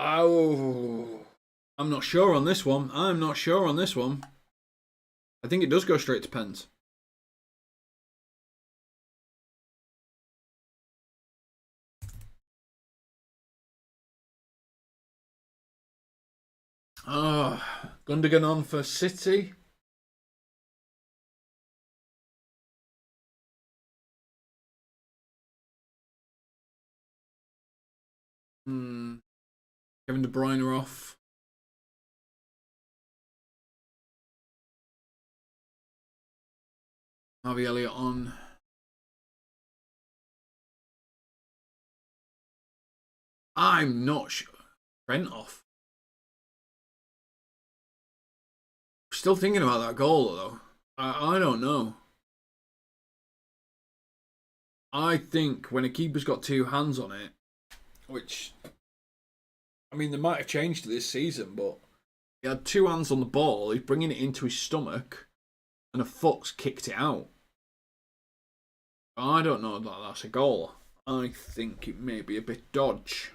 Oh, I'm not sure on this one. I think it does go straight to pens. Gundogan on for City. Kevin De Bruyne off. Harvey Elliott on. I'm not sure. Trent off. Still thinking about that goal though. I don't know. I think when a keeper's got two hands on it, which, I mean, they might have changed it this season, but he had two hands on the ball, he's bringing it into his stomach, and a foot's kicked it out. I don't know that that's a goal. I think it may be a bit dodge.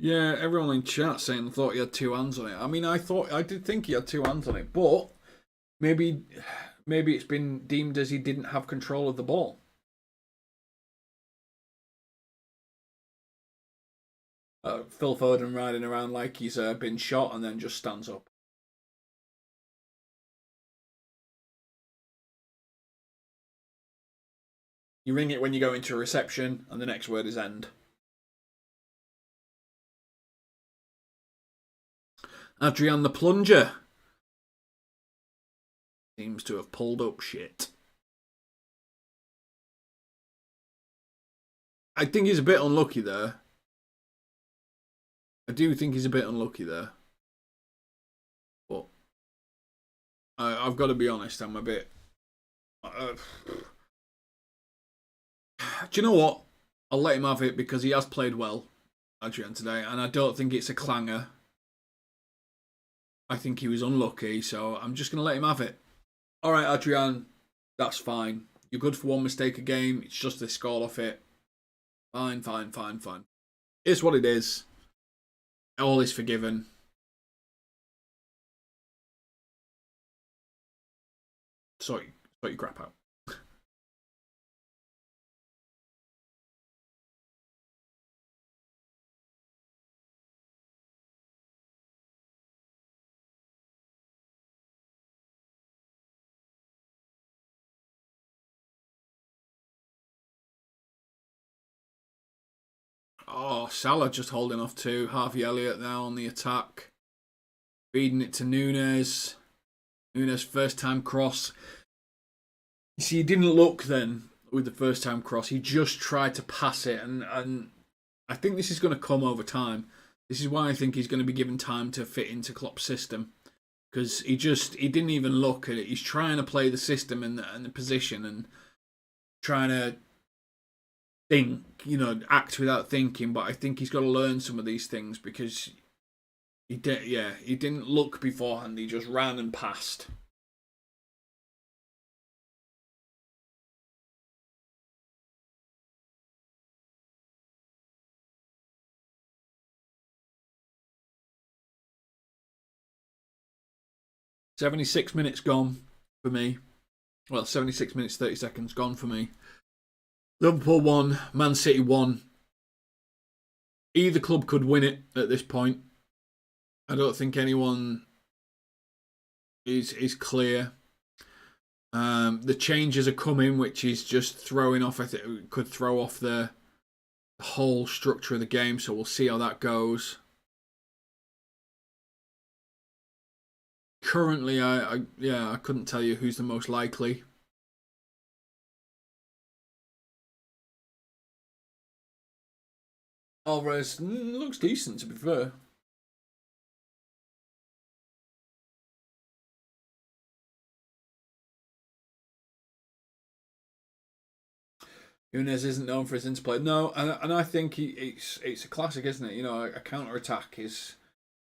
Yeah, everyone in chat saying thought he had two hands on it. I mean, I did think he had two hands on it, but maybe it's been deemed as he didn't have control of the ball. Phil Foden riding around like he's been shot and then just stands up. You ring it when you go into a reception, and the next word is end. Adrian the plunger. seems to have pulled up shit. I think he's a bit unlucky there. I do think he's a bit unlucky there. But I've got to be honest, I'm a bit... do you know what? I'll let him have it because he has played well, Adrian, today. And I don't think it's a clanger. I think he was unlucky, so I'm just going to let him have it. All right, Adrian, that's fine. You're good for one mistake a game. It's just they scored off it. Fine. It's what it is. All is forgiven. Sort your crap out. Oh, Salah just holding off too. Harvey Elliott now on the attack. Feeding it to Nunes. Nunes first time cross. You see, he didn't look then with the first time cross. He just tried to pass it. And I think this is going to come over time. This is why I think he's going to be given time to fit into Klopp's system. Because he didn't even look at it. He's trying to play the system and the position and trying to think, act without thinking. But I think he's got to learn some of these things because he didn't look beforehand. He just ran and passed. "76 minutes gone for me." Well, 76 minutes, 30 seconds gone for me. Liverpool 1, Man City 1. Either club could win it at this point. I don't think anyone is clear. The changes are coming, which is just throwing off. I think could throw off the whole structure of the game. So we'll see how that goes. Currently, I couldn't tell you who's the most likely. Alvarez looks decent, to be fair. Nunes isn't known for his interplay. No, and I think it's a classic, isn't it? A counter-attack is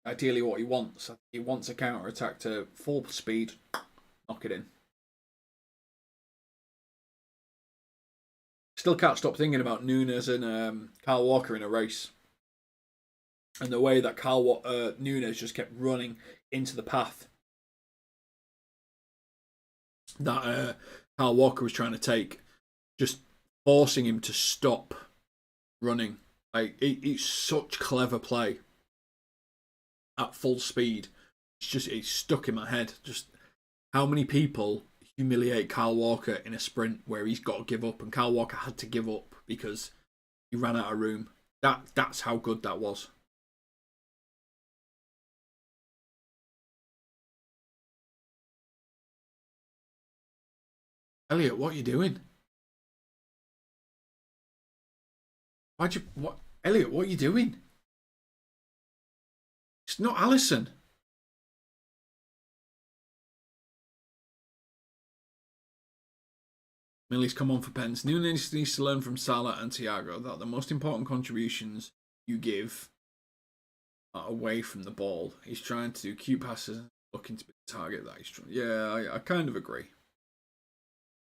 ideally what he wants. He wants a counter-attack to full speed, knock it in. Still can't stop thinking about Nunes and Kyle Walker in a race. And the way that Nunes just kept running into the path that Kyle Walker was trying to take. Just forcing him to stop running. Like, it's such clever play at full speed. It's stuck in my head. Just how many people humiliate Kyle Walker in a sprint where he's got to give up, and Kyle Walker had to give up because he ran out of room. That's how good that was. Elliot, what are you doing? Elliot, what are you doing? It's not Alisson. Millie's come on for pens. Nunes needs to learn from Salah and Thiago that the most important contributions you give are away from the ball. He's trying to do cute passes and looking to be the target that he's trying. Yeah, I kind of agree.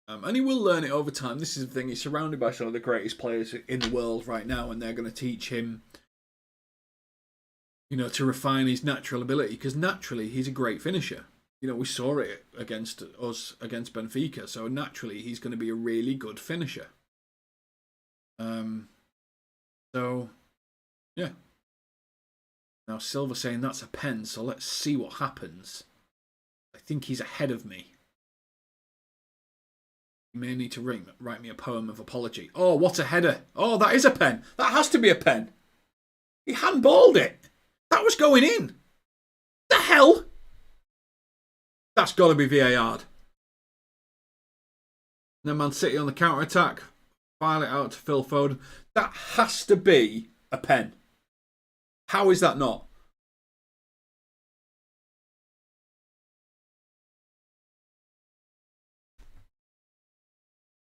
And he will learn it over time. This is the thing. He's surrounded by some of the greatest players in the world right now, and they're going to teach him, to refine his natural ability. Because naturally, he's a great finisher. We saw it against Benfica. So naturally, he's going to be a really good finisher. So, yeah. Now, Silva saying that's a pen, so let's see what happens. I think he's ahead of me. You may need to write me a poem of apology. Oh, what a header. Oh, that is a pen. That has to be a pen. He handballed it. That was going in. The hell? That's got to be VAR'd. then Man City on the counter-attack. File it out to Phil Foden. That has to be a pen. How is that not?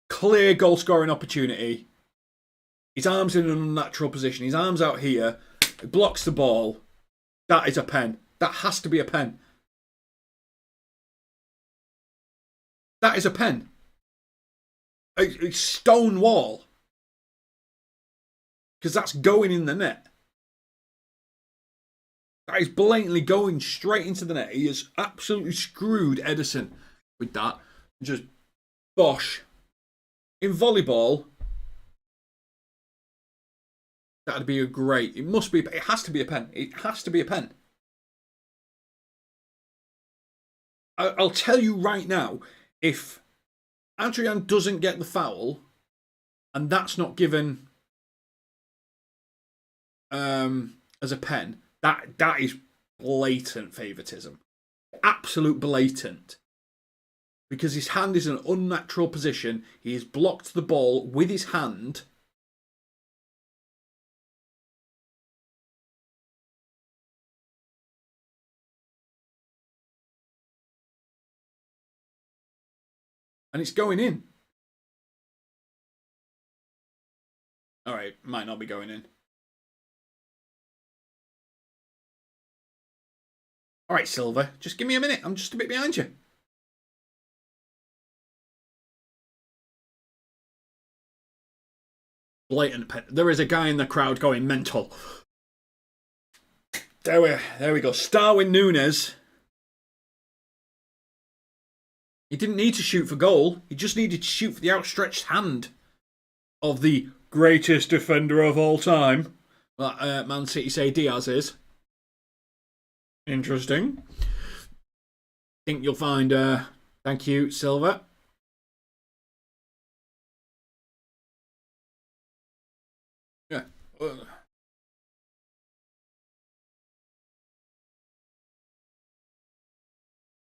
Clear goal-scoring opportunity. His arm's in an unnatural position. His arm's out here. He blocks the ball. That is a pen. That has to be a pen. That is a pen. A stone wall. Because that's going in the net. That is blatantly going straight into the net. He has absolutely screwed Ederson with that. Just bosh. In volleyball, that'd be a great. It must be. It has to be a pen. It has to be a pen. I'll tell you right now, if Adrian doesn't get the foul, and that's not given as a pen, that is blatant favouritism. Absolute blatant. Because his hand is in an unnatural position. He has blocked the ball with his hand. And it's going in. Alright, might not be going in. Alright, Silver, just give me a minute. I'm just a bit behind you. Blatant pen. There is a guy in the crowd going mental. There we go. Darwin Núñez. He didn't need to shoot for goal. He just needed to shoot for the outstretched hand of the greatest defender of all time. Man City say Diaz is. Interesting. Think you'll find... thank you, Silver. Yeah.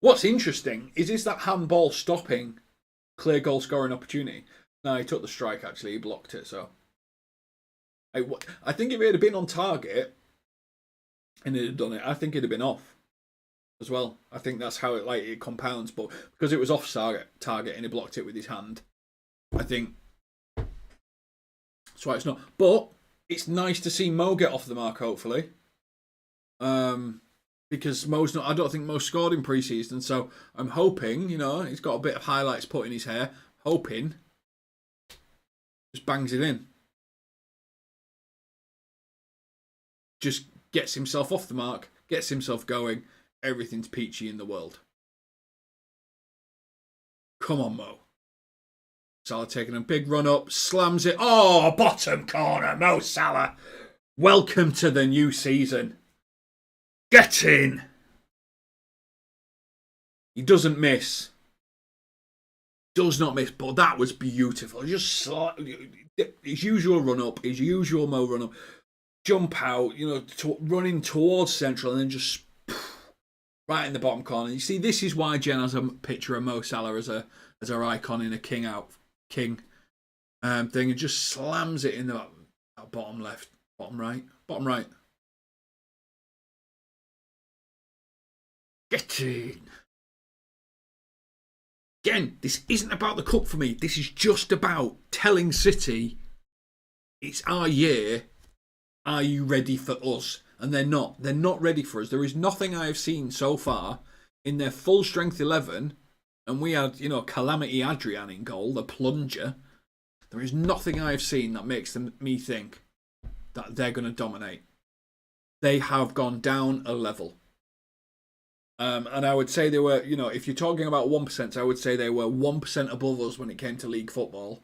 What's interesting is that handball stopping clear goal scoring opportunity? No, he took the strike actually. He blocked it. So I think if it had been on target and it had done it, I think it'd have been off as well. I think that's how it compounds. But because it was off target and he blocked it with his hand, I think that's why it's not. But it's nice to see Mo get off the mark. Hopefully. Because Mo's not, I don't think Mo scored in pre-season, so I'm hoping, he's got a bit of highlights put in his hair, hoping, just bangs it in. Just gets himself off the mark, gets himself going, everything's peachy in the world. Come on, Mo. Salah taking a big run up, slams it, bottom corner, Mo Salah. Welcome to the new season. Get in! He doesn't miss. Does not miss, but that was beautiful. Just his usual run up, his usual Mo run up, jump out, running towards central, and then just right in the bottom corner. You see, this is why Jen has a picture of Mo Salah as her icon in a king thing, and just slams it in the bottom left, bottom right. Get in. Again, this isn't about the cup for me. This is just about telling City, it's our year. Are you ready for us? And they're not. They're not ready for us. There is nothing I have seen so far in their full strength 11. And we had, Calamity Adrian in goal, the plunger. There is nothing I have seen that makes me think that they're going to dominate. They have gone down a level. And I would say they were, if you're talking about 1%, I would say they were 1% above us when it came to league football.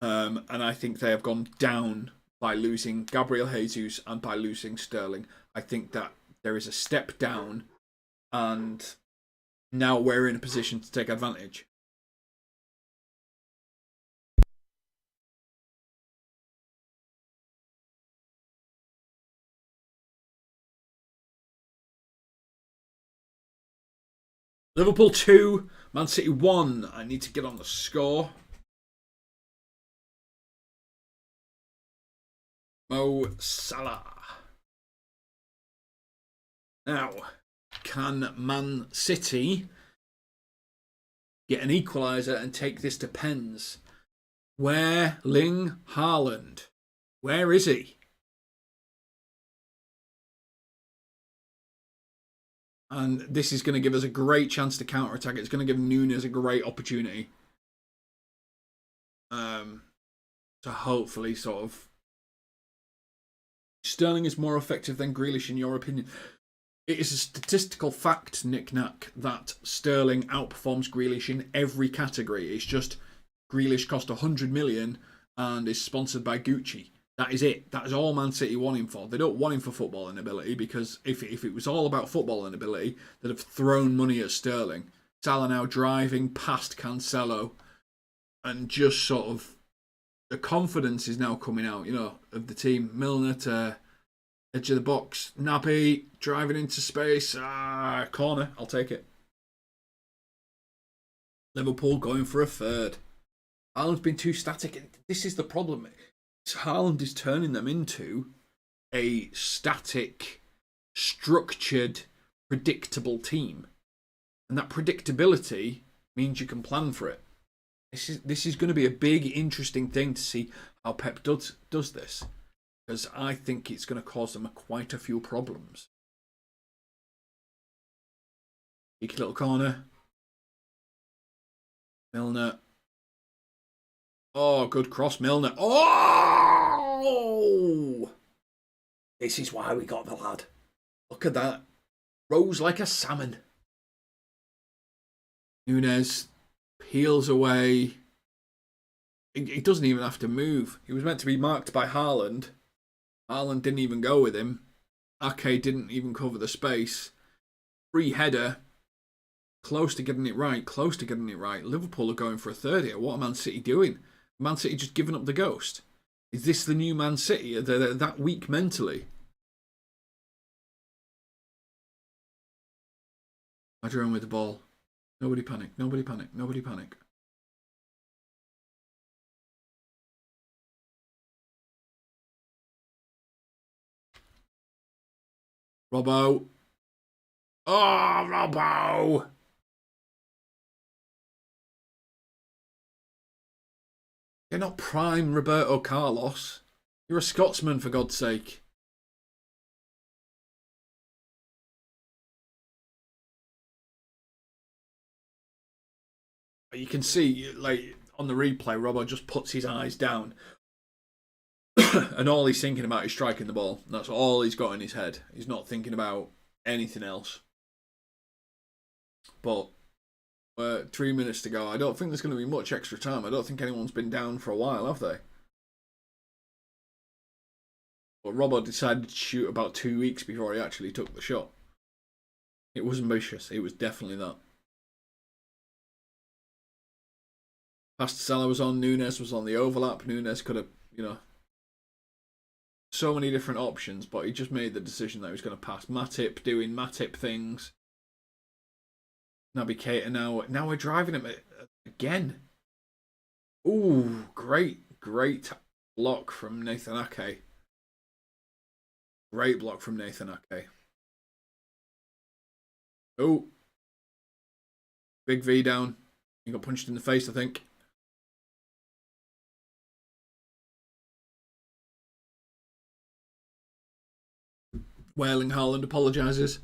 And I think they have gone down by losing Gabriel Jesus and by losing Sterling. I think that there is a step down, and now we're in a position to take advantage. Liverpool 2, Man City 1. I need to get on the score. Mo Salah. Now, can Man City get an equaliser and take this to pens? Where Ling Haaland? Where is he? And this is going to give us a great chance to counter-attack. It's going to give Núñez a great opportunity. To hopefully sort of... Sterling is more effective than Grealish in your opinion. It is a statistical fact, Nick-Nack, that Sterling outperforms Grealish in every category. It's just Grealish cost 100 million and is sponsored by Gucci. That is it. That is all Man City want him for. They don't want him for footballing ability, because if it was all about footballing ability, they'd have thrown money at Sterling. Salah now driving past Cancelo, and just sort of the confidence is now coming out, of the team. Milner to edge of the box. Naby driving into space. Corner. I'll take it. Liverpool going for a third. Haaland's been too static. This is the problem. Haaland is turning them into a static, structured, predictable team. And that predictability means you can plan for it. This is going to be a big, interesting thing to see how Pep does this. Because I think it's going to cause them quite a few problems. Cheeky little corner. Milner. Oh, good cross, Milner. Oh! This is why we got the lad. Look at that. Rose like a salmon. Núñez peels away. He doesn't even have to move. He was meant to be marked by Haaland. Haaland didn't even go with him. Ake didn't even cover the space. Free header. Close to getting it right. Close to getting it right. Liverpool are going for a third here. What are Man City doing? Man City just giving up the ghost? Is this the new Man City? Are they that weak mentally? Adrian with the ball. Nobody panic. Nobody panic. Nobody panic. Robbo. Oh, Robbo! You're not prime Roberto Carlos. You're a Scotsman, for God's sake. You can see, like, on the replay, Robbo just puts his eyes down. And all he's thinking about is striking the ball. That's all he's got in his head. He's not thinking about anything else. But 3 minutes to go. I don't think there's going to be much extra time. I don't think anyone's been down for a while, have they? But Robbo decided to shoot about 2 weeks before he actually took the shot. It was ambitious. It was definitely that. Past Salah was on. Núñez was on the overlap. Núñez could have, so many different options, but he just made the decision that he was going to pass. Matip doing Matip things. Naby Keita now we're driving him again. Ooh, great block from Nathan Ake. Great block from Nathan Ake. Oh, big V down. He got punched in the face, I think. Erling Haaland apologises.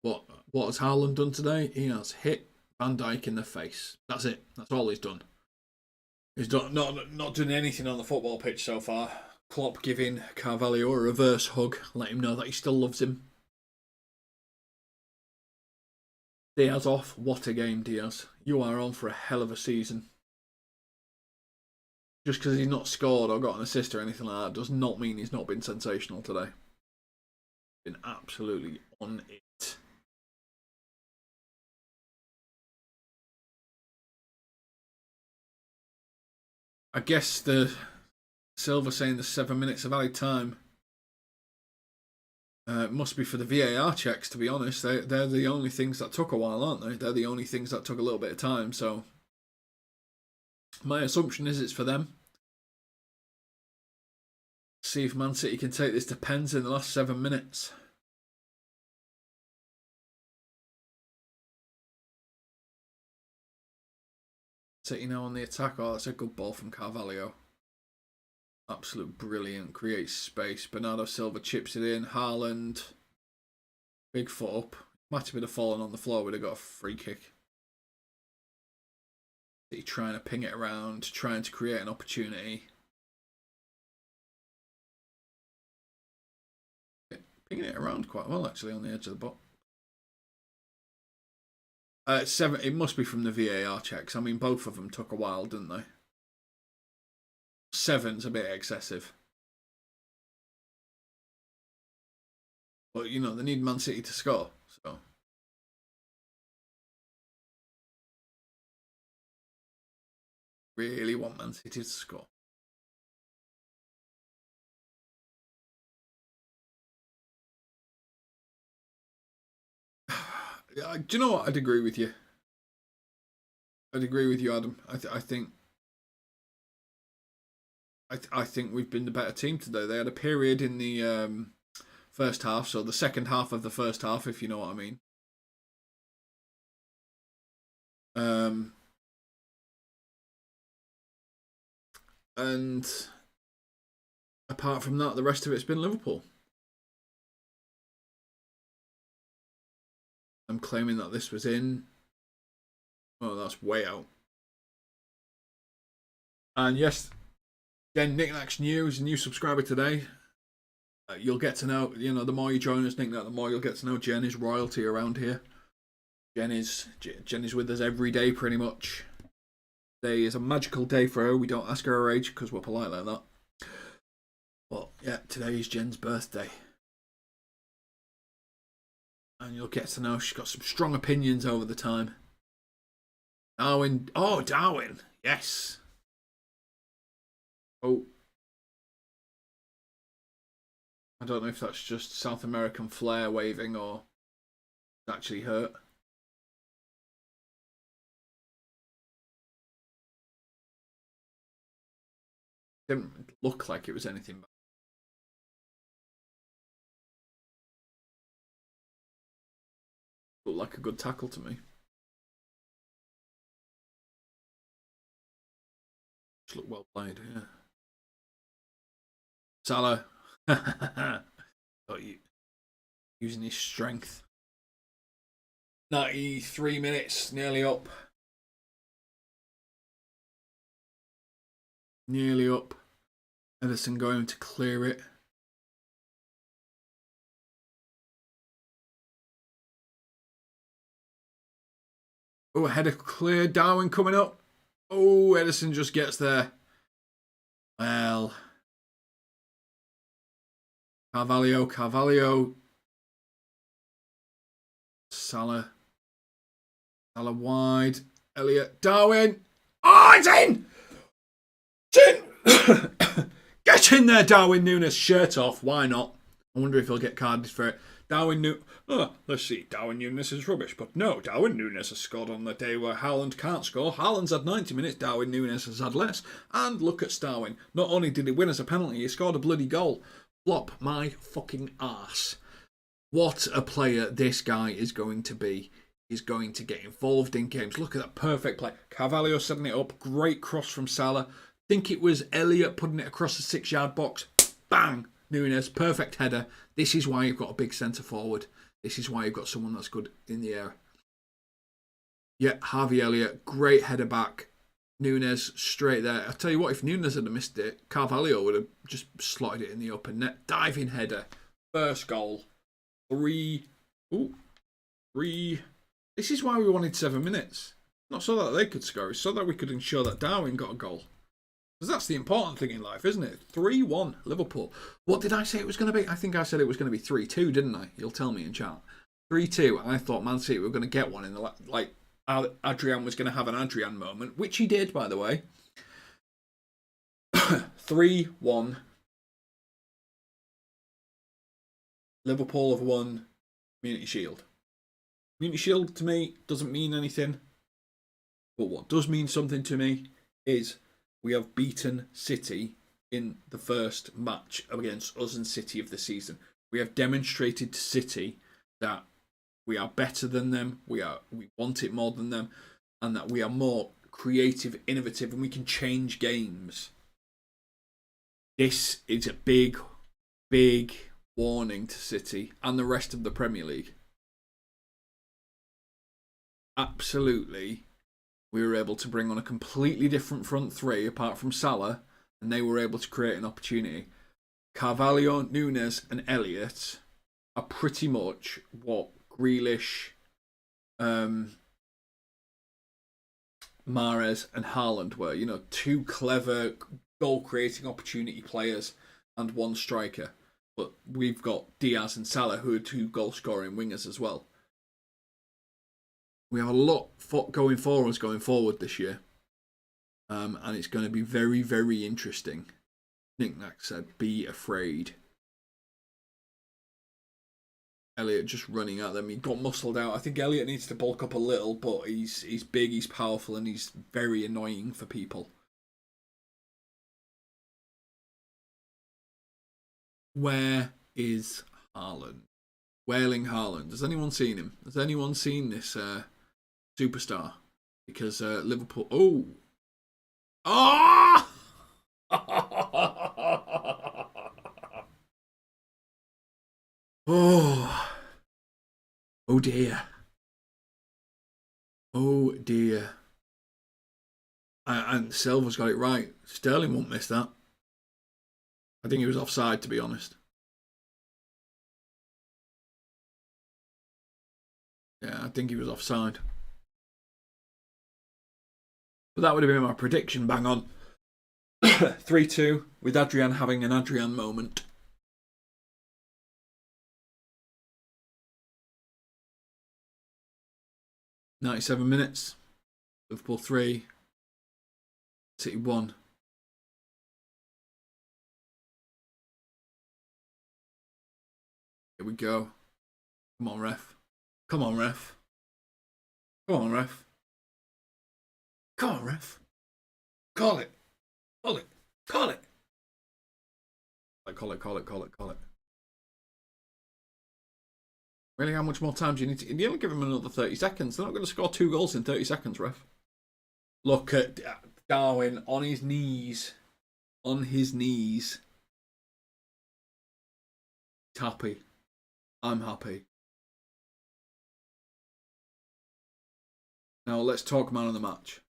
What has Haaland done today? He has hit Van Dijk in the face. That's it. That's all he's done. He's not done anything on the football pitch so far. Klopp giving Carvalho a reverse hug, let him know that he still loves him. Diaz off. What a game, Diaz. You are on for a hell of a season. Just because he's not scored or got an assist or anything like that does not mean he's not been sensational today. Been absolutely on it. I guess the Silva saying the 7 minutes of added time. It must be for the VAR checks, to be honest. They're the only things that took a while, aren't they? They're the only things that took a little bit of time, so my assumption is it's for them. See if Man City can take this to pens in the last 7 minutes. City now on the attack. Oh, that's a good ball from Carvalho. Absolute brilliant. Creates space. Bernardo Silva chips it in. Haaland. Big foot up. Matty would have fallen on the floor. Would have got a free kick. City trying to ping it around. Trying to create an opportunity. Pinging it around quite well, actually, on the edge of the box. 7. It must be from the VAR checks. I mean, both of them took a while, didn't they? 7's a bit excessive. But, you know, they need Man City to score, so. Really want Man City to score. Do you know what? I'd agree with you. I'd agree with you, Adam. I think we've been the better team today. They had a period in the first half, so the second half of the first half, if you know what I mean. And apart from that, the rest of it's been Liverpool. I'm claiming that this was in. Oh, that's way out. And yes, again, Knickknack's news, new subscriber today. You'll get to know, you know, the more you join us, Knickknack, the more you'll get to know Jen is royalty around here. Jen is with us every day, pretty much. Today is a magical day for her. We don't ask her age because we're polite like that. But yeah, today is Jen's birthday. And you'll get to know she's got some strong opinions over the time. Darwin. Oh, Darwin. Yes. Oh. I don't know if that's just South American flair waving or it's actually hurt. Didn't look like it was anything bad. Looked like a good tackle to me. Just looked well played, yeah. Salah. Using his strength. 93 minutes, nearly up. Nearly up. Ederson going to clear it. Oh, header clear. Darwin coming up. Oh, Ederson just gets there. Well. Carvalho. Salah wide. Elliott. Darwin. Oh, it's in! It's in! Get in there, Darwin Núñez. Shirt off. Why not? I wonder if he'll get carded for it. Let's see. Darwin Núñez is rubbish. But no, Darwin Núñez has scored on the day where Haaland can't score. Haaland's had 90 minutes. Darwin Núñez has had less. And look at Darwin. Not only did he win as a penalty, he scored a bloody goal. Flop my fucking arse. What a player this guy is going to be. He's going to get involved in games. Look at that perfect play. Carvalho setting it up. Great cross from Salah. Think it was Elliott putting it across the 6-yard box. Bang! Núñez, perfect header. This is why you've got a big centre forward. This is why you've got someone that's good in the air. Yeah, Harvey Elliott, great header back. Núñez straight there. I tell you what, if Núñez had missed it, Carvalho would have just slotted it in the open net. Diving header. First goal. 3. This is why we wanted 7 minutes. Not so that they could score, it's so that we could ensure that Darwin got a goal. Because that's the important thing in life, isn't it? 3-1 Liverpool. What did I say it was going to be? I think I said it was going to be 3-2, didn't I? You'll tell me in chat. 3-2. I thought Man City were going to get one in the Adrian was going to have an Adrian moment, which he did, by the way. 3-1. Liverpool have won Community Shield. Community Shield to me doesn't mean anything. But what does mean something to me is we have beaten City in the first match against us and City of the season. We have demonstrated to City that we are better than them, we want it more than them, and that we are more creative, innovative, and we can change games. This is a big, big warning to City and the rest of the Premier League. Absolutely, we were able to bring on a completely different front three apart from Salah, and they were able to create an opportunity. Carvalho, Nunes, and Elliott are pretty much what Grealish, Mahrez, and Haaland were. You know, two clever goal-creating opportunity players and one striker. But we've got Diaz and Salah, who are two goal-scoring wingers as well. We have a lot going for us going forward this year. And it's going to be very, very interesting. Nick Nack said, be afraid. Elliott just running at them. He got muscled out. I think Elliott needs to bulk up a little, but he's big, he's powerful, and he's very annoying for people. Where is Haaland? Wailing Haaland. Has anyone seen him? Has anyone seen this superstar? Because Liverpool... Oh! Oh! Oh. Oh dear. Oh dear. And Silva's got it right. Sterling won't miss that. I think he was offside, to be honest. Yeah, I think he was offside. But that would have been my prediction, bang on. 3-2, with Adrian having an Adrian moment. .97 minutes. Liverpool 3. City 1. Here we go. Come on, ref. Come on, ref. Come on, ref. Come on, ref. Call it. Call it. Call it. Call it, call it, call it, call it. Really, how much more time do you need to... You only give him another 30 seconds. They're not going to score 2 goals in 30 seconds, ref. Look at Darwin on his knees. On his knees. He's happy. I'm happy. Now let's talk man of the match.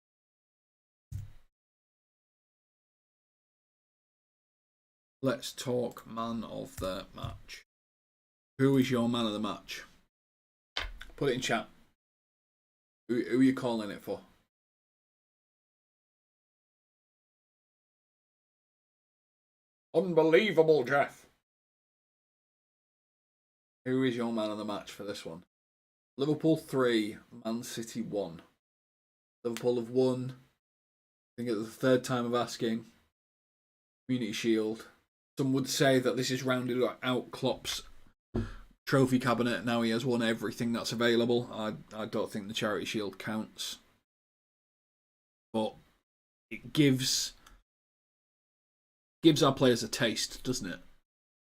Let's talk man of the match. Who is your man of the match? Put it in chat. Who are you calling it for? Unbelievable, Jeff. Who is your man of the match for this one? Liverpool 3, Man City 1. Liverpool have won. I think it's the third time of asking. Community Shield. Some would say that this is rounded out Klopp's trophy cabinet. Now he has won everything that's available. I don't think the Charity Shield counts. But it gives our players a taste, doesn't it?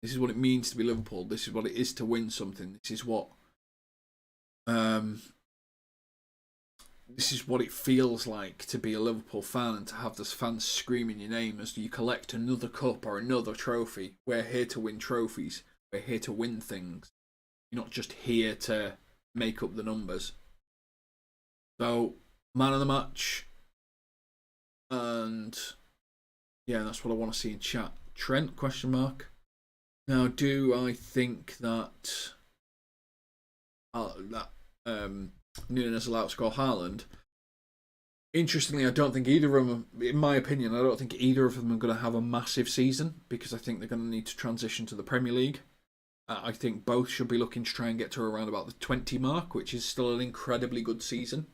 This is what it means to be Liverpool. This is what it is to win something. This is what it feels like to be a Liverpool fan and to have those fans screaming your name as you collect another cup or another trophy. We're here to win trophies. We're here to win things. You're not just here to make up the numbers. So, man of the match. And yeah, that's what I want to see in chat. Trent, question mark. Now, do I think that Nunes will outscore Haaland? Interestingly, I don't think either of them, in my opinion, I don't think either of them are going to have a massive season because I think they're going to need to transition to the Premier League. I think both should be looking to try and get to around about the 20 mark, which is still an incredibly good season.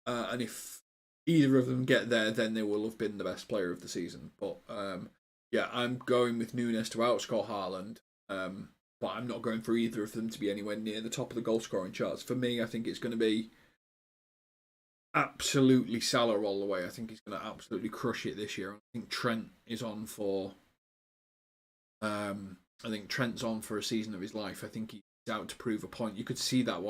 And if either of them get there, then they will have been the best player of the season. But yeah, I'm going with Nunes to outscore Haaland. but I'm not going for either of them to be anywhere near the top of the goal scoring charts. For me, I think it's going to be absolutely Salah all the way. I think he's going to absolutely crush it this year. I think Trent is on for. I think Trent's on for a season of his life. I think he's out to prove a point. You could see that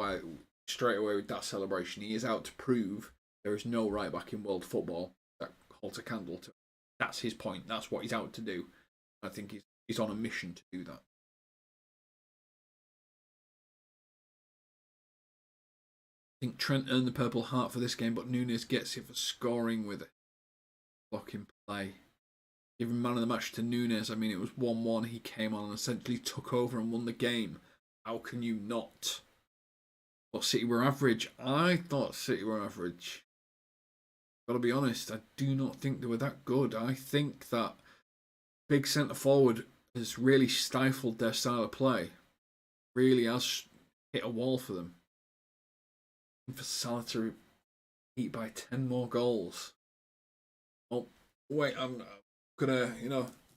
straight away with that celebration. He is out to prove there is no right back in world football that holds a candle to. That's his point. That's what he's out to do. I think he's on a mission to do that. I think Trent earned the Purple Heart for this game, but Núñez gets it for scoring with it. Blocking play. Giving man of the match to Núñez. I mean, it was 1-1. He came on and essentially took over and won the game. How can you not? Thought City were average. I thought City were average. Gotta be honest, I do not think they were that good. I think that big centre forward has really stifled their style of play. Really has hit a wall for them. And for Salah to beat by 10 more goals. Oh, wait, I'm gonna,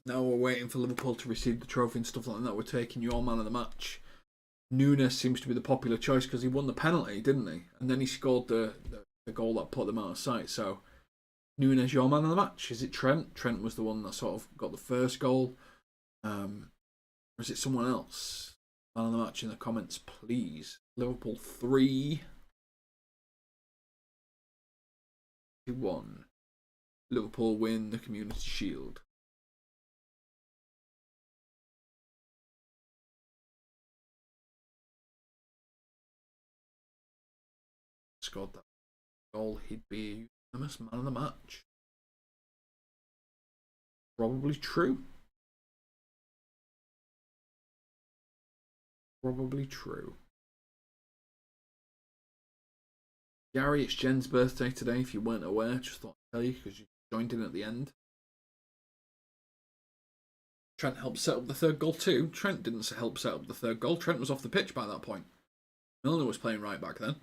now we're waiting for Liverpool to receive the trophy and stuff like that. We're taking your man of the match. Núñez seems to be the popular choice because he won the penalty, didn't he? And then he scored the goal that put them out of sight. So, Núñez, your man of the match. Is it Trent? Trent was the one that sort of got the first goal. Or is it someone else? Man of the match in the comments, please. Liverpool 3-1. Liverpool win the Community Shield. Scored that goal, he'd be a unanimous man of the match. Probably true. Probably true. Gary, it's Jen's birthday today. If you weren't aware, just thought I'd tell you because you joined in at the end. Trent helped set up the third goal too. Trent didn't help set up the third goal. Trent was off the pitch by that point. Milner was playing right back then.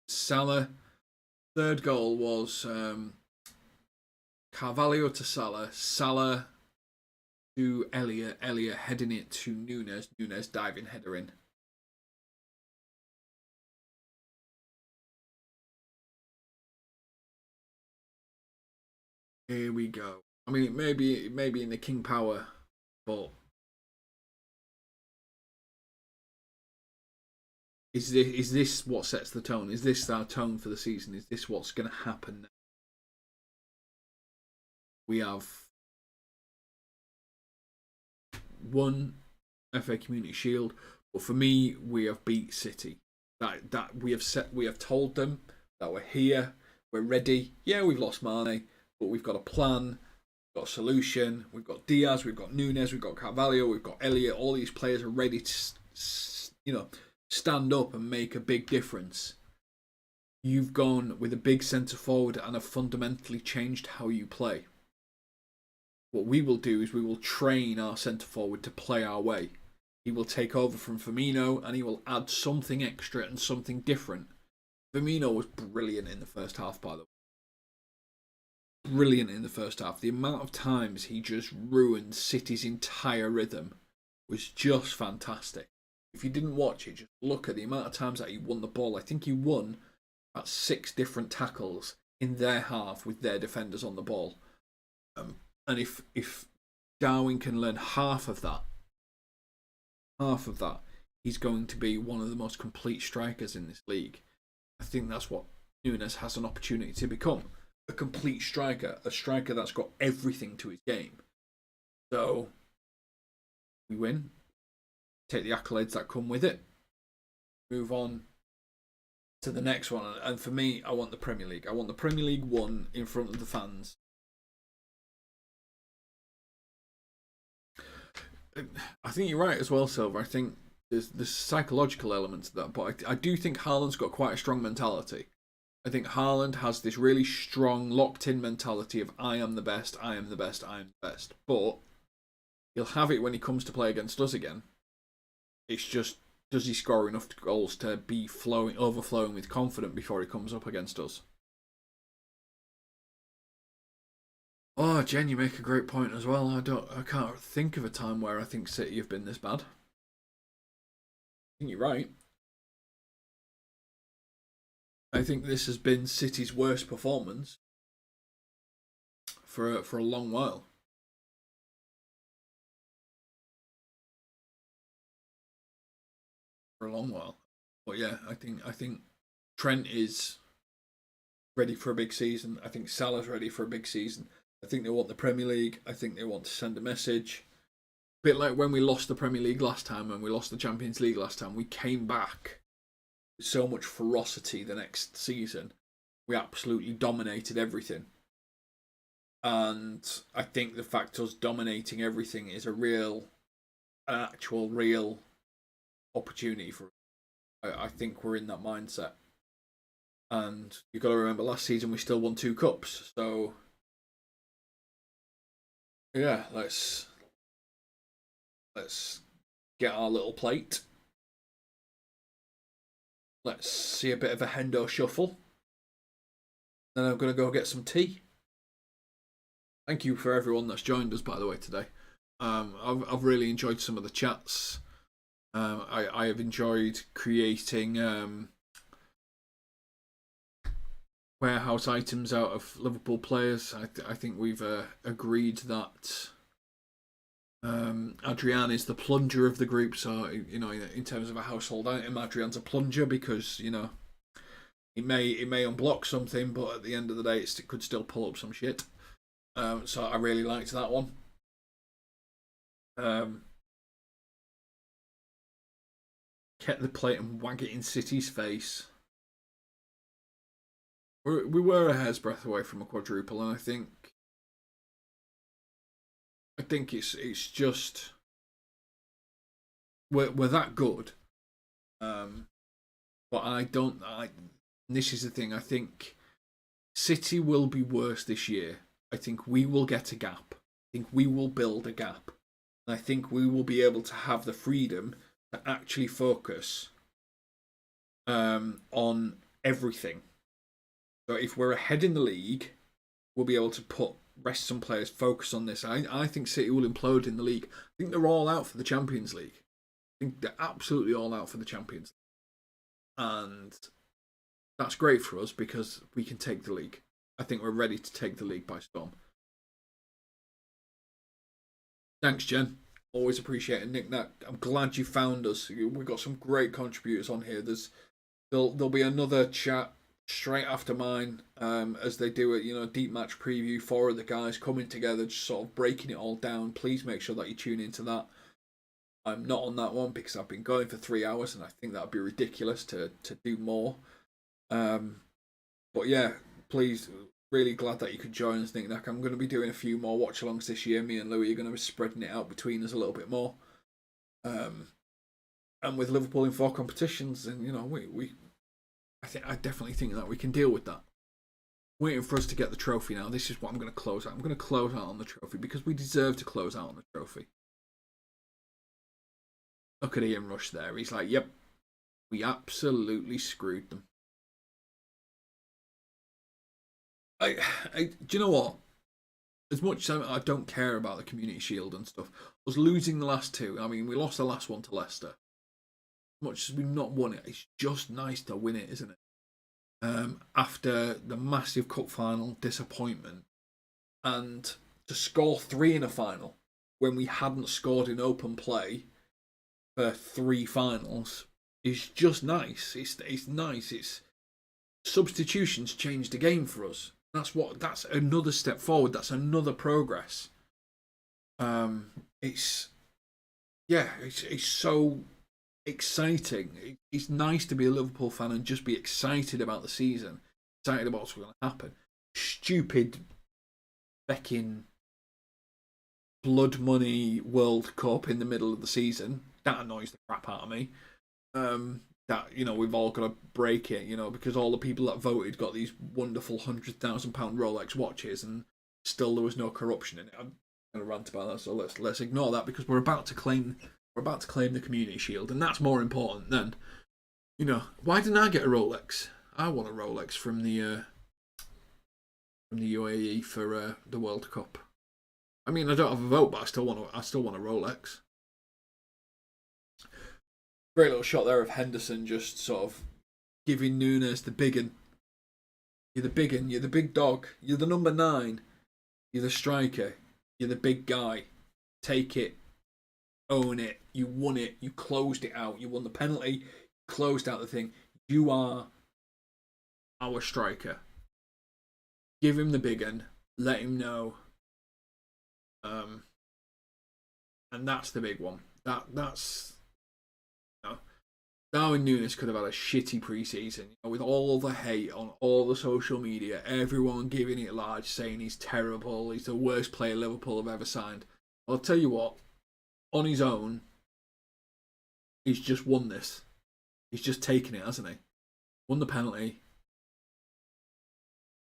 Salah. Third goal was Carvalho to Salah. Salah to Elliott. Elliott heading it to Núñez. Núñez diving header in. Here we go. I mean, maybe in the King Power, but is this what sets the tone? Is this our tone for the season? Is this what's going to happen now? We have won FA Community Shield, but for me, we have beat City. That we have told them that we're here, we're ready. Yeah, we've lost Mane, but we've got a plan, we've got a solution. We've got Diaz, we've got Núñez, we've got Carvalho, we've got Elliott. All these players are ready to, stand up and make a big difference. You've gone with a big centre forward and have fundamentally changed how you play. What we will do is we will train our centre forward to play our way. He will take over from Firmino and he will add something extra and something different. Firmino was brilliant in the first half, by the way. Brilliant in the first half. The amount of times he just ruined City's entire rhythm was just fantastic. If you didn't watch it, just look at the amount of times that he won the ball. I think he won about 6 different tackles in their half with their defenders on the ball. And if Darwin can learn half of that, he's going to be one of the most complete strikers in this league. I think that's what Núñez has an opportunity to become. A complete striker. A striker that's got everything to his game. So, we win. Take the accolades that come with it. Move on to the next one. And for me, I want the Premier League. I want the Premier League 1 in front of the fans. I think you're right as well, Silver. I think there's psychological elements to that, but I do think Haaland's got quite a strong mentality. I think Haaland has this really strong, locked-in mentality of I am the best, I am the best, I am the best. But he'll have it when he comes to play against us again. It's just, does he score enough goals to be overflowing with confidence before he comes up against us? Oh, Jen, you make a great point as well. I can't think of a time where I think City have been this bad. I think you're right. I think this has been City's worst performance for a long while. For a long while. But yeah, I think Trent is ready for a big season. I think Salah's ready for a big season. I think they want the Premier League. I think they want to send a message. A bit like when we lost the Premier League last time, when we lost the Champions League last time, we came back with so much ferocity the next season. We absolutely dominated everything. And I think the fact us dominating everything is an actual real opportunity for us. I think we're in that mindset. And you've got to remember, last season we still won 2 cups. So, yeah, let's get our little plate. Let's see a bit of a Hendo shuffle. Then I'm going to go get some tea. Thank you for everyone that's joined us, by the way, today. I've really enjoyed some of the chats. I have enjoyed creating warehouse items out of Liverpool players. I think we've agreed that Adrian is the plunger of the group. So, in terms of a household item, Adrian's a plunger because, it may unblock something, but at the end of the day, it could still pull up some shit. So I really liked that one. Get the plate and wag it in City's face. We were a hair's breadth away from a quadruple, and I think it's just we're that good. But this is the thing. I think City will be worse this year. I think we will get a gap. I think we will build a gap. And I think we will be able to have the freedom to actually focus on everything. So if we're ahead in the league, we'll be able to rest some players, focus on this. I think City will implode in the league. I think they're all out for the Champions League. I think they're absolutely all out for the Champions League. And that's great for us because we can take the league. I think we're ready to take the league by storm. Thanks, Jen. Always appreciate it, Nick. I'm glad you found us. We've got some great contributors on here. There'll be another chat straight after mine, as they do a deep match preview. 4 of the guys coming together, just sort of breaking it all down. Please make sure that you tune into that. I'm not on that one because I've been going for 3 hours, and I think that would be ridiculous to do more. But yeah, please, really glad that you could join us, Nick Nack. I'm going to be doing a few more watch-alongs this year. Me and Louis are going to be spreading it out between us a little bit more. And with Liverpool in 4 competitions, and I definitely think that we can deal with that. Waiting for us to get the trophy now. This is what I'm going to close out. I'm going to close out on the trophy because we deserve to close out on the trophy. Look at Ian Rush there. He's like, yep, we absolutely screwed them. Do you know what? As much as I don't care about the Community Shield and stuff, us losing the last 2. I mean, we lost the last one to Leicester. As much as we've not won it, it's just nice to win it, isn't it? After the massive cup final disappointment, and to score 3 in a final when we hadn't scored in open play for 3 finals is just nice. It's nice. It's substitutions changed the game for us. That's another step forward. That's another progress. It's so exciting. It's nice to be a Liverpool fan and just be excited about the season, excited about what's going to happen. Stupid becking blood money World Cup in the middle of the season, that annoys the crap out of me. That we've all got to break it, because all the people that voted got these wonderful £100,000 Rolex watches, and still there was no corruption in it. I'm going to rant about that, so let's ignore that because we're about to claim the Community Shield, and that's more important than, why didn't I get a Rolex? I want a Rolex from the from the UAE for the World Cup. I mean, I don't have a vote, but I still want a Rolex. Great little shot there of Henderson just sort of giving Núñez the big un. You're the big un. You're the big dog. You're the number 9. You're the striker. You're the big guy. Take it. Own it. You won it. You closed it out. You won the penalty. Closed out the thing. You are our striker. Give him the big un. Let him know. And that's the big one. That's. Darwin Núñez could have had a shitty pre-season, with all the hate on all the social media, everyone giving it large, saying he's terrible, he's the worst player Liverpool have ever signed. I'll tell you what, on his own, he's just won this. He's just taken it, hasn't he? Won the penalty,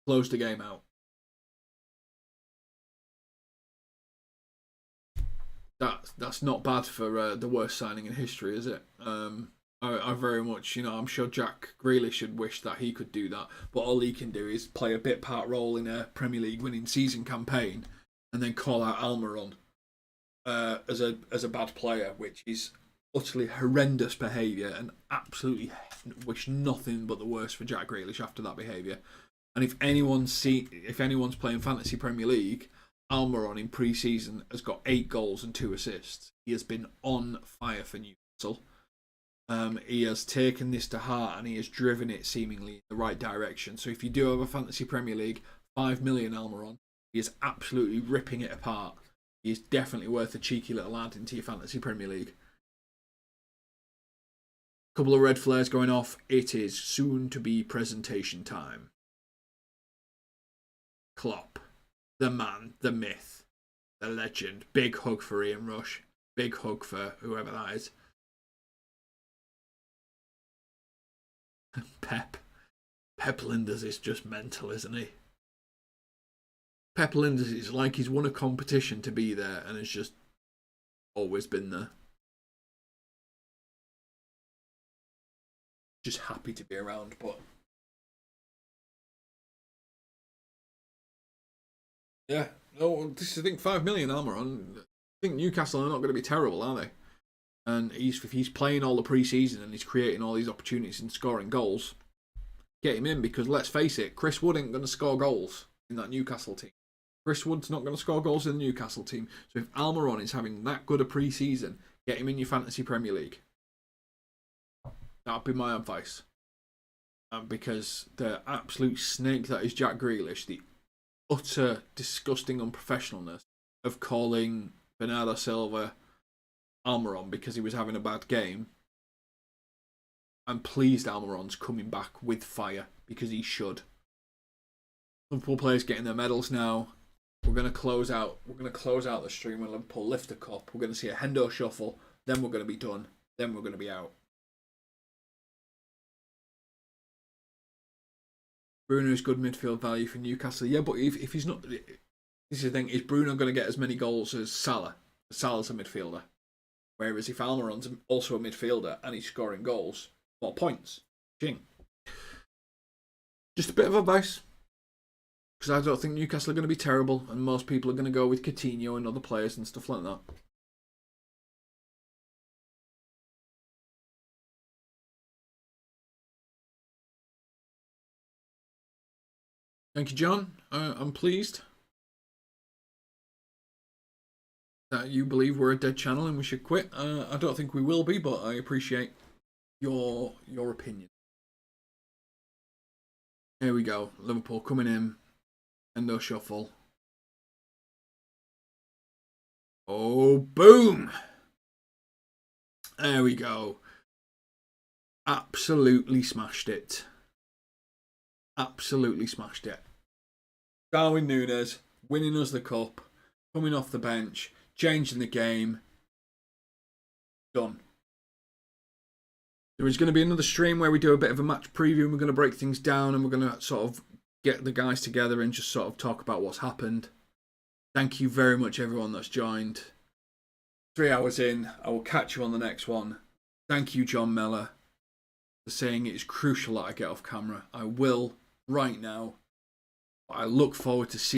closed the game out. That's not bad for the worst signing in history, is it? I very much, I'm sure Jack Grealish should wish that he could do that, but all he can do is play a bit part role in a Premier League winning season campaign, and then call out Almiron as a bad player, which is utterly horrendous behaviour, and absolutely wish nothing but the worst for Jack Grealish after that behaviour. And if anyone's playing Fantasy Premier League, Almiron in pre-season has got 8 goals and 2 assists. He has been on fire for Newcastle. He has taken this to heart and he has driven it seemingly in the right direction. So if you do have a Fantasy Premier League, 5 million Almiron, he is absolutely ripping it apart. He is definitely worth a cheeky little add into your Fantasy Premier League. Couple of red flares going off. It is soon to be presentation time. Klopp, the man, the myth, the legend. Big hug for Ian Rush. Big hug for whoever that is. Pep Linders is just mental, isn't he? Pep Linders is like he's won a competition to be there and has just always been there. Just happy to be around, but yeah, no, this is, I think, 5 million Almiron. I think Newcastle are not going to be terrible, are they? And if he's playing all the pre-season and he's creating all these opportunities and scoring goals, get him in, because let's face it, Chris Wood ain't going to score goals in that Newcastle team. Chris Wood's not going to score goals in the Newcastle team. So if Almiron is having that good a pre-season, get him in your Fantasy Premier League. That'd be my advice. Because the absolute snake that is Jack Grealish, the utter disgusting unprofessionalness of calling Bernardo Silva Almiron because he was having a bad game. I'm pleased Almiron's coming back with fire, because he should. Liverpool players getting their medals now. We're going to close out the stream when Liverpool lift the cup. We're going to see a Hendo shuffle. Then we're going to be done. Then we're going to be out. Bruno's good midfield value for Newcastle. Yeah, but if he's not, this is the thing: is Bruno going to get as many goals as Salah? Salah's a midfielder. Whereas if Almiron's also a midfielder and he's scoring goals, more points. Ching. Just a bit of advice. Because I don't think Newcastle are going to be terrible, and most people are going to go with Coutinho and other players and stuff like that. Thank you, John. I'm pleased that you believe we're a dead channel and we should quit. I don't think we will be, but I appreciate your opinion. Here we go. Liverpool coming in. Endo shuffle. Oh, boom! There we go. Absolutely smashed it. Absolutely smashed it. Darwin Núñez winning us the cup, coming off the bench, changing the game. Done. There is going to be another stream where we do a bit of a match preview, and we're going to break things down, and we're going to sort of get the guys together and just sort of talk about what's happened. Thank you very much, everyone that's joined. 3 hours in. I will catch you on the next one. Thank you, John Mellor, for saying it is crucial that I get off camera. I will right now. I look forward to seeing